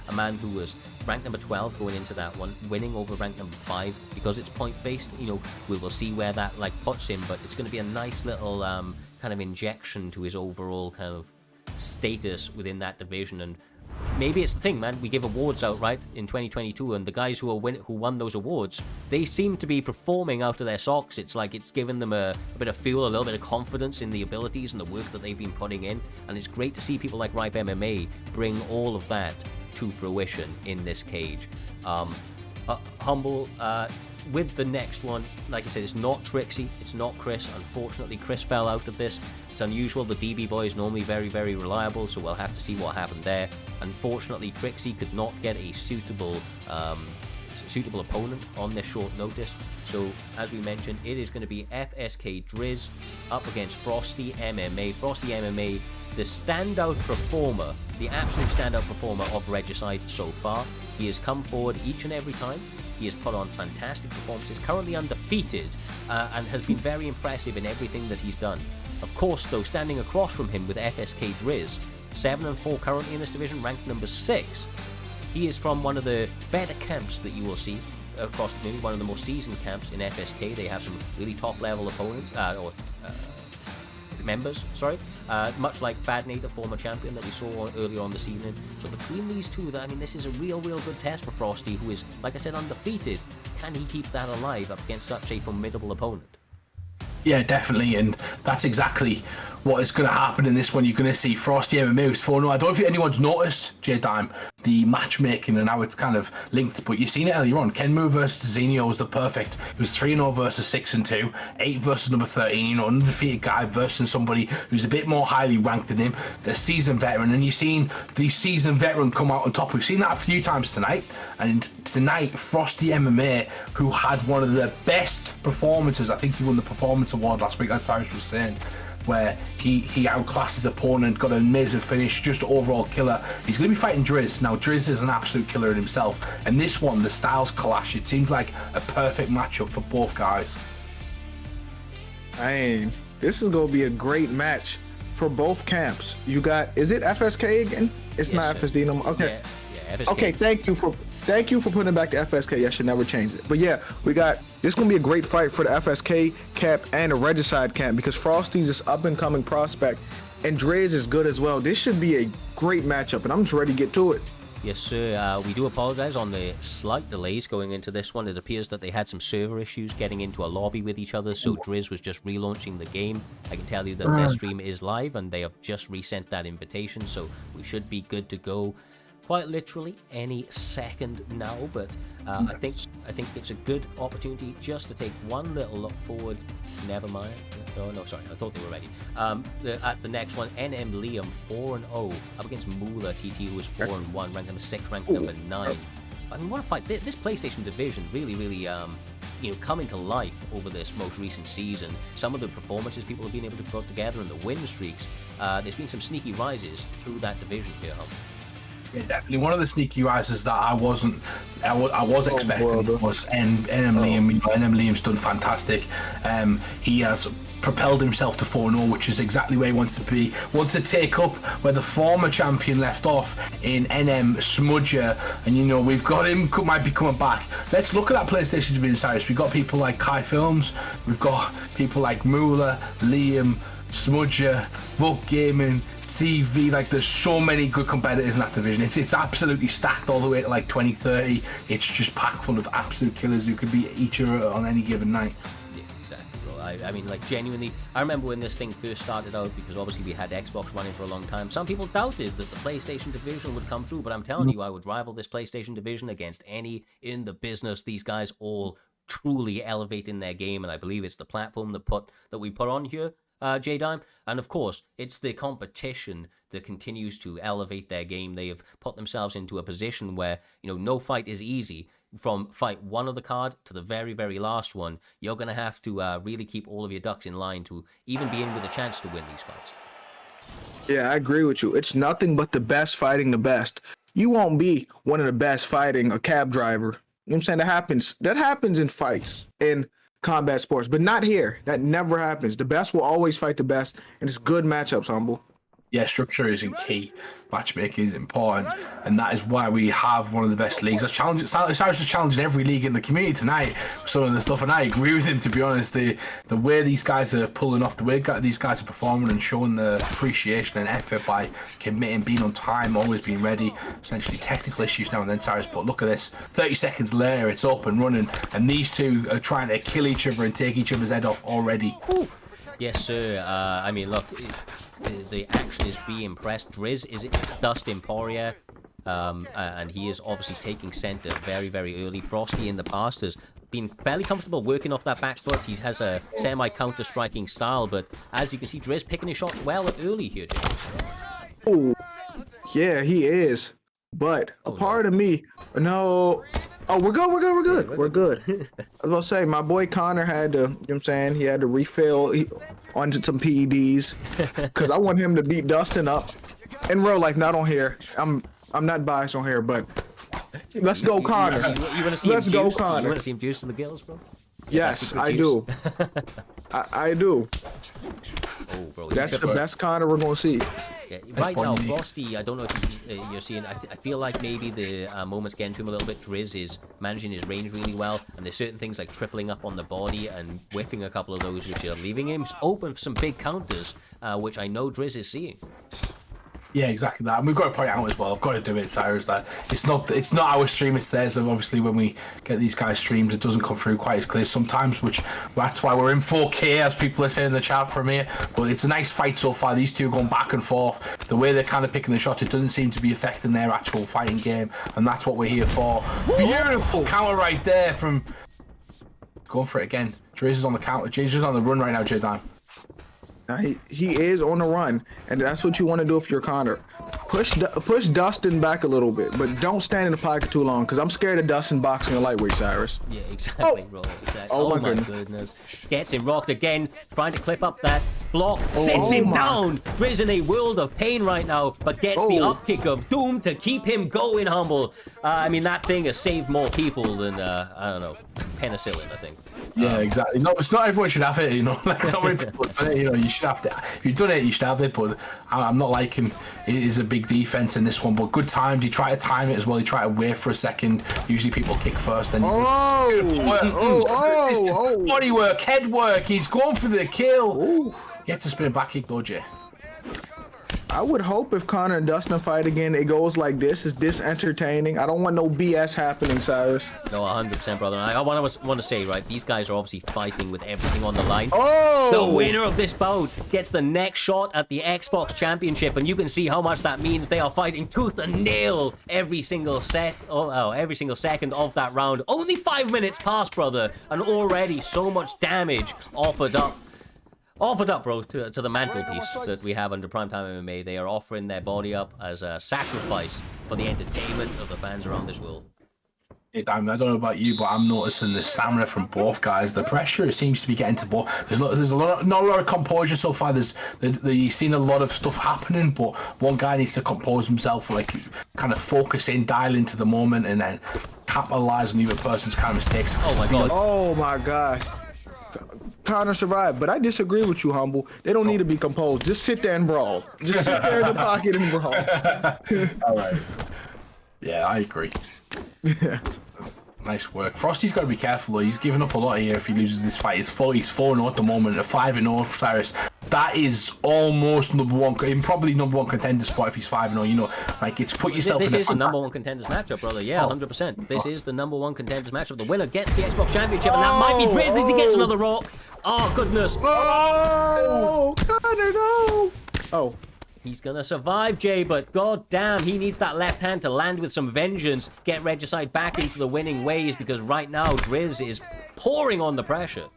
a man who was ranked number 12 going into that one, winning over ranked number 5 because it's point based. We will see where that puts him, but it's going to be a nice little kind of injection to his overall kind of status within that division. And maybe it's the thing, man. We give awards out right in 2022, and the guys who won those awards, they seem to be performing out of their socks. It's like it's given them a bit of fuel, a little bit of confidence in the abilities and the work that they've been putting in. And it's great to see people like Ripe MMA bring all of that to fruition in this cage. Humble, with the next one, like I said, it's not Trixie, it's not Chris. Unfortunately, Chris fell out of this. It's unusual. The DB boy is normally very, very reliable, so we'll have to see what happened there. Unfortunately, Trixie could not get a suitable opponent on this short notice. So, as we mentioned, it is going to be FSK Drizz up against Frosty MMA. Frosty MMA, the standout performer, the absolute standout performer of Regicide so far. He has come forward each and every time. He has put on fantastic performances, currently undefeated, and has been very impressive in everything that he's done. Of course, though, standing across from him with FSK Drizz, 7-4 currently in this division, ranked number 6. He is from one of the better camps that you will see across the community, one of the most seasoned camps in FSK. They have some really top-level opponents, members, sorry, much like Bad Nate, the former champion that we saw earlier on this evening. So between these two, I mean, this is a real good test for Frosty, who is, like I said, undefeated. Can he keep that alive up against such a formidable opponent? Yeah, definitely, and that's exactly what is going to happen in this one. You're going to see Frosty MMA was 4-0. I don't know if anyone's noticed, J-Dime, the matchmaking and how it's kind of linked, but you've seen it earlier on. Kenmu versus Zenio was the perfect. It was 3-0 versus 6-2, 8 versus number 13, you know, undefeated guy versus somebody who's a bit more highly ranked than him, a seasoned veteran, and you've seen the seasoned veteran come out on top. We've seen that a few times tonight, and tonight, Frosty MMA, who had one of the best performances, I think he won the performance award last week, as Cyrus was saying, where he outclassed his opponent, got an amazing finish, just overall killer. He's going to be fighting Drizz. Now, Drizz is an absolute killer in himself, and this one, the styles clash. It seems like a perfect matchup for both guys. Dang, this is going to be a great match for both camps. You got, is it FSK again? It's Yes, not sir. FSD no more. Okay. Yeah, FSK. Okay, thank you for putting it back to FSK. I should never change it. But yeah, we got, this is gonna be a great fight for the FSK camp and the Regicide camp, because Frosty's this up and coming prospect and Drizz is good as well. This should be a great matchup, and I'm just ready to get to it. Yes, sir. We do apologize on the slight delays going into this one. It appears that they had some server issues getting into a lobby with each other, so Drizz was just relaunching the game. I can tell you that their stream is live, and they have just resent that invitation, so we should be good to go quite literally any second now. But I think it's a good opportunity just to take one little look forward. Never mind. Oh no, sorry, I thought they were ready. At the next one, NM Liam 4-0 up against Moolah TT, who is 4-1, ranked number 6, ranked number 9. I mean, what a fight! This PlayStation division really coming to life over this most recent season. Some of the performances people have been able to put together and the win streaks. There's been some sneaky rises through that division here. Yeah, definitely. One of the sneaky rises that I was expecting was NM Liam. You know, NM Liam's done fantastic. He has propelled himself to 4-0, which is exactly where he wants to be. Wants to take up where the former champion left off in NM Smudger, and you know, we've got him, might be coming back. Let's look at that PlayStation division, Cyrus. We've got people like Kai Films, we've got people like Moolah, Liam, Smudger, VUK Gaming, CV. Like, there's so many good competitors in that division. It's absolutely stacked all the way to like 2030. It's just packed full of absolute killers who could beat each other on any given night. Yeah, exactly, bro. I mean, like, genuinely, I remember when this thing first started out, because obviously we had Xbox running for a long time. Some people doubted that the PlayStation division would come through, but I'm telling you, I would rival this PlayStation division against any in the business. These guys all truly elevate in their game, and I believe it's the platform that we put on here, J-Dime, and of course it's the competition that continues to elevate their game. They have put themselves into a position where, you know, no fight is easy. From fight 1 of the card to the very, very last one, you're going to have to really keep all of your ducks in line to even be in with a chance to win these fights. Yeah, I agree with you. It's nothing but the best fighting the best. You won't be one of the best fighting a cab driver. You know what I'm saying? That happens in fights, in combat sports, but not here. That never happens. The best will always fight the best, and it's good matchups, Humble. Yeah, structure isn't key. Matchmaking is important, and that is why we have one of the best leagues. Cyrus was challenging every league in the community tonight with some of the stuff, and I agree with him, to be honest. The way these guys are pulling off, the way these guys are performing and showing the appreciation and effort by committing, being on time, always being ready. Essentially technical issues now and then, Cyrus, but look at this. 30 seconds later, it's up and running, and these two are trying to kill each other and take each other's head off already. Woo. Yes, sir. I mean, look, the action is really impressed. Drizz is Dust Emporia. and he is obviously taking center very, very early. Frosty in the past has been fairly comfortable working off that back foot. He has a semi-counter striking style, but as you can see, Drizz picking his shots well early here, Jay. Oh, yeah, he is. But a part of me, no. Oh, we're good. I was about to say, my boy Connor had to, you know what I'm saying, he had to refill onto some PEDs because I want him to beat Dustin up in real life, not on here. I'm not biased on here, but let's go, Connor. You want to see Let's him go, juiced? Connor. You want to see him juiced to the gills, bro? Yes, I juice. do. I do. Oh, bro. That's the best Connor we're gonna see. Yeah, right now, Frosty, I don't know if you're seeing, I feel like maybe the moment's getting to him a little bit. Drizz is managing his range really well, and there's certain things like tripling up on the body and whiffing a couple of those, which are leaving him open for some big counters, which I know Drizz is seeing. Yeah, exactly that. And we've got to point out as well, I've got to do it, Cyrus, that it's not our stream, it's theirs. And obviously when we get these guys streams, it doesn't come through quite as clear sometimes, which that's why we're in 4K, as people are saying in the chat from here. But it's a nice fight so far. These two are going back and forth. The way they're kind of picking the shot, it doesn't seem to be affecting their actual fighting game, and that's what we're here for. Beautiful counter right there from... Going for it again. Drizz is on the counter. Drizz is on the run right now, J-Dime. He is on the run, and that's what you want to do if you're Connor. Push Dustin back a little bit, but don't stand in the pocket too long, because I'm scared of Dustin boxing a lightweight, Cyrus. Yeah, exactly, bro. Exactly. Oh my goodness. Gets him rocked again, trying to clip up that block, sits him down. Drizz in a world of pain right now, but gets the upkick of doom to keep him going, Humble. I mean, that thing has saved more people than, I don't know, penicillin, I think. Yeah, exactly. No, it's not everyone should have it, you know. Like, not many people have done it, you know. You should have to. If you've done it, you should have it. But I'm not liking it. Is a big defense in this one, but good timed. He tried to time it as well. He tried to wait for a second. Usually people kick first, then body work, head work. He's going for the kill. Gets a spin back kick though, Jay. I would hope if Connor and Dustin fight again, it goes like this. Is this entertaining? I don't want no BS happening, Cyrus. No, 100%, brother. And I want to say, right, these guys are obviously fighting with everything on the line. Oh! The winner of this bout gets the next shot at the Xbox Championship, and you can see how much that means. They are fighting tooth and nail every single second of that round. Only 5 minutes past, brother, and already so much damage offered up, bro, to the mantelpiece that we have under Primetime MMA. They are offering their body up as a sacrifice for the entertainment of the fans around this world. I don't know about you, but I'm noticing the stamina from both guys. The pressure seems to be getting to both. There's not a lot of composure so far. You've seen a lot of stuff happening, but one guy needs to compose himself, like kind of focus in, dial into the moment, and then capitalize on the other person's kind of mistakes. Oh my god. Oh my gosh. Connor survived, but I disagree with you, Humble. They don't need to be composed. Just sit there and brawl. Just sit there in the pocket and brawl. All right. Yeah, I agree. Nice work. Frosty's got to be careful though. He's giving up a lot here if he loses this fight. He's 4-0 at the moment, a 5-0 Cyrus. That is almost number one, probably number one contender spot if he's 5-0. You know, like it's put yourself. This is the number one contenders matchup, brother. Yeah, 100%. This is the number one contenders matchup. The winner gets the Xbox Championship, and that might be Drizz as he gets another rock. Oh goodness. Oh, Connor, no. Oh. He's gonna survive, Jay, but god damn, he needs that left hand to land with some vengeance, get Regicide back into the winning ways, because right now Drizz is pouring on the pressure.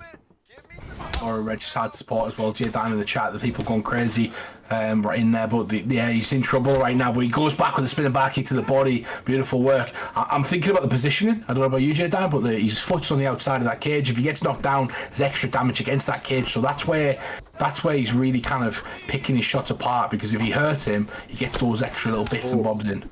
Or a Regicide support as well, Jay down in the chat, the people going crazy right in there, but he's in trouble right now, but he goes back with a spinning back kick to the body. Beautiful work. I'm thinking about the positioning. I don't know about you, Jay Dan, but his foot's on the outside of that cage. If he gets knocked down, there's extra damage against that cage, so that's where he's really kind of picking his shots apart, because if he hurts him, he gets those extra little bits and bobs in.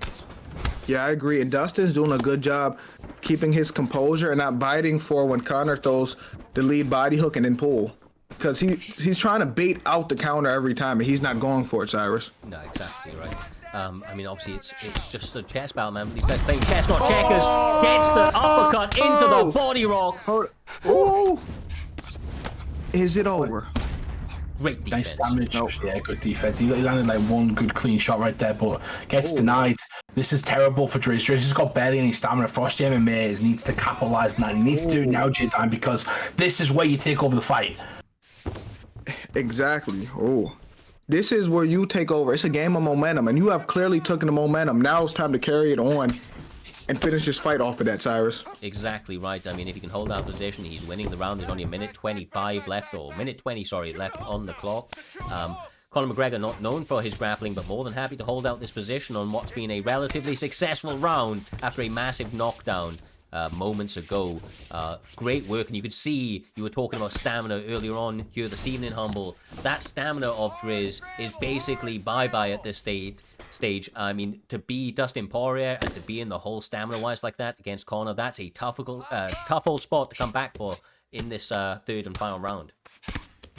Yeah, I agree. And Dustin's doing a good job keeping his composure and not biting for when Connor throws the lead body hook and then pull. Because he's trying to bait out the counter every time, and he's not going for it, Cyrus. No, exactly right. I mean, obviously, it's just a chess battle, man. These guys playing chess, not checkers. Gets the uppercut into the body rock. Oh! Is it over? Great defense. Nice damage. Nope. Yeah, good defense. He landed like one good clean shot right there, but gets denied. This is terrible for Drizz. Drizz has got barely any stamina. Frosty MMA needs to capitalize on that. He needs to do it now, J-Time, because this is where you take over the fight. Exactly. Oh. This is where you take over. It's a game of momentum, and you have clearly taken the momentum. Now it's time to carry it on and finish this fight off of that, Cyrus. Exactly right. I mean, if he can hold that position, he's winning the round. There's only a minute 25 left, or minute 20, sorry, left on the clock. Conor McGregor not known for his grappling, but more than happy to hold out this position on what's been a relatively successful round after a massive knockdown moments ago. Great work, and you could see, you were talking about stamina earlier on here this evening, Humble. That stamina of Driz is basically bye-bye at this stage. I mean, to be Dustin Poirier and to be in the hole stamina-wise like that against Conor, that's a tough old spot to come back for in this third and final round.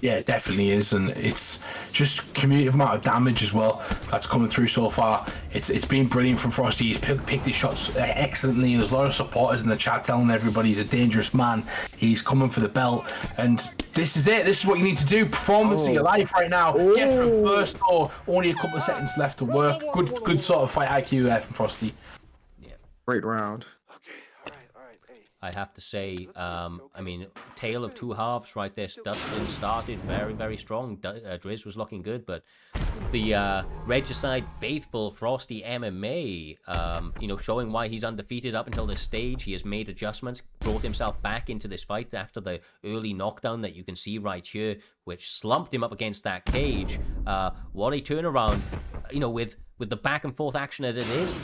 Yeah, it definitely is, and it's just cumulative amount of damage as well that's coming through so far. It's been brilliant from Frosty. He's picked his shots excellently, and there's a lot of supporters in the chat telling everybody he's a dangerous man. He's coming for the belt, and this is it. This is what you need to do. Performance of your life right now. Get reversed, or only a couple of seconds left to work. Good sort of fight IQ there from Frosty. Yeah, great round. I have to say, I mean, tale of two halves right there. Dustin started very, very strong. Driz was looking good, but the Regicide faithful Frosty MMA, you know, showing why he's undefeated up until this stage. He has made adjustments, brought himself back into this fight after the early knockdown that you can see right here, which slumped him up against that cage. What a turnaround, you know, with the back and forth action that it is.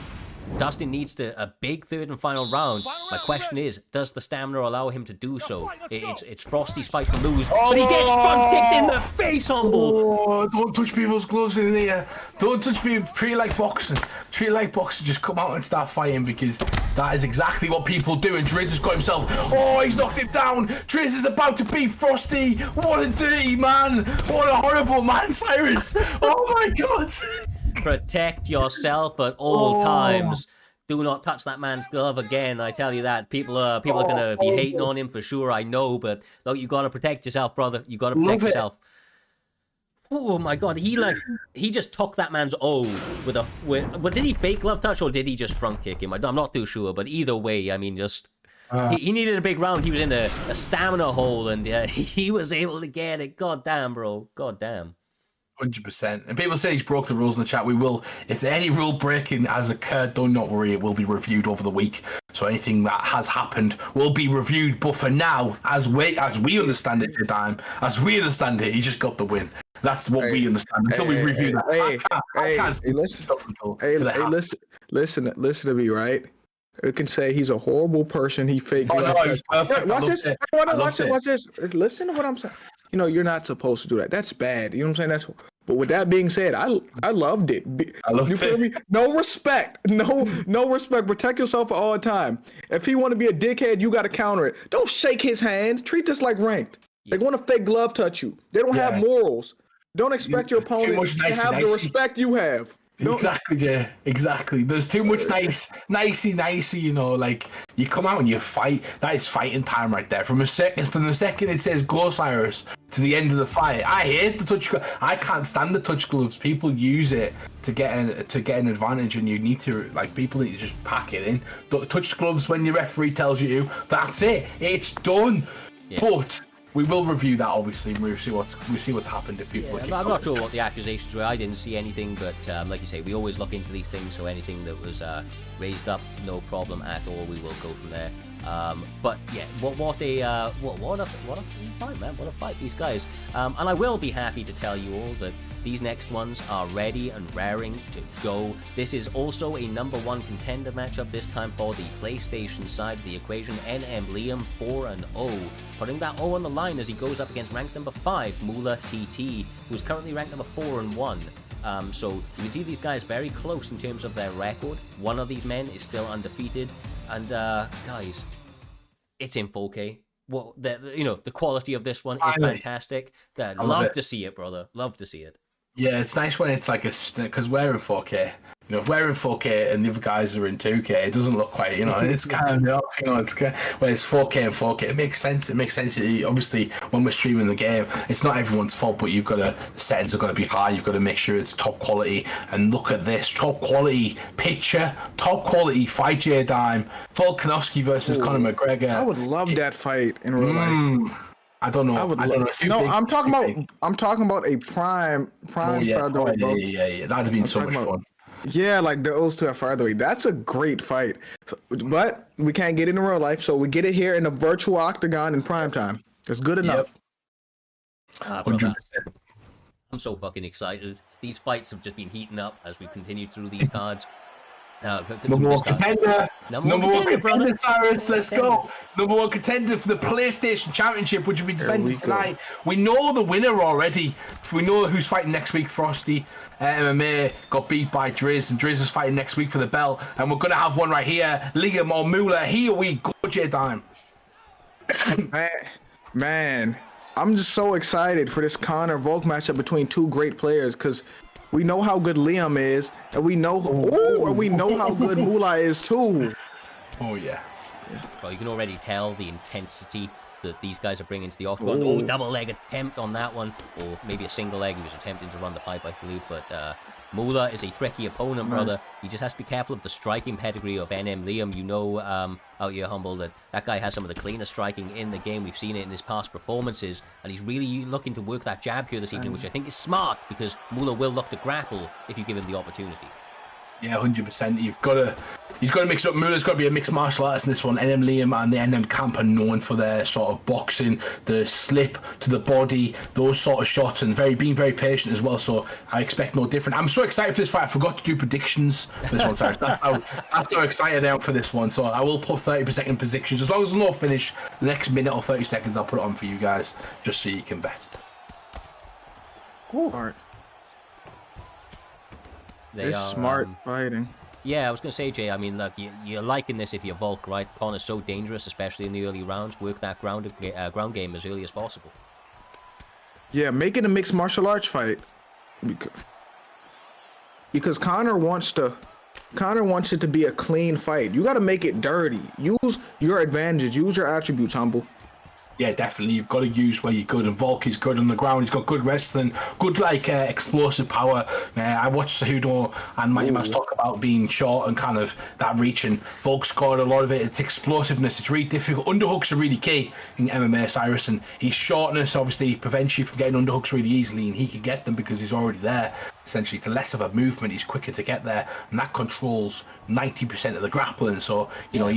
Dustin needs a big third and final round. My question is, does the stamina allow him to do so? It's Frosty's fight to lose, but he gets front kicked in the face, Humble. Oh, don't touch people's gloves in there. Don't touch me. Treat it like boxing. Treat it like boxing. Just come out and start fighting, because that is exactly what people do. And Driz has got himself. Oh, he's knocked him down. Driz is about to beat Frosty. What a dirty man. What a horrible man, Cyrus. Oh my God. Protect yourself at all times. Do not touch that man's glove again. I tell you that. People are gonna be hating on him for sure. I know, but look, you gotta protect yourself, brother. You gotta protect yourself. Oh my God, he just took that man's O but did he fake glove touch or did he just front kick him? I'm not too sure, but either way, I mean, just he needed a big round. He was in a stamina hole, and he was able to get it. God damn, bro. God damn. 100%. And people say he's broke the rules in the chat. We will, if any rule breaking has occurred, do not worry, it will be reviewed over the week. So anything that has happened will be reviewed. But for now, as we understand it, as we understand it, he just got the win. That's what we understand. Until we review that, I can't listen. Stuff until Listen to me, right? It can say he's a horrible person. He faked. Oh no, he was perfect. Watch this. Watch this. Listen to what I'm saying. You know, you're not supposed to do that. That's bad. You know what I'm saying? But with that being said, I loved it. You feel me? No respect. No respect. Protect yourself at all time. If he want to be a dickhead, you got to counter it. Don't shake his hands. Treat this like ranked. They want to fake glove touch you. They don't have morals. Don't expect your opponent to have the respect you have. Exactly, yeah, exactly. There's too much nicey, you know, like you come out and you fight. That is fighting time right there. From the second it says go Cyrus to the end of the fight. I hate the touch glove. I can't stand the touch gloves. People use it to get an advantage, and you need to, like, people need to just pack it in. Don't touch gloves when your referee tells you to. That's it. It's done. Yeah. But we will review that, obviously, and we'll see what's happened if people. Yeah, I'm not sure what the accusations were. I didn't see anything, but like you say, we always look into these things. So anything that was raised up, no problem at all. We will go from there. But yeah, what a fight, man! What a fight, these guys. And I will be happy to tell you all that these next ones are ready and raring to go. This is also a #1 contender matchup, this time for the PlayStation side of the equation. NM Liam 4-0, putting that O on the line as he goes up against ranked #5 Mula TT, who's currently ranked #4-1. So you can see these guys very close in terms of their record. One of these men is still undefeated, and guys, it's in 4K. Well, the quality of this one is fantastic. Love to see it, brother. Love to see it. Yeah, it's nice when it's like because we're in 4K. You know, if we're in 4K and the other guys are in 2K, it doesn't look quite, you know, it's kind of, you know, it's when it's 4K and 4K, it makes sense. It makes sense. Obviously, when we're streaming the game, it's not everyone's fault, but the settings have got to be high. You've got to make sure it's top quality. And look at this, top quality picture, top quality fight, DirrtyDave. Volkanovski versus Conor McGregor. I would love that fight in real life. I don't know. I don't know. No, I'm talking about a prime featherweight, bro. Yeah. That'd have been so much fun. Yeah, like those two at featherweight. That's a great fight. But we can't get it in real life, so we get it here in a virtual octagon in prime time. It's good enough. 100%. I'm so fucking excited. These fights have just been heating up as we continue through these cards. Number one contender. Number one contender, Cyrus. Let's go. Number one contender for the PlayStation Championship, which will be defended tonight. We know the winner already. We know who's fighting next week. Frosty MMA got beat by Driz, and Driz is fighting next week for the belt. And we're going to have one right here. Liam or Moolah. Here we go, J-Dime. Man, I'm just so excited for this Conor Volk matchup between two great players because we know how good Liam is, and we know how good Moolah is too. Oh yeah. Well, you can already tell the intensity that these guys are bringing to the octagon. Oh, double leg attempt on that one, or maybe a single leg. He was attempting to run the pipe, I believe, but Moolah is a tricky opponent, brother. He just has to be careful of the striking pedigree of NM Liam. You know, out here, Humble, that guy has some of the cleanest striking in the game. We've seen it in his past performances, and he's really looking to work that jab here this evening, which I think is smart, because Moolah will look to grapple if you give him the opportunity. Yeah, 100%. He's got to mix up. Mullah's got to be a mixed martial artist in this one. NM Liam and the NM camp are known for their sort of boxing, the slip to the body, those sort of shots, and being very patient as well. So I expect no different. I'm so excited for this fight. I forgot to do predictions for this one, Cyrus. That's how excited I am for this one. So I will put 30-second predictions. As long as there's no finish, the next minute or 30 seconds, I'll put it on for you guys, just so you can bet. All right. It's smart fighting. Yeah, I was going to say, Jay, I mean, look, you're liking this if you're Volk, right? Conor's so dangerous, especially in the early rounds. Work that ground game as early as possible. Yeah, make it a mixed martial arts fight. Because Conor wants it to be a clean fight. You got to make it dirty. Use your advantages. Use your attributes, Humble. Yeah, definitely. You've got to use where you're good, and Volk is good on the ground. He's got good wrestling, good explosive power. I watched Cejudo and Mighty Mouse talk about being short and kind of that reach, and Volk's got a lot of it. It's explosiveness. It's really difficult. Underhooks are really key in MMA, Cyrus, and his shortness obviously prevents you from getting underhooks really easily, and he can get them because he's already there. Essentially, it's less of a movement. He's quicker to get there, and that controls 90% of the grappling. So you know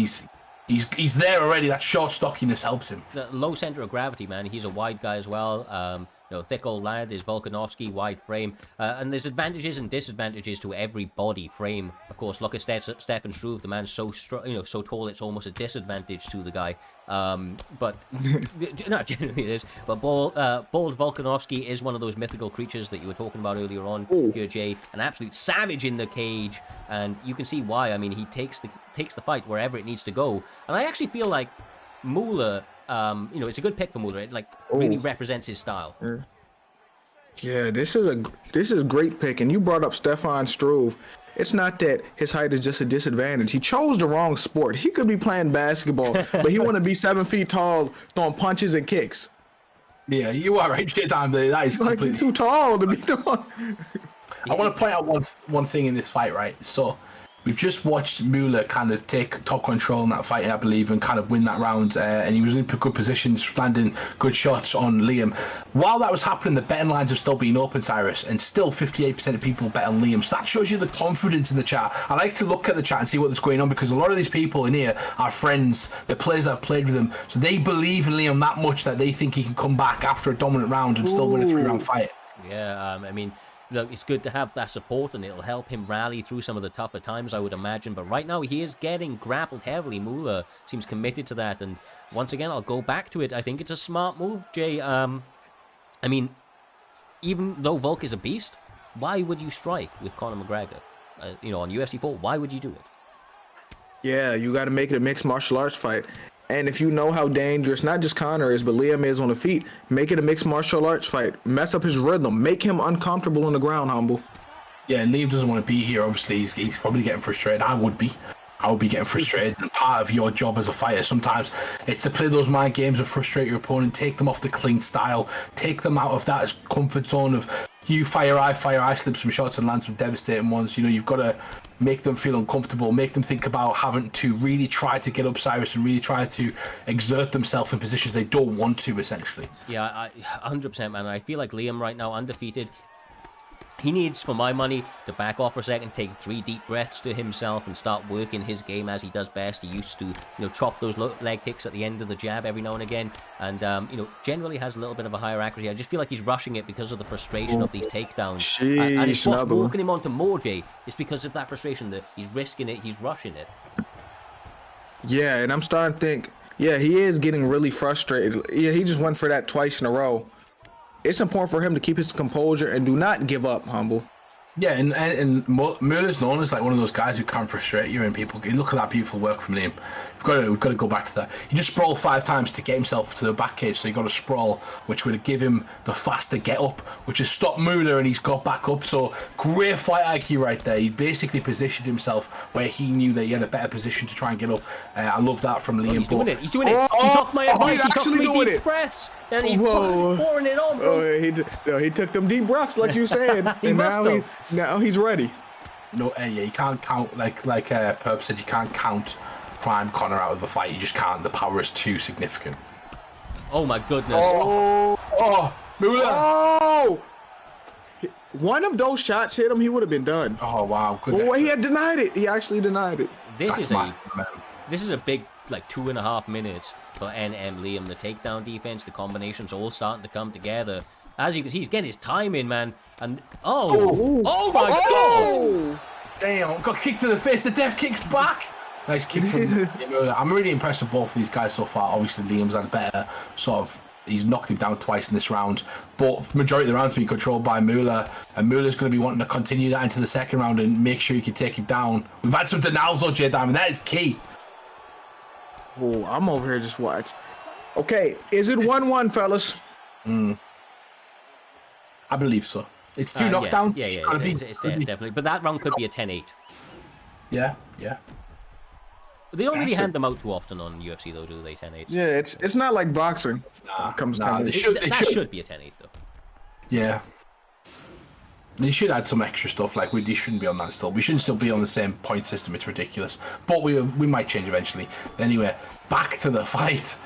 He's there already. That short stockiness helps him. The low center of gravity, man. He's a wide guy as well. Thick old lad is Volkanovski, wide frame. And there's advantages and disadvantages to every body frame. Of course, look at Stefan Struve. The man's so so tall, it's almost a disadvantage to the guy. But not generally it is. But bald Volkanovski is one of those mythical creatures that you were talking about earlier on, here, Jay. An absolute savage in the cage, and you can see why. I mean, he takes the fight wherever it needs to go. And I actually feel like Moolah, it's a good pick for Moolah. It really represents his style. Yeah, this is a great pick. And you brought up Stefan Struve. It's not that his height is just a disadvantage. He chose the wrong sport. He could be playing basketball, but he want to be 7 feet tall, throwing punches and kicks. Yeah, you are right, J-Time. That is completely too tall to be throwing. I want to point out one thing in this fight, right? So we've just watched Moolah kind of take top control in that fight, I believe, and kind of win that round. And he was in good positions, landing good shots on Liam. While that was happening, the betting lines have still been open, Cyrus, and still 58% of people bet on Liam. So that shows you the confidence in the chat. I like to look at the chat and see what's going on, because a lot of these people in here are friends. They're players that have played with him. So they believe in Liam that much that they think he can come back after a dominant round and still win a 3-round fight. Yeah, I mean, look, it's good to have that support, and it'll help him rally through some of the tougher times, I would imagine. But right now, he is getting grappled heavily. Moolah seems committed to that. And once again, I'll go back to it. I think it's a smart move, Jay. I mean, even though Volk is a beast, why would you strike with Conor McGregor? On UFC 4, why would you do it? Yeah, you got to make it a mixed martial arts fight. And if you know how dangerous not just Conor is, but Liam is on the feet, make it a mixed martial arts fight. Mess up his rhythm. Make him uncomfortable on the ground, Humble. Yeah, and Liam doesn't want to be here. Obviously, he's probably getting frustrated. I would be getting frustrated. And part of your job as a fighter sometimes it's to play those mind games and frustrate your opponent, take them off the clean style, take them out of that comfort zone of you fire eye, slip some shots and land some devastating ones. You know, you've got to make them feel uncomfortable, make them think about having to really try to get up Cyrus and really try to exert themselves in positions they don't want to, essentially. Yeah, 100%, man. I feel like Liam right now, undefeated. He needs, for my money, to back off for a second, take 3 deep breaths to himself and start working his game as he does best. He used to, you know, chop those leg kicks at the end of the jab every now and again, and you know, generally has a little bit of a higher accuracy. I just feel like he's rushing it because of the frustration of these takedowns. And it's what's walking him onto more, Jay. It's because of that frustration that he's risking it, he's rushing it. Yeah, and I'm starting to think, yeah, he is getting really frustrated. Yeah, he just went for that twice in a row. It's important for him to keep his composure and do not give up, Humble. Yeah, and Mueller's known as like one of those guys who can frustrate you, and people look at that beautiful work from Liam. We've got to go back to that. He just sprawled 5 times to get himself to the back cage, so he got a sprawl, which would give him the faster get up, which has stopped Mueller, and he's got back up. So great fight IQ right there. He basically positioned himself where he knew that he had a better position to try and get up. I love that from Liam. He's doing it. He's doing it. He took my advice. He took 3 deep breaths, and he's pouring it on, bro. He took them deep breaths, like you said, and now he's ready. No, yeah, you can't count like Perp said. You can't count Prime Connor out of the fight. You just can't. The power is too significant. Oh my goodness! Mueller! Oh! One of those shots hit him, he would have been done. Oh wow! Good. Oh, he had denied it. He actually denied it. This is a big, like, 2.5 minutes for NM Liam. The takedown defense, the combinations all starting to come together. As you can see, he's getting his time in, man. And oh my god! Damn! Got kicked to the face. The death kick's back. Nice kick from I'm really impressed with both of these guys so far. Obviously, Liam's had a better sort of. He's knocked him down twice in this round, but majority of the round's been controlled by Mueller, and Mueller's going to be wanting to continue that into the second round and make sure he can take him down. We've had some denials though, J Diamond. That is key. Oh, I'm over here just watch. Okay, is it 1-1, fellas? I believe so. It's 2 knockdowns. Yeah, it's definitely. But that round could be a 10-8. Yeah. They don't really hand them out too often on UFC, though, do they? 10-8s. Yeah, it's not like boxing. That should be a 10-8, though. Yeah. They should add some extra stuff. Like we shouldn't be on that still. We shouldn't still be on the same point system. It's ridiculous. But we might change eventually. Anyway, back to the fight.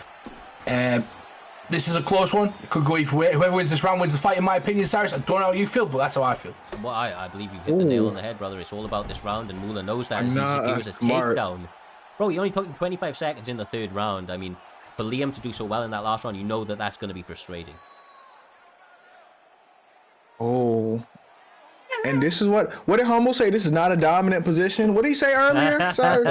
This is a close one. It could go either way. Whoever wins this round wins the fight, in my opinion, Cyrus. I don't know how you feel, but that's how I feel. Well, I believe you hit the nail on the head, brother. It's all about this round, and Mueller knows that. It was a takedown. Bro, he only took him 25 seconds in the 3rd round. I mean, for Liam to do so well in that last round, you know that that's going to be frustrating. Oh. And this is what did Humble say? This is not a dominant position. What did he say earlier? Sorry.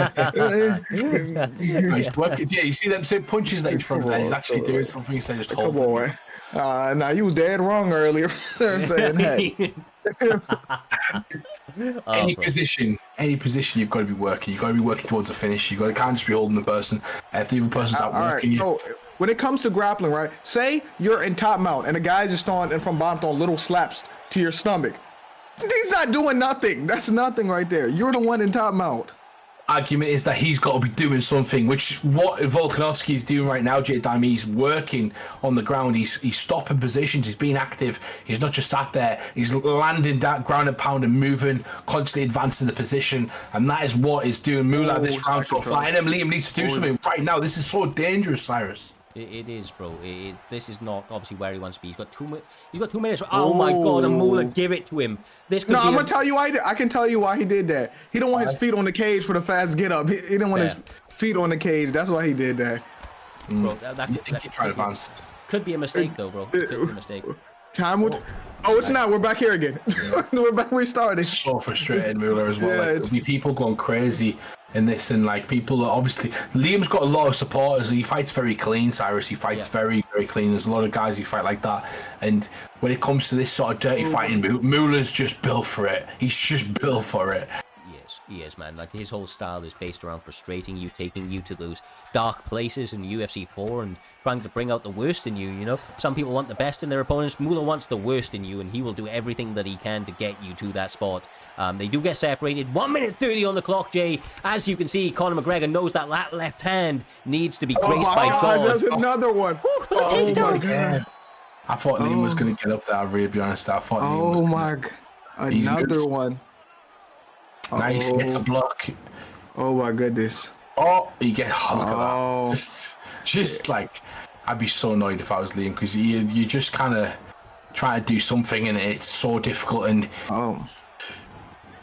Nice work. Yeah, you see them same punches that he's from there. He's actually doing something instead of just holding. Come on. Now you was dead wrong earlier. Saying, hey. Any position you've got to be working. You've got to be working towards a finish. Can't just be holding the person if the other person's out working you. So when it comes to grappling, right? Say you're in top mount and the guy's just throwing and from bottom throwing little slaps to your stomach. He's not doing nothing. That's nothing right there. You're the one in top mount. Argument is that he's got to be doing something, which what Volkanovski is doing right now, J Dime. He's working on the ground. He's stopping positions. He's being active. He's not just sat there. He's landing that ground and pound and moving, constantly advancing the position, and that is what is doing Mueller this round so far. And Liam needs to do something right now. This is so dangerous, Cyrus. It is, bro. This is not obviously where he wants to be. He's got 2 minutes. Oh my god! And Mueller, give it to him. I'm gonna tell you why. I can tell you why he did that. He don't want his feet on the cage for the fast get up. He didn't want his feet on the cage. That's why he did that. Bro, that could be a mistake, though, bro. Could be a mistake. Time would. Oh, it's not. We're back here again. We're back. We started. So frustrated, Mueller as well. Yeah, like, there'll be people going crazy in this, and like people are obviously. Liam's got a lot of supporters. He fights very clean, Cyrus. He fights very, very clean. There's a lot of guys who fight like that, and when it comes to this sort of dirty fighting, Mueller's just built for it. He's just built for it. He is, man. Like, his whole style is based around frustrating you, taking you to those dark places in UFC 4 and trying to bring out the worst in you, you know? Some people want the best in their opponents. Mueller wants the worst in you, and he will do everything that he can to get you to that spot. They do get separated. 1 minute 30 on the clock, Jay. As you can see, Conor McGregor knows that left hand needs to be graced by God. There's another one. Ooh, my God. I thought Liam was going to get up there, I'll really be honest. I thought Liam was Oh gonna... my God. Another one. Nice, gets a block. Oh my goodness. Oh, you get look at that. Just like, I'd be so annoyed if I was Liam, because you just kind of try to do something and it's so difficult, and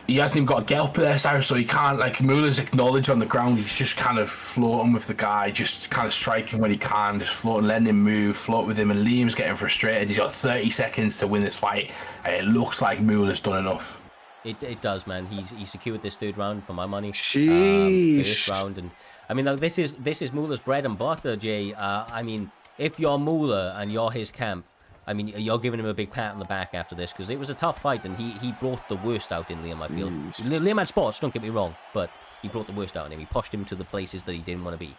he hasn't even got to get up there, Cyrus, so he can't, like, Mueller's acknowledged on the ground, he's just kind of floating with the guy, just kind of striking when he can, just floating, letting him move, float with him, and Liam's getting frustrated. He's got 30 seconds to win this fight, and it looks like Mueller's done enough. It does, man. He secured this third round for my money. Sheesh. First round, and I mean, like, this is Mueller's bread and butter, Jay. I mean, if you're Mueller and you're his camp, I mean, you're giving him a big pat on the back after this, because it was a tough fight, and he brought the worst out in Liam, I feel. Liam had spots, don't get me wrong, but he brought the worst out in him. He pushed him to the places that he didn't want to be.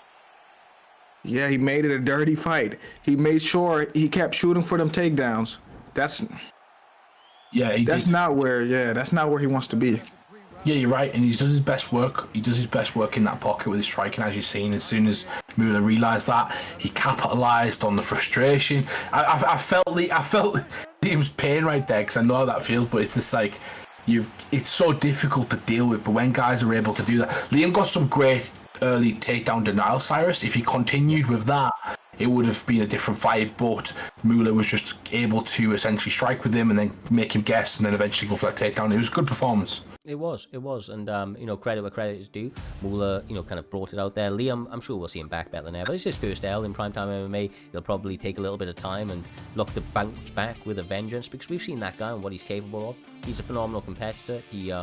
Yeah, he made it a dirty fight. He made sure he kept shooting for them takedowns. That's not where he wants to be. Yeah, you're right, and he does his best work. He does his best work in that pocket with his striking, as you've seen. As soon as Mueller realised that, he capitalised on the frustration. I felt Liam's pain right there, because I know how that feels, but it's just like, it's so difficult to deal with, but when guys are able to do that, Liam got some great early takedown denial, Cyrus. If he continued with that, it would have been a different fight, but Mueller was just able to essentially strike with him and then make him guess and then eventually go for that takedown. It was a good performance. It was, and credit where credit is due. Mueller, kind of brought it out there. Liam, I'm sure we'll see him back better than ever. It's his first L in primetime MMA. He'll probably take a little bit of time and look to bounce back with a vengeance, because we've seen that guy and what he's capable of. He's a phenomenal competitor. He,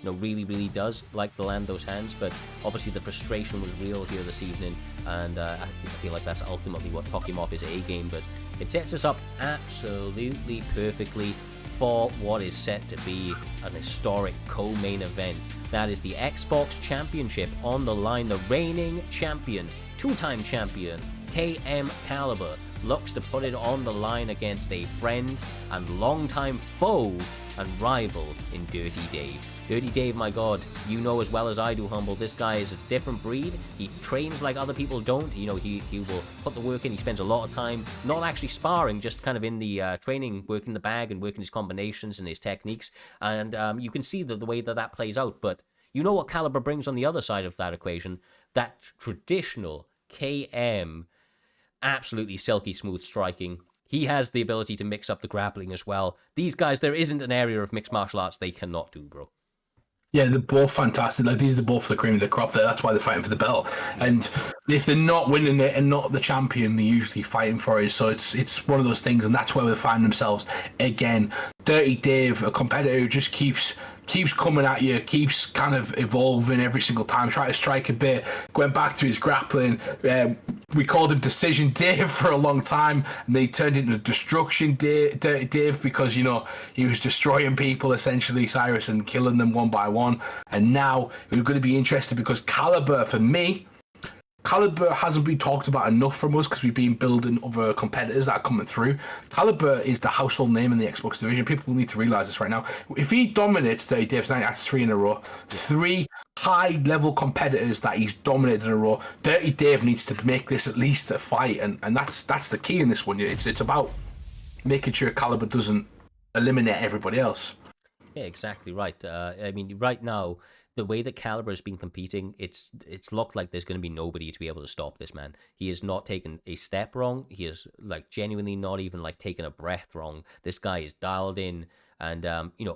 really, really does like to land those hands, but obviously the frustration was real here this evening, and I feel like that's ultimately what took him off his A game, but it sets us up absolutely perfectly for what is set to be an historic co-main event. That is the Xbox Championship on the line. The reigning champion, two-time champion, KM Caliber, looks to put it on the line against a friend and longtime foe and rival in DirrtyDave. DirrtyDave, my God, you know as well as I do, Humble, this guy is a different breed. He trains like other people don't. He will put the work in. He spends a lot of time not actually sparring, just kind of in the training, working the bag and working his combinations and his techniques. And you can see the way that plays out. But you know what Caliber brings on the other side of that equation? That traditional KM, absolutely silky smooth striking. He has the ability to mix up the grappling as well. These guys, there isn't an area of mixed martial arts they cannot do, bro. Yeah, they're both fantastic. Like, these are both the cream of the crop there. That's why they're fighting for the belt. And if they're not winning it and not the champion, they're usually fighting for it. So it's one of those things, and that's where they find themselves again. DirrtyDave, a competitor who just keeps coming at you, keeps kind of evolving every single time, trying to strike a bit, going back to his grappling. We called him Decision Dave for a long time, and they turned into Destruction Dave because, he was destroying people essentially, Cyrus, and killing them one by one. And now we're going to be interested because Caliber, for me, Caliber hasn't been talked about enough from us because we've been building other competitors that are coming through. Caliber is the household name in the Xbox division. People need to realize this right now. If he dominates DirrtyDave's night, that's 3 in a row. 3 high-level competitors that he's dominated in a row. DirrtyDave needs to make this at least a fight, and that's the key in this one. It's about making sure Caliber doesn't eliminate everybody else. Yeah, exactly right. Right now, the way that Caliber has been competing, it's looked like there's going to be nobody to be able to stop this man. He has not taken a step wrong. He is genuinely not even taken a breath wrong. This guy is dialed in, and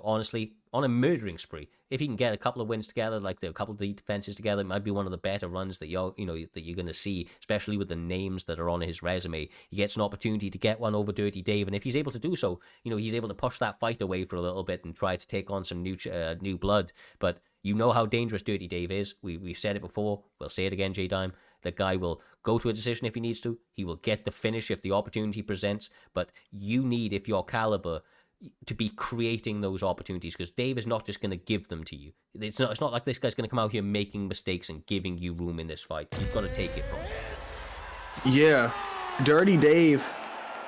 honestly, on a murdering spree. If he can get a couple of wins together, a couple of defenses together, it might be one of the better runs that you're going to see, especially with the names that are on his resume. He gets an opportunity to get one over DirrtyDave, and if he's able to do so, he's able to push that fight away for a little bit and try to take on some new blood. But you know how dangerous DirrtyDave is. We've said it before. We'll say it again, J-Dime. The guy will go to a decision if he needs to. He will get the finish if the opportunity presents. But you need, if you're Caliber, to be creating those opportunities, because Dave is not just going to give them to you. It's not like this guy's going to come out here making mistakes and giving you room in this fight. You've got to take it from him. Yeah, DirrtyDave,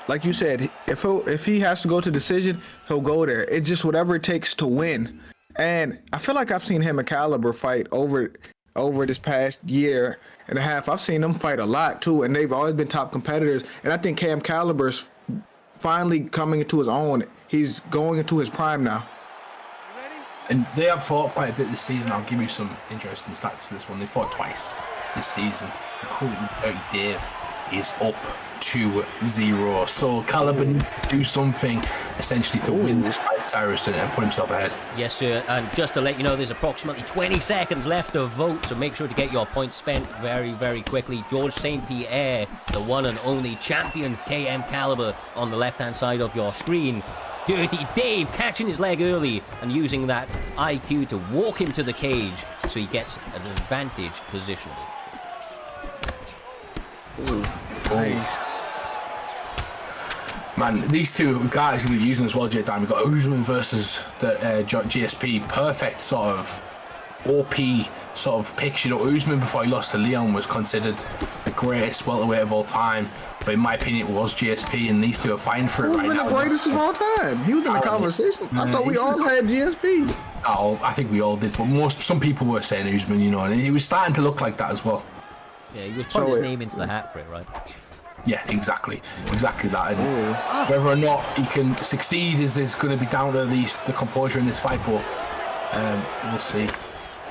like you said, if he has to go to decision, he'll go there. It's just whatever it takes to win. And I feel like I've seen him and Caliber fight over this past year and a half. I've seen them fight a lot too, and they've always been top competitors. And I think Cam Caliber's finally coming into his own. He's going into his prime now. And they have fought quite a bit this season. I'll give you some interesting stats for this one. They fought twice this season. Currently, DirrtyDave is up 2-0. So Caliber needs to do something essentially to win this fight, Cyrus, and put himself ahead. Yes, sir. And just to let you know, there's approximately 20 seconds left to vote, so make sure to get your points spent very, very quickly. George St. Pierre, the one and only champion KM Caliber, on the left-hand side of your screen. DirrtyDave catching his leg early and using that IQ to walk him to the cage so he gets an advantage positionally. Nice. Man, these two guys who are using as well, J-Dime. We've got Usman versus the GSP. Perfect sort of OP sort of picture. You know, Usman, before he lost to Leon, was considered the greatest welterweight of all time. But in my opinion, it was GSP, and these two are fighting for it right now. The greatest of all time. He was in the conversation. I thought we all had GSP. Oh, I think we all did, but some people were saying Usman, you know, and he was starting to look like that as well. Yeah, he was putting his name into the hat for it, right? Yeah, exactly that. And whether or not he can succeed is going to be down to the composure in this fight, but we'll see.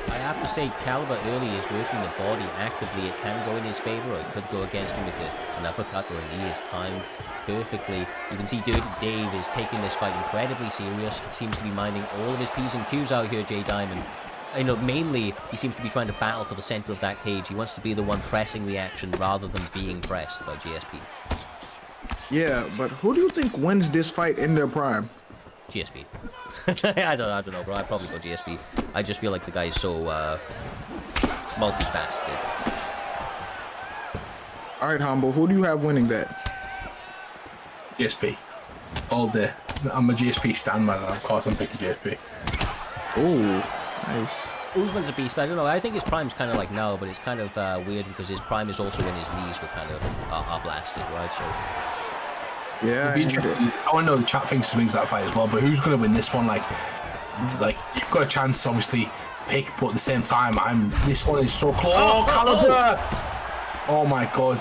I have to say, Caliber early is working the body actively. It can go in his favor, or it could go against him with an uppercut or a knee. Is timed perfectly. You can see DirrtyDave is taking this fight incredibly serious. He seems to be minding all of his P's and Q's out here, J Diamond. You know, mainly he seems to be trying to battle for the center of that cage. He wants to be the one pressing the action rather than being pressed by GSP. Yeah, but who do you think wins this fight in their prime? GSP. I don't know, bro. I'd probably go GSP. I just feel like the guy is so multifaceted. All right, Humble. Who do you have winning that? GSP. All day. I'm a GSP stan, man. Of course I'm picking GSP. Oh, nice. Usman's a beast. I don't know. I think his prime's kind of like now, but it's kind of weird because his prime is also when his knees were kind of are blasted, right? So. Yeah, I want to know the chat thinks of that fight as well, but who's going to win this one? Like you've got a chance, obviously, pick, but at the same time, this one is so close. Oh, Caliber! Oh my God.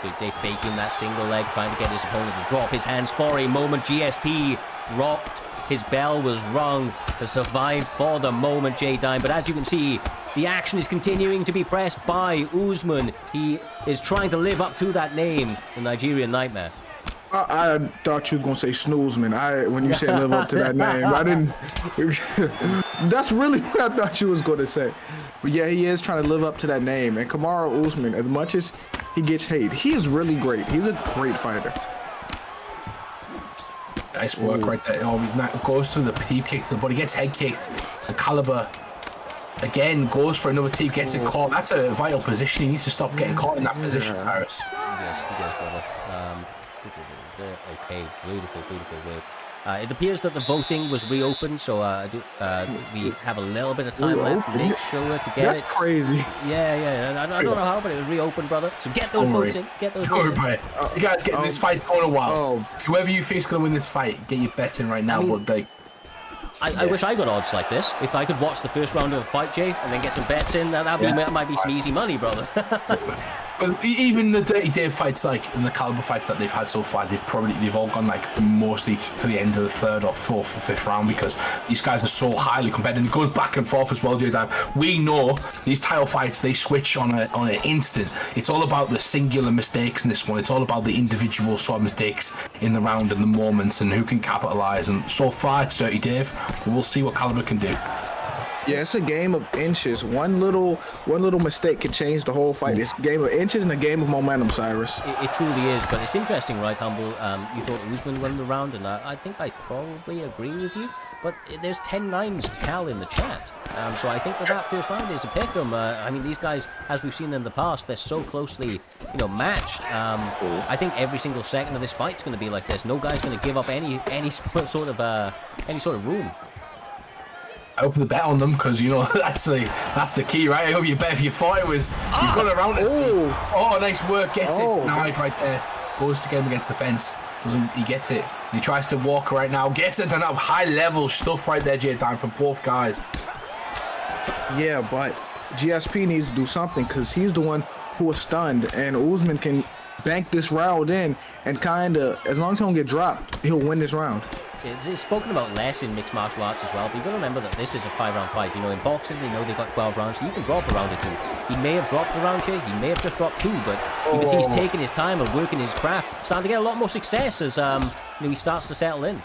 DirrtyDave faking that single leg, trying to get his opponent to drop his hands for a moment. GSP rocked. His bell was rung to survive for the moment, J-Dime. But as you can see, the action is continuing to be pressed by Usman. He is trying to live up to that name, the Nigerian Nightmare. I thought you were gonna say Snoozman. When you said live up to that name, I didn't. That's really what I thought you was gonna say. But yeah, he is trying to live up to that name. And Kamaru Usman, as much as he gets hate, he is really great. He's a great fighter. Nice work right there. Oh, he goes to the teep kick to the body, gets head kicked. And Caliber again goes for another teep, gets it caught. That's a vital position. He needs to stop getting caught in that position, Tyrus. Yes, brother. Okay, beautiful work. It appears that the voting was reopened, so we have a little bit of time left. Make sure to get That's it. crazy. Yeah. I don't know how, but it was reopened, brother. So get those votes in. Get those votes in. You guys get this fight's going a while. Whoever you think's going to win this fight, get your bet in right now. I wish I got odds like this. If I could watch the first round of a fight, Jay, and then get some bets in, that might be some easy money, brother. Well, even the DirrtyDave fights, and the Caliber fights that they've had so far, they've all gone mostly to the end of the third or fourth or fifth round because these guys are so highly competitive. It goes back and forth as well, J-Dime. We know these title fights, they switch on an instant. It's all about the singular mistakes in this one. It's all about the individual sort of mistakes in the round and the moments and who can capitalize. And so far, it's DirrtyDave, but we'll see what Caliber can do. Yeah, it's a game of inches. One little mistake can change the whole fight. It's a game of inches and a game of momentum, Cyrus. It truly is, but it's interesting, right, Humble? You thought Usman won the round, and I think I probably agree with you. But there's 10-9s to Cal in the chat, so I think that first round is a pick-em. I mean, these guys, as we've seen in the past, they're so closely, matched. I think every single second of this fight's going to be like this. No guy's going to give up any sort of room. I hope the bet on them because that's the key, right? I hope you bet if you thought it was you've got around it. Oh, nice work, gets it. Nice right there. Goes to get him against the fence. He gets it. He tries to walk right now. Gets it. And that high level stuff right there, J-Dime, from both guys. Yeah, but GSP needs to do something because he's the one who was stunned, and Usman can bank this round in and kind of, as long as he don't get dropped, he'll win this round. It's spoken about less in mixed martial arts as well, but you've got to remember that this is a 5-round fight. You know, in boxing, they know they've got 12 rounds, so you can drop a round or two. He may have dropped a round here, he may have just dropped 2, but you can see he's taking his time and working his craft, starting to get a lot more success as he starts to settle in.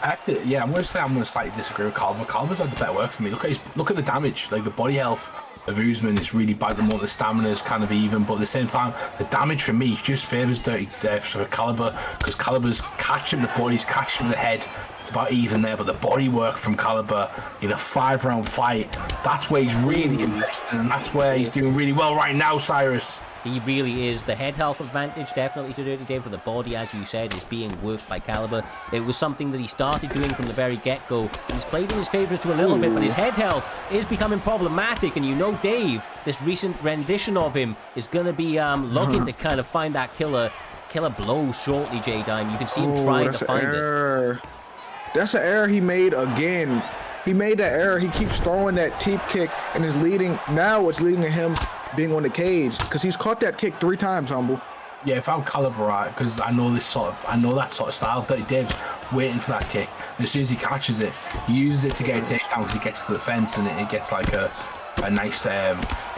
I'm going to say I'm going to slightly disagree with Caliber. Caliber's had the better work for me. Look at the damage, like the body health of Usman is really bad. The more the stamina is kind of even, but at the same time, the damage for me just favours Dirty Dave for Caliber, because Caliber's catching the bodies, catching the head. It's about even there, but the body work from Caliber in a 5-round fight, that's where he's really investing, and that's where he's doing really well right now, Cyrus. He really is. The head health advantage definitely to Dirty Dave, but the body, as you said, is being worked by Caliber. It was something that he started doing from the very get-go. He's played in his favour to a little bit, but his head health is becoming problematic, and you know Dave, this recent rendition of him, is going to be looking to kind of find that killer blow shortly, J-Dime. You can see him trying to find it. That's an error he made again. He made that error. He keeps throwing that teep kick, and it's leading to him being on the cage, because he's caught that kick 3 times, Humble. Yeah, if I'm Caliber, right, because I know that sort of style. Dirty Dave's waiting for that kick. And as soon as he catches it, he uses it to get a takedown because he gets to the fence, and it gets like a nice,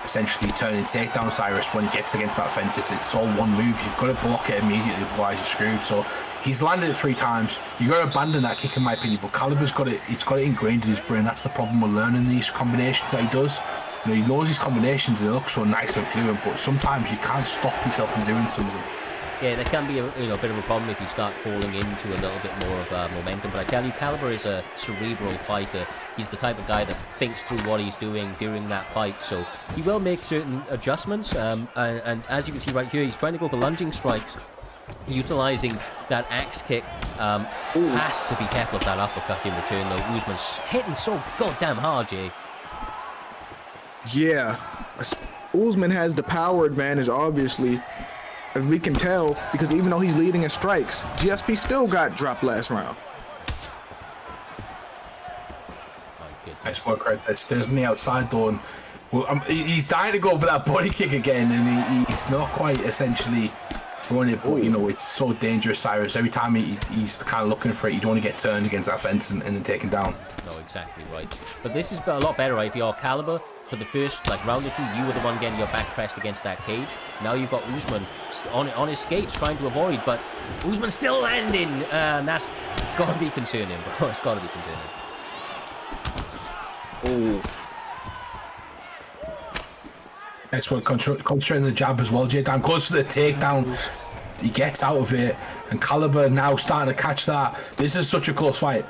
essentially turning takedown, Cyrus. When he gets against that fence, it's all one move. You've got to block it immediately, otherwise you're screwed. So he's landed it 3 times. You've got to abandon that kick, in my opinion. But Caliber's got it ingrained in his brain. That's the problem with learning these combinations that he does. You know, he knows his combinations, they look so nice and fluent, but sometimes you can't stop yourself from doing something. Yeah, there can be a bit of a problem if you start falling into a little bit more of momentum. But I tell you, Caliber is a cerebral fighter. He's the type of guy that thinks through what he's doing during that fight. So he will make certain adjustments. And as you can see right here, he's trying to go for lunging strikes, utilizing that axe kick. Has to be careful of that uppercut in return, though. Usman's hitting so goddamn hard, Jay. Yeah, Usman has the power advantage, obviously, as we can tell, because even though he's leading in strikes, GSP still got dropped last round. Nice work right there. Stays on the outside though, and he's dying to go for that body kick again, and he's not quite essentially throwing it, but you know, it's so dangerous, Cyrus. Every time he's kind of looking for it, you don't want to get turned against that fence and then taken down. No, exactly right. But this is a lot better, right? If you're Caliber, for the first round or 2, you were the one getting your back pressed against that cage. Now you've got Usman on his skates trying to avoid, but Usman still landing. That's got to be concerning, bro. It's got to be concerning. Next one, concentrating the jab as well. J-Dime goes for the takedown. He gets out of it, and Caliber now starting to catch that. This is such a close fight.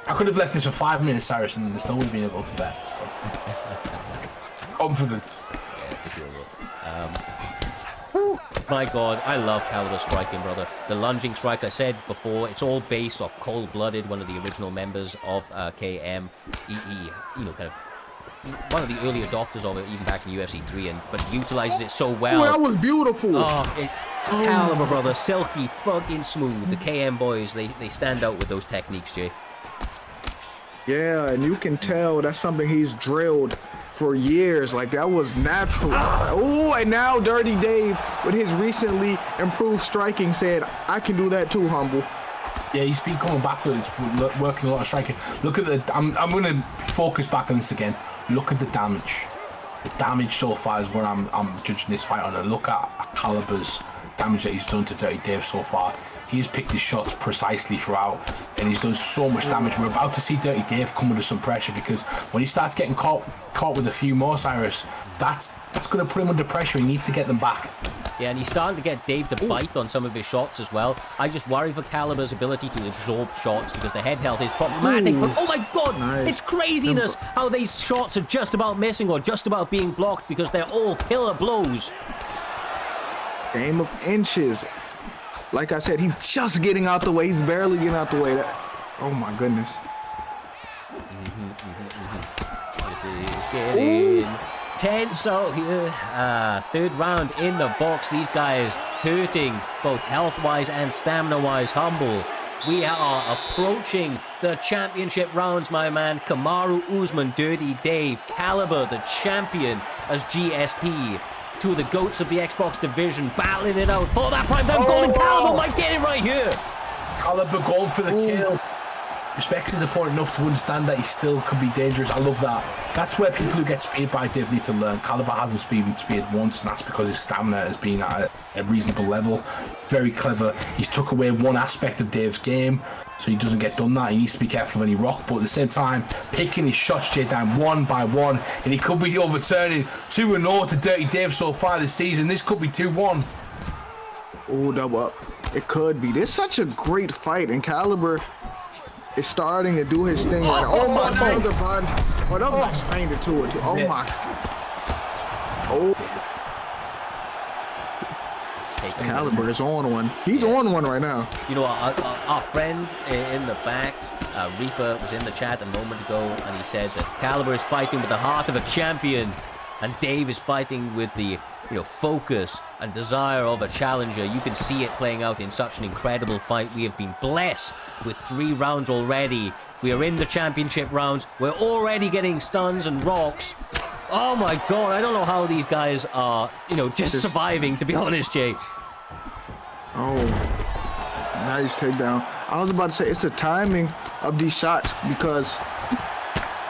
I could have left this for 5 minutes, Cyrus, and still would have been able to bet. So. Confidence. Yeah, for sure. My God, I love Caliber striking, brother. The lunging strikes, I said before, it's all based off Cold-Blooded, one of the original members of KM. He kind of one of the early adopters of it, even back in UFC 3, but utilizes it so well. Oh, that was beautiful. Caliber, brother, silky, fucking smooth. The KM boys, they stand out with those techniques, Jay. Yeah, and you can tell that's something he's drilled for years. Like, that was natural. Oh, and now Dirty Dave, with his recently improved striking, said, I can do that too, Humble. Yeah, he's been coming backwards, working a lot of striking. Look at the... I'm going to focus back on this again. Look at the damage. The damage so far is where I'm judging this fight on. And look at Caliber's damage that he's done to Dirty Dave so far. He's picked his shots precisely throughout, and he's done so much damage. We're about to see Dirty Dave come under some pressure, because when he starts getting caught with a few more, Cyrus, that's going to put him under pressure. He needs to get them back. Yeah, and he's starting to get Dave to bite on some of his shots as well. I just worry for Caliber's ability to absorb shots, because the head health is problematic. But oh my God, nice. It's craziness how these shots are just about missing or just about being blocked, because they're all killer blows. Game of inches. Like I said, he's just getting out the way. He's barely getting out the way. Oh my goodness. This is getting tense out here. Third round in the box. These guys hurting both health-wise and stamina-wise. Humble. We are approaching the championship rounds, my man. Kamaru Usman, Dirty Dave, Caliber, the champion, as GSP. two of the goats of the Xbox division battling it out for that primetime goal, and Caliber might get it right here. Caliber going for the kill. Respects his opponent enough to understand that he still could be dangerous. I love that. That's where people who get speared by Div need to learn. Caliber hasn't been speared once, and that's because his stamina has been at a reasonable level. Very clever. He's took away one aspect of Dave's game, so he doesn't get done that. He needs to be careful when he rock, but at the same time, picking his shots straight down one by one, and he could be overturning 2-0 to Dirty Dave so far this season. This could be 2-1. Oh, double up. It could be. This is such a great fight, and Caliber is starting to do his thing right now. Oh my God, the body. Oh, that was nice fainted to it. Oh my. Oh. Caliber is on one. He's on one right now. You know, our friend in the back, Reaper, was in the chat a moment ago, and he said that Caliber is fighting with the heart of a champion, and Dave is fighting with the focus and desire of a challenger. You can see it playing out in such an incredible fight. We have been blessed with 3 rounds already. We are in the championship rounds. We're already getting stuns and rocks. Oh my God, I don't know how these guys are, just surviving, to be honest, Jay. Oh, nice takedown. I was about to say, it's the timing of these shots, because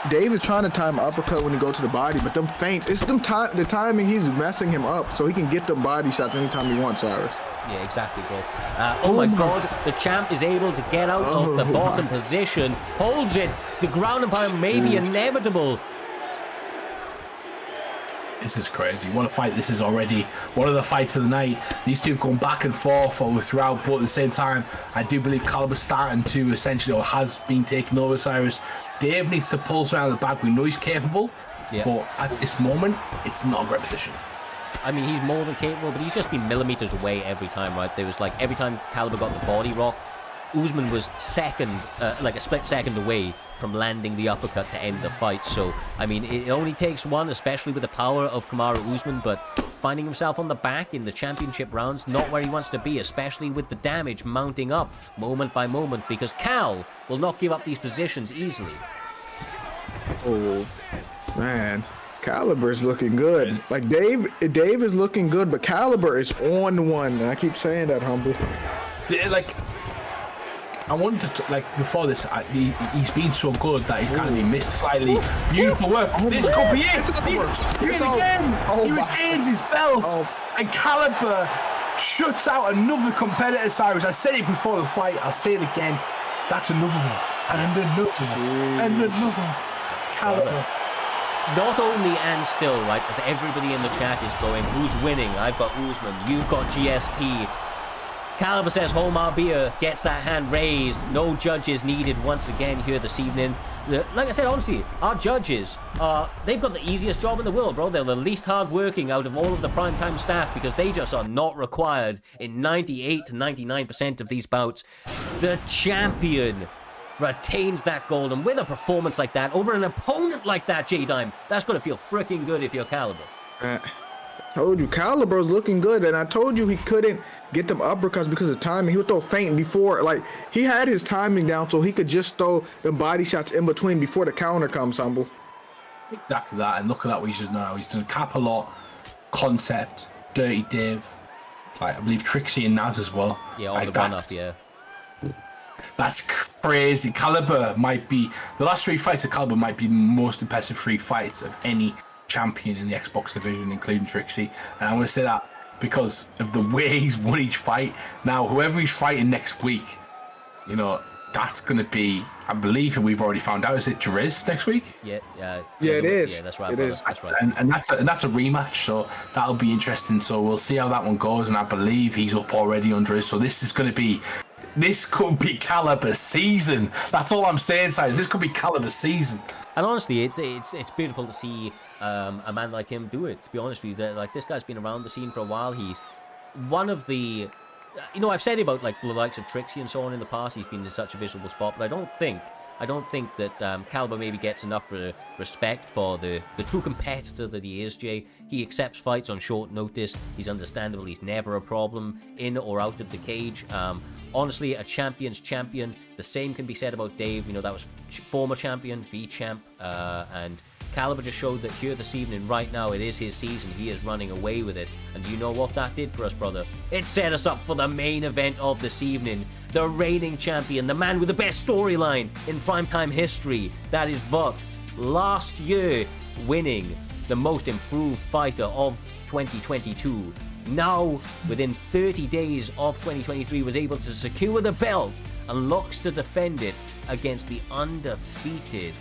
Dave is trying to time uppercut when he go to the body, but them feints, it's the timing he's messing him up so he can get them body shots anytime he wants, Cyrus. Yeah, exactly, bro. Oh my God, the champ is able to get out of the bottom position, holds it. The ground and pound may be inevitable. This is crazy. What a fight this is already. One of the fights of the night. These two have gone back and forth over throughout, but at the same time, I do believe Caliber's starting to essentially, or has been taking over, Cyrus. Dave needs to pulse around the back. We know he's capable, but at this moment, it's not a great position. I mean, he's more than capable, but he's just been millimeters away every time, right? There was like, every time Caliber got the body rock, Usman was like a split second away from landing the uppercut to end the fight. So, I mean, it only takes one, especially with the power of Kamaru Usman, but finding himself on the back in the championship rounds, not where he wants to be, especially with the damage mounting up moment by moment, because Cal will not give up these positions easily. Oh, man. Caliber is looking good. Like, Dave is looking good, but Caliber is on one. And I keep saying that, Humble. Like, I wanted to, like, before this, he's been so good that he's kind of been missed slightly. Beautiful work. This could be it. He's doing it again. He retains his belt. And Caliber shuts out another competitor, Cyrus. I said it before the fight. I'll say it again. That's another one. And another one. And another one. Caliber. Not only and still, right, as everybody in the chat is going, who's winning? I've got Usman, you've got GSP. Caliber says Home Arbia gets that hand raised. No judges needed once again here this evening. Like I said, honestly, our judges, they've got the easiest job in the world, bro. They're the least hard-working out of all of the primetime staff because they just are not required in 98 to 99% of these bouts. The champion retains that gold, and with a performance like that over an opponent like that, J-Dime, that's going to feel freaking good if you're Caliber. Told you, Caliber's looking good, and I told you he couldn't get them uppercuts because of timing. He would throw feint before, like, he had his timing down so he could just throw the body shots in between before the counter comes, Humble. Exactly that, and look at that what he's just now. He's done Cap a lot, Concept, Dirty Dave, like, I believe Trixie and Naz as well. Yeah, on like the run-up, yeah. That's crazy. Caliber might be, the last 3 fights of Caliber might be the most impressive 3 fights of any champion in the Xbox division, including Trixie. And I'm going to say that because of the way he's won each fight. Now, whoever he's fighting next week, you know, that's going to be, I believe we've already found out, is it Driz next week? Yeah, it is. Yeah, that's right. It is. That's right. And that's a rematch, so that'll be interesting. So we'll see how that one goes, and I believe he's up already on Driz. So this could be Caliber's season. That's all I'm saying, size. This could be Caliber's season. And honestly, it's beautiful to see a man like him do it. To be honest with you, like, this guy's been around the scene for a while. He's one of the, I've said about like the likes of Trixie and so on in the past. He's been in such a visible spot, but I don't think that Caliber maybe gets enough respect for the true competitor that he is, Jay. He accepts fights on short notice. He's understandable. He's never a problem in or out of the cage. Honestly, a champion's champion. The same can be said about Dave. That was former champion, V-champ, and Caliber just showed that here this evening, right now, it is his season. He is running away with it. And you know what that did for us, brother? It set us up for the main event of this evening. The reigning champion, the man with the best storyline in primetime history. That is VUK. Last year, winning the most improved fighter of 2022. Now, within 30 days of 2023, was able to secure the belt and looks to defend it against the undefeated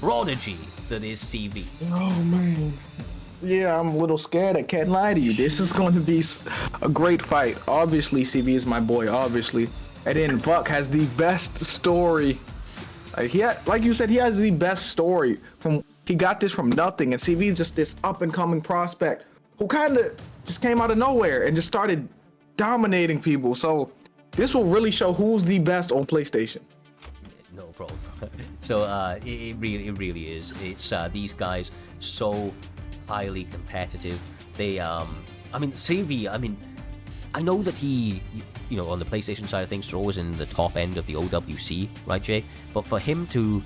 prodigy that is CV. Oh man. Yeah, I'm a little scared. I can't lie to you. This is going to be a great fight. Obviously, CV is my boy, obviously. And then VUK has the best story. Like you said, he has the best story. He got this from nothing, and CV is just this up-and-coming prospect who kind of just came out of nowhere and just started dominating people. So this will really show who's the best on PlayStation. No problem. So it really is. It's these guys so highly competitive. They I mean, CV, I mean, I know that he, you know, on the PlayStation side of things, they're always in the top end of the OWC, right, Jay? But for him to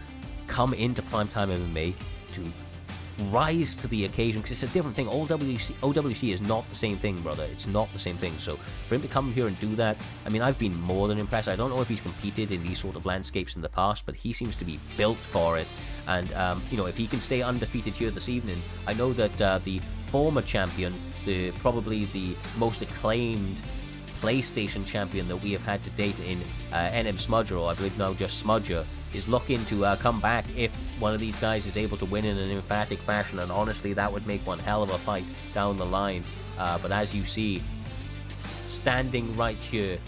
come into primetime MMA, to rise to the occasion, because it's a different thing. OWC is not the same thing, brother. It's not the same thing. So for him to come here and do that, I mean, I've been more than impressed. I don't know if he's competed in these sort of landscapes in the past, but he seems to be built for it. And you know, if he can stay undefeated here this evening, I know that the former champion, probably the most acclaimed PlayStation champion that we have had to date in NM Smudger, or I believe now just Smudger, is looking to come back if one of these guys is able to win in an emphatic fashion, and honestly that would make one hell of a fight down the line. But as you see, standing right here,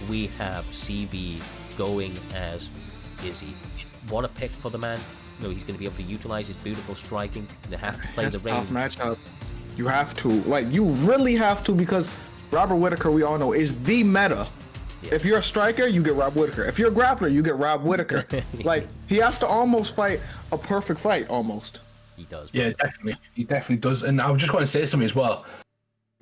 we have CV going as Izzy. What a pick for the man. You know, he's going to be able to utilize his beautiful striking, and they have to play the range. Matchup. You have to, like, you really have to, because Robert Whittaker, we all know, is the meta. Yeah. If you're a striker, you get Rob Whittaker. If you're a grappler, you get Rob Whittaker. Like, he has to almost fight a perfect fight, almost. He does. Yeah, definitely. He definitely does. And I was just going to say something as well.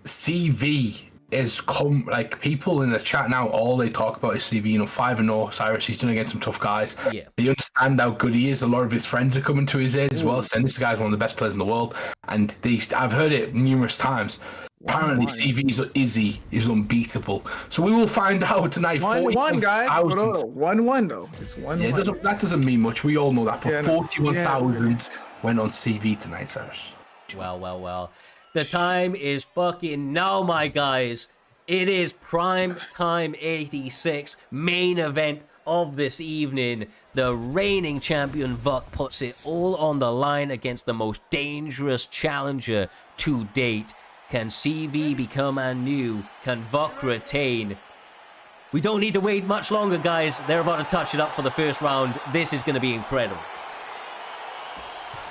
CV is like, people in the chat now, all they talk about is CV. You know, 5-0, Cyrus. He's doing against some tough guys. Yeah. They understand how good he is. A lot of his friends are coming to his aid as well, saying this guy's one of the best players in the world. And I've heard it numerous times. Apparently, CV's Izzy is unbeatable. So we will find out tonight. 1-1, guys. 1-1 though. It's 1-1. Yeah, that doesn't mean much. We all know that. But yeah, 41,000 went on CV tonight, Cyrus. Well. The time is fucking now, my guys. It is prime time 86, main event of this evening. The reigning champion VUK puts it all on the line against the most dangerous challenger to date. Can CV become anew? Can VUK retain? We don't need to wait much longer, guys. They're about to touch it up for the first round. This is going to be incredible.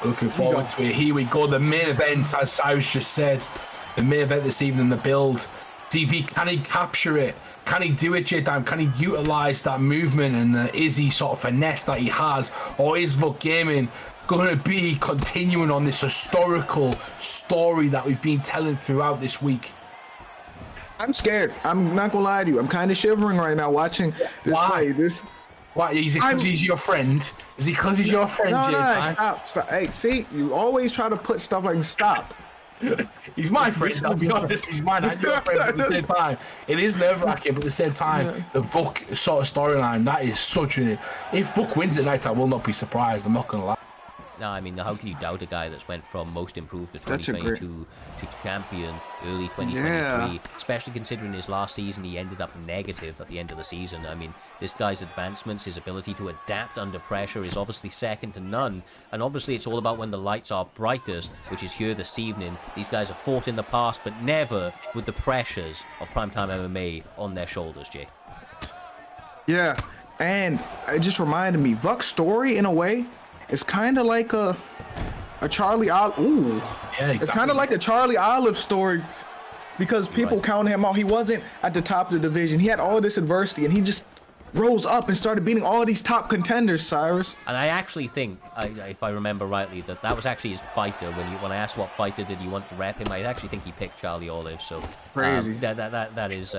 Looking forward to it. Here we go. The main event, as Cyrus just said. The main event this evening, the build. CV, can he capture it? Can he do it, J-Dime? Can he utilise that movement and the Izzy sort of finesse that he has? Or is VUK Gaming going to be continuing on this historical story that we've been telling throughout this week? I'm scared. I'm not gonna lie to you. I'm kind of shivering right now watching this fight. Why? Is it because he's your friend? Is he because he's your friend, No, stop. Hey, see, you always try to put stuff like stop. He's my friend, I'll be honest. He's mine and your friend at the same time. It is nerve-wracking, but at the same time, the VUK sort of storyline, that is such an... If VUK wins at night, I will not be surprised. I'm not going to lie. No, I mean, how can you doubt a guy that's went from most improved to 2022 to champion early 2023, especially considering his last season, he ended up negative at the end of the season. I mean, this guy's advancements, his ability to adapt under pressure is obviously second to none. And obviously it's all about when the lights are brightest, which is here this evening. These guys have fought in the past, but never with the pressures of primetime MMA on their shoulders, Jay. Yeah, and it just reminded me, VUK's story, in a way, it's kind of like a Charlie Olive. Ooh, yeah, exactly. It's kind of like a Charlie Olive story, because people counted him out. He wasn't at the top of the division. He had all this adversity, and he just rose up and started beating all these top contenders, Cyrus. And I actually think, if I remember rightly, that was actually his fighter. When I asked what fighter did he want to rep him, I actually think he picked Charlie Olive. So crazy. That is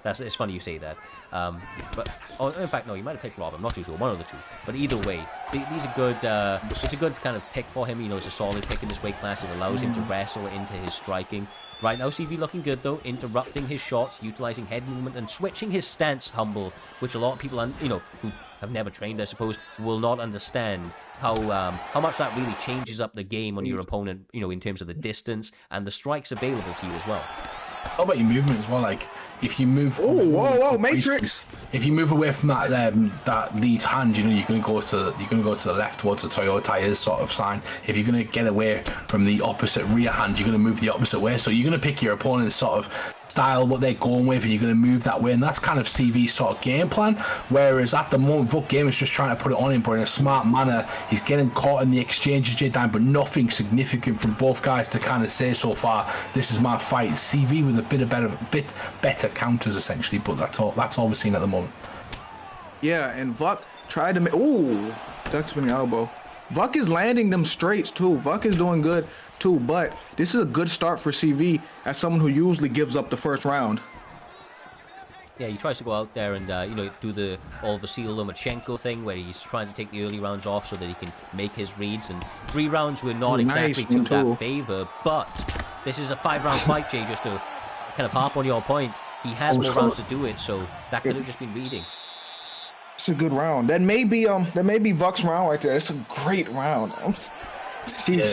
It's funny you say that. But in fact, no, you might have picked Rob. I'm not too sure. One of the two. But either way, these are good. It's a good kind of pick for him. You know, it's a solid pick in this weight class. It allows him to wrestle into his striking. Right now, CV looking good though, interrupting his shots, utilizing head movement, and switching his stance, Humble, which a lot of people, who have never trained, I suppose, will not understand how much that really changes up the game on your opponent, in terms of the distance and the strikes available to you as well. How about your movement as well? Like, if you move... whoa, Matrix! If you move away from that lead hand, you're going to go to the left towards the Toyota tires sort of sign. If you're going to get away from the opposite rear hand, you're going to move the opposite way. So you're going to pick your opponent's sort of style, what they're going with, and you're going to move that way. And that's kind of CV's sort of game plan. Whereas at the moment, VUK Game is just trying to put it on him, but in a smart manner. He's getting caught in the exchanges, J-Dime, but nothing significant from both guys to kind of say so far, this is my fight. CV with a bit better counters, essentially, but that's all we're seeing at the moment. Yeah, and VUK tried to make... Ooh, duck spinning elbow. VUK is landing them straights, too. VUK is doing good, too, but this is a good start for CV as someone who usually gives up the first round. Yeah, he tries to go out there and, do the Vasil Lomachenko thing where he's trying to take the early rounds off so that he can make his reads. And 3 rounds were not exactly to that favor, but this is a 5-round fight, Jay, just to kind of harp on your point. He has more rounds to do it, so that could have just been reading. It's a good round. That may be VUK's round right there. It's a great round. Yeah.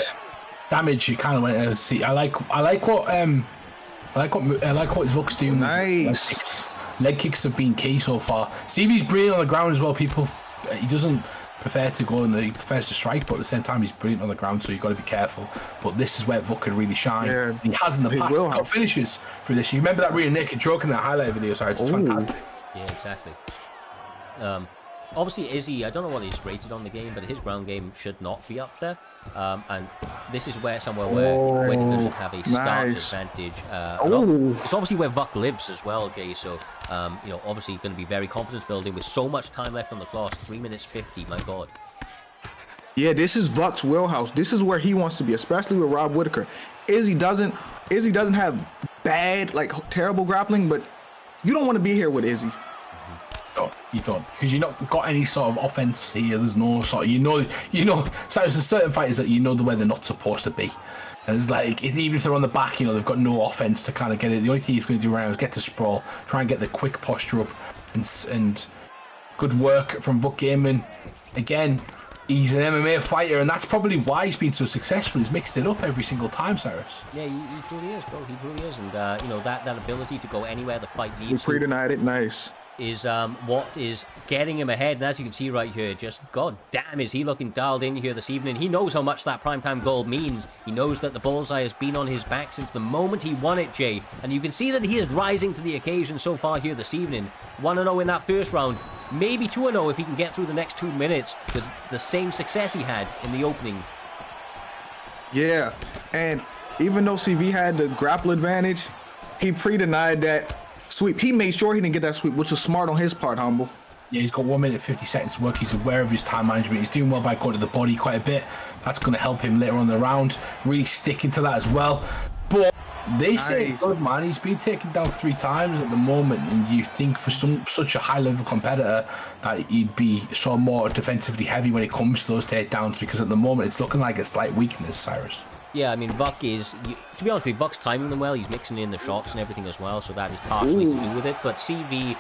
Damage, you kind of went to see. I like what VUK's doing. Nice. Leg kicks have been key so far. CV's brilliant on the ground as well. He doesn't prefer to go and he prefers to strike, but at the same time he's brilliant on the ground, so you've got to be careful. But this is where VUK can really shine. Yeah, he has in the past got finishes through this. You remember that rear naked choke in that highlight video? Sorry, it's fantastic. Yeah, exactly. Obviously, Izzy, I don't know what he's rated on the game, but his ground game should not be up there. And this is somewhere where Whittaker should have a stance advantage. It's obviously where VUK lives as well, Jay. So, obviously going to be very confidence building with so much time left on the clock. 3 minutes 50, my God. Yeah, this is VUK's wheelhouse. This is where he wants to be, especially with Rob Whittaker. Izzy doesn't have bad, terrible grappling, but you don't want to be here with Izzy. No, you don't, because you've not got any sort of offense here. There's no sort of, so there's certain fighters that where they're not supposed to be. And it's like, even if they're on the back, they've got no offense to kind of get it. The only thing he's going to do right now is get to sprawl, try and get the quick posture up, and good work from VUK Game. And again, he's an MMA fighter, and that's probably why he's been so successful. He's mixed it up every single time, Cyrus. Yeah, he truly is, bro. He truly is. And, that ability to go anywhere the fight needs to. We pre-denied it, nice. Is what is getting him ahead. And as you can see right here, just god damn is he looking dialed in here this evening. He knows how much that primetime gold means. He knows that the bullseye has been on his back since the moment he won it, Jay. And you can see that he is rising to the occasion so far here this evening. 1-0 in that first round. Maybe 2-0 if he can get through the next 2 minutes with the same success he had in the opening. Yeah, and even though CV had the grapple advantage, he pre-denied that sweep. He made sure he didn't get that sweep, which was smart on his part, Humble. Yeah, he's got 1 minute 50 seconds to work. He's aware of his time management. He's doing well by going to the body quite a bit. That's going to help him later on in the round. Really sticking to that as well. But they say, good man, he's been taken down 3 times at the moment, and you think for such a high-level competitor that he'd be so more defensively heavy when it comes to those takedowns, because at the moment it's looking like a slight weakness, Cyrus. Yeah, I mean, VUK is, to be honest with you, VUK's timing them well. He's mixing in the shots and everything as well, so that is partially to do with it. But CV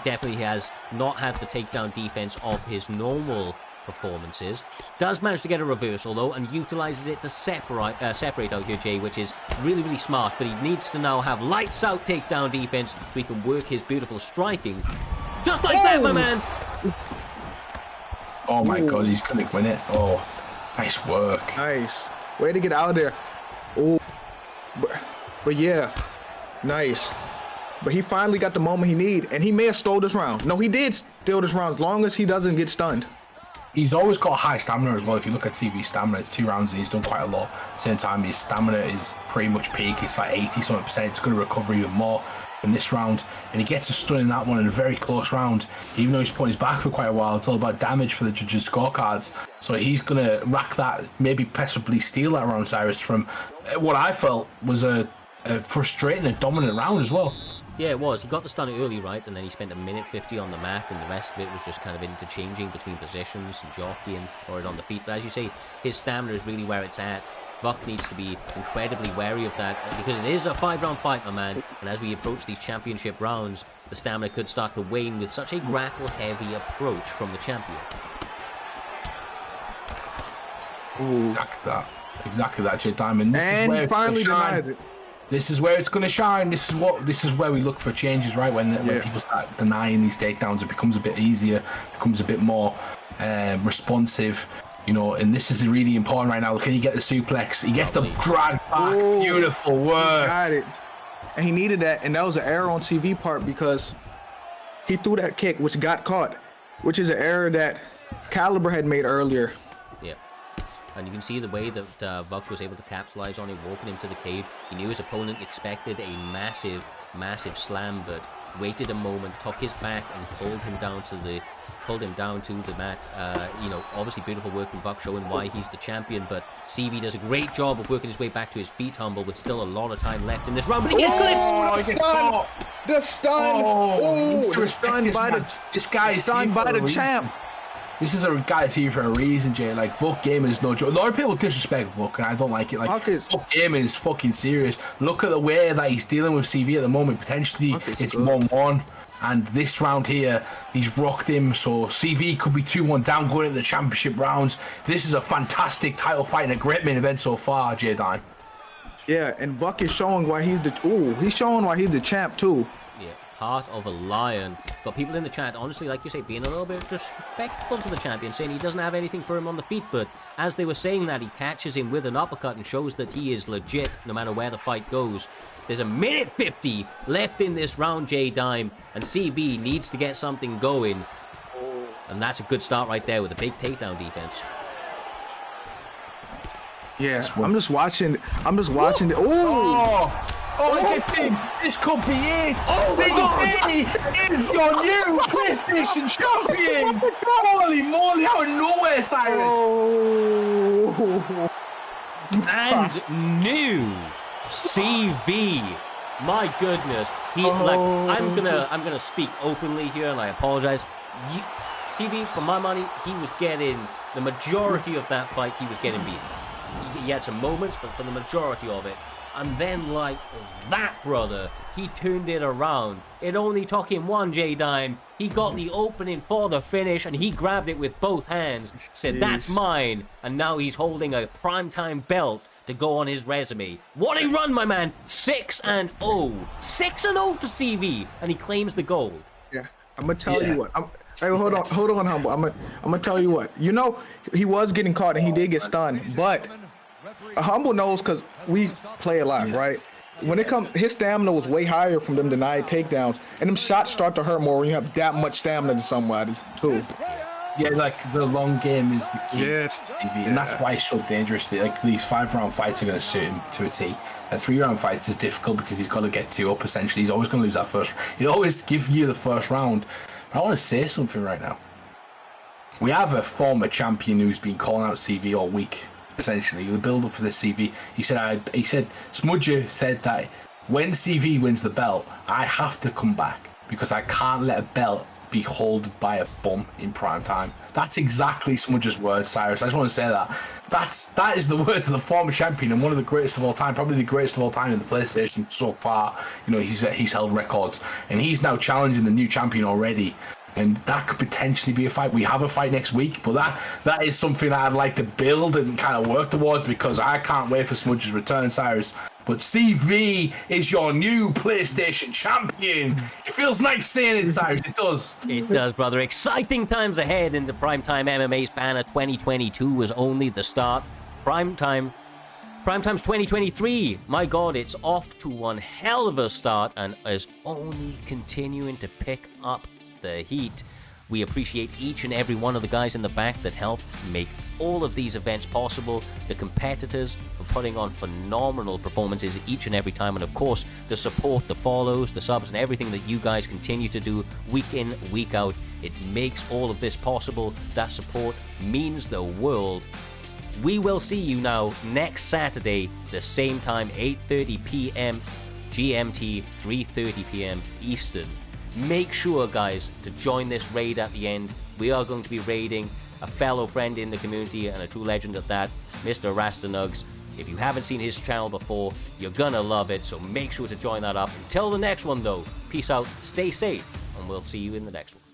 definitely has not had the takedown defense of his normal performances. Does manage to get a reversal, though, and utilizes it to separate out here, Jay, which is really, really smart. But he needs to now have lights-out takedown defense so he can work his beautiful striking. Just like that, my man! Oh, my God, he's going to win it. Oh, nice work. Nice. Way to get out of there. Oh, but yeah, nice. But he finally got the moment he needed, and he may have stole this round. No, he did steal this round as long as he doesn't get stunned. He's always got high stamina as well. If you look at CV's stamina, it's 2 rounds and he's done quite a lot. At the same time, his stamina is pretty much peak. It's like 80-something%. It's going to recover even more in this round. And he gets a stun in that one in a very close round. Even though he's put his back for quite a while, it's all about damage for the judges' scorecards. So he's going to rack that, maybe possibly steal that round, Cyrus, from what I felt was a frustrating and dominant round as well. Yeah, it was. He got the stun early, right, and then he spent a minute 50 on the mat, and the rest of it was just kind of interchanging between positions and jockeying for it on the feet. But as you say, his stamina is really where it's at. VUK needs to be incredibly wary of that, because it is a 5-round fight, my man, and as we approach these championship rounds, the stamina could start to wane with such a grapple-heavy approach from the champion. Ooh. Exactly that, Jay Diamond. And finally denies it. This is where it's going to shine. This is where we look for changes, right? When people start denying these takedowns, it becomes a bit easier, becomes a bit more responsive, you know. And this is really important right now. Can he get the suplex? He gets the drag back. Ooh. Beautiful work. Got it. And he needed that, and that was an error on CV part because he threw that kick, which got caught, which is an error that Caliber had made earlier. Yeah. And you can see the way that VUK was able to capitalize on it, walking into the cage. He knew his opponent expected a massive, massive slam, but waited a moment, took his back, and pulled him down to the mat. You know, obviously beautiful work from VUK, showing why he's the champion. But CV does a great job of working his way back to his feet, humble, with still a lot of time left in this round. But he gets clipped. The stun! The stun by the champ. This is a guy here for a reason, Jay. Like, VUK gaming is no joke. A lot of people disrespect VUK, and I don't like it. Like, VUK gaming is fucking serious. Look at the way that he's dealing with CV at the moment. Potentially, it's 1-1. And this round here, he's rocked him. So CV could be 2-1 down going into the championship rounds. This is a fantastic title fight and a great main event so far, Jay Dime. Yeah, and VUK is showing why he's the champ too. Yeah, heart of a lion. Got people in the chat, honestly, like you say, being a little bit disrespectful to the champion, saying he doesn't have anything for him on the feet, but as they were saying that, he catches him with an uppercut and shows that he is legit no matter where the fight goes. There's a minute 50 left in this round, J Dime, and CV needs to get something going. And that's a good start right there with a big takedown defense. Yeah, I'm just watching. This could be it. CV is your new PlayStation champion. Holy moly, out of nowhere, Cyrus. And new CV. My goodness. I'm gonna speak openly here, and I apologize. CV, for my money, he was getting the majority of that fight. He was getting beaten. He had some moments, but for the majority of it. And then, like that, brother, he turned it around. It only took him one J-Dime. He got the opening for the finish, and he grabbed it with both hands, said, "That's mine." And now he's holding a primetime belt to go on his resume. What a run, my man. 6-0. 6-0 for CV, and he claims the gold. Yeah, I'm going to tell you what. Hey, hold on, Humble. I'm gonna tell you what. You know, he was getting caught and he did get stunned, but Humble knows because we play a lot, right? When it comes, his stamina was way higher from them denied takedowns, and them shots start to hurt more when you have that much stamina to somebody, too. Yeah, like the long game is the key. Yes. And that's why it's so dangerous. Like, these 5-round fights are going to suit him to a T. A 3-round fights is difficult because he's got to get 2 up, essentially. He's always going to lose that first. He'll always give you the first round. But I want to say something right now. We have a former champion who's been calling out CV all week, essentially. The build-up for this CV. He said, Smudger said that when CV wins the belt, I have to come back because I can't let a belt be held by a bum in prime time. That's exactly Smudger's words, Cyrus. I just want to say that. That is the words of the former champion and one of the greatest of all time, probably the greatest of all time in the PlayStation so far. You know, he's held records, and he's now challenging the new champion already. And that could potentially be a fight. We have a fight next week, but that is something that I'd like to build and kind of work towards because I can't wait for Smudger's return, Cyrus. But CV is your new PlayStation champion. It feels nice saying it, Cyrus. It does. It does, brother. Exciting times ahead in the Primetime MMA's banner. 2022 was only the start. Primetime's 2023. My God, it's off to one hell of a start and is only continuing to pick up the heat. We appreciate each and every one of the guys in the back that helped make all of these events possible, the competitors for putting on phenomenal performances each and every time, and of course the support, the follows, the subs, and everything that you guys continue to do week in, week out. It makes all of this possible. That support means the world. We will see you now next Saturday, the same time, 8:30 p.m. GMT, 3:30 p.m. Eastern. Make sure, guys, to join this raid at the end. We are going to be raiding a fellow friend in the community and a true legend at that, Mr. Rastanugs. If you haven't seen his channel before, you're gonna love it, so make sure to join that up. Until the next one, though, peace out, stay safe, and we'll see you in the next one.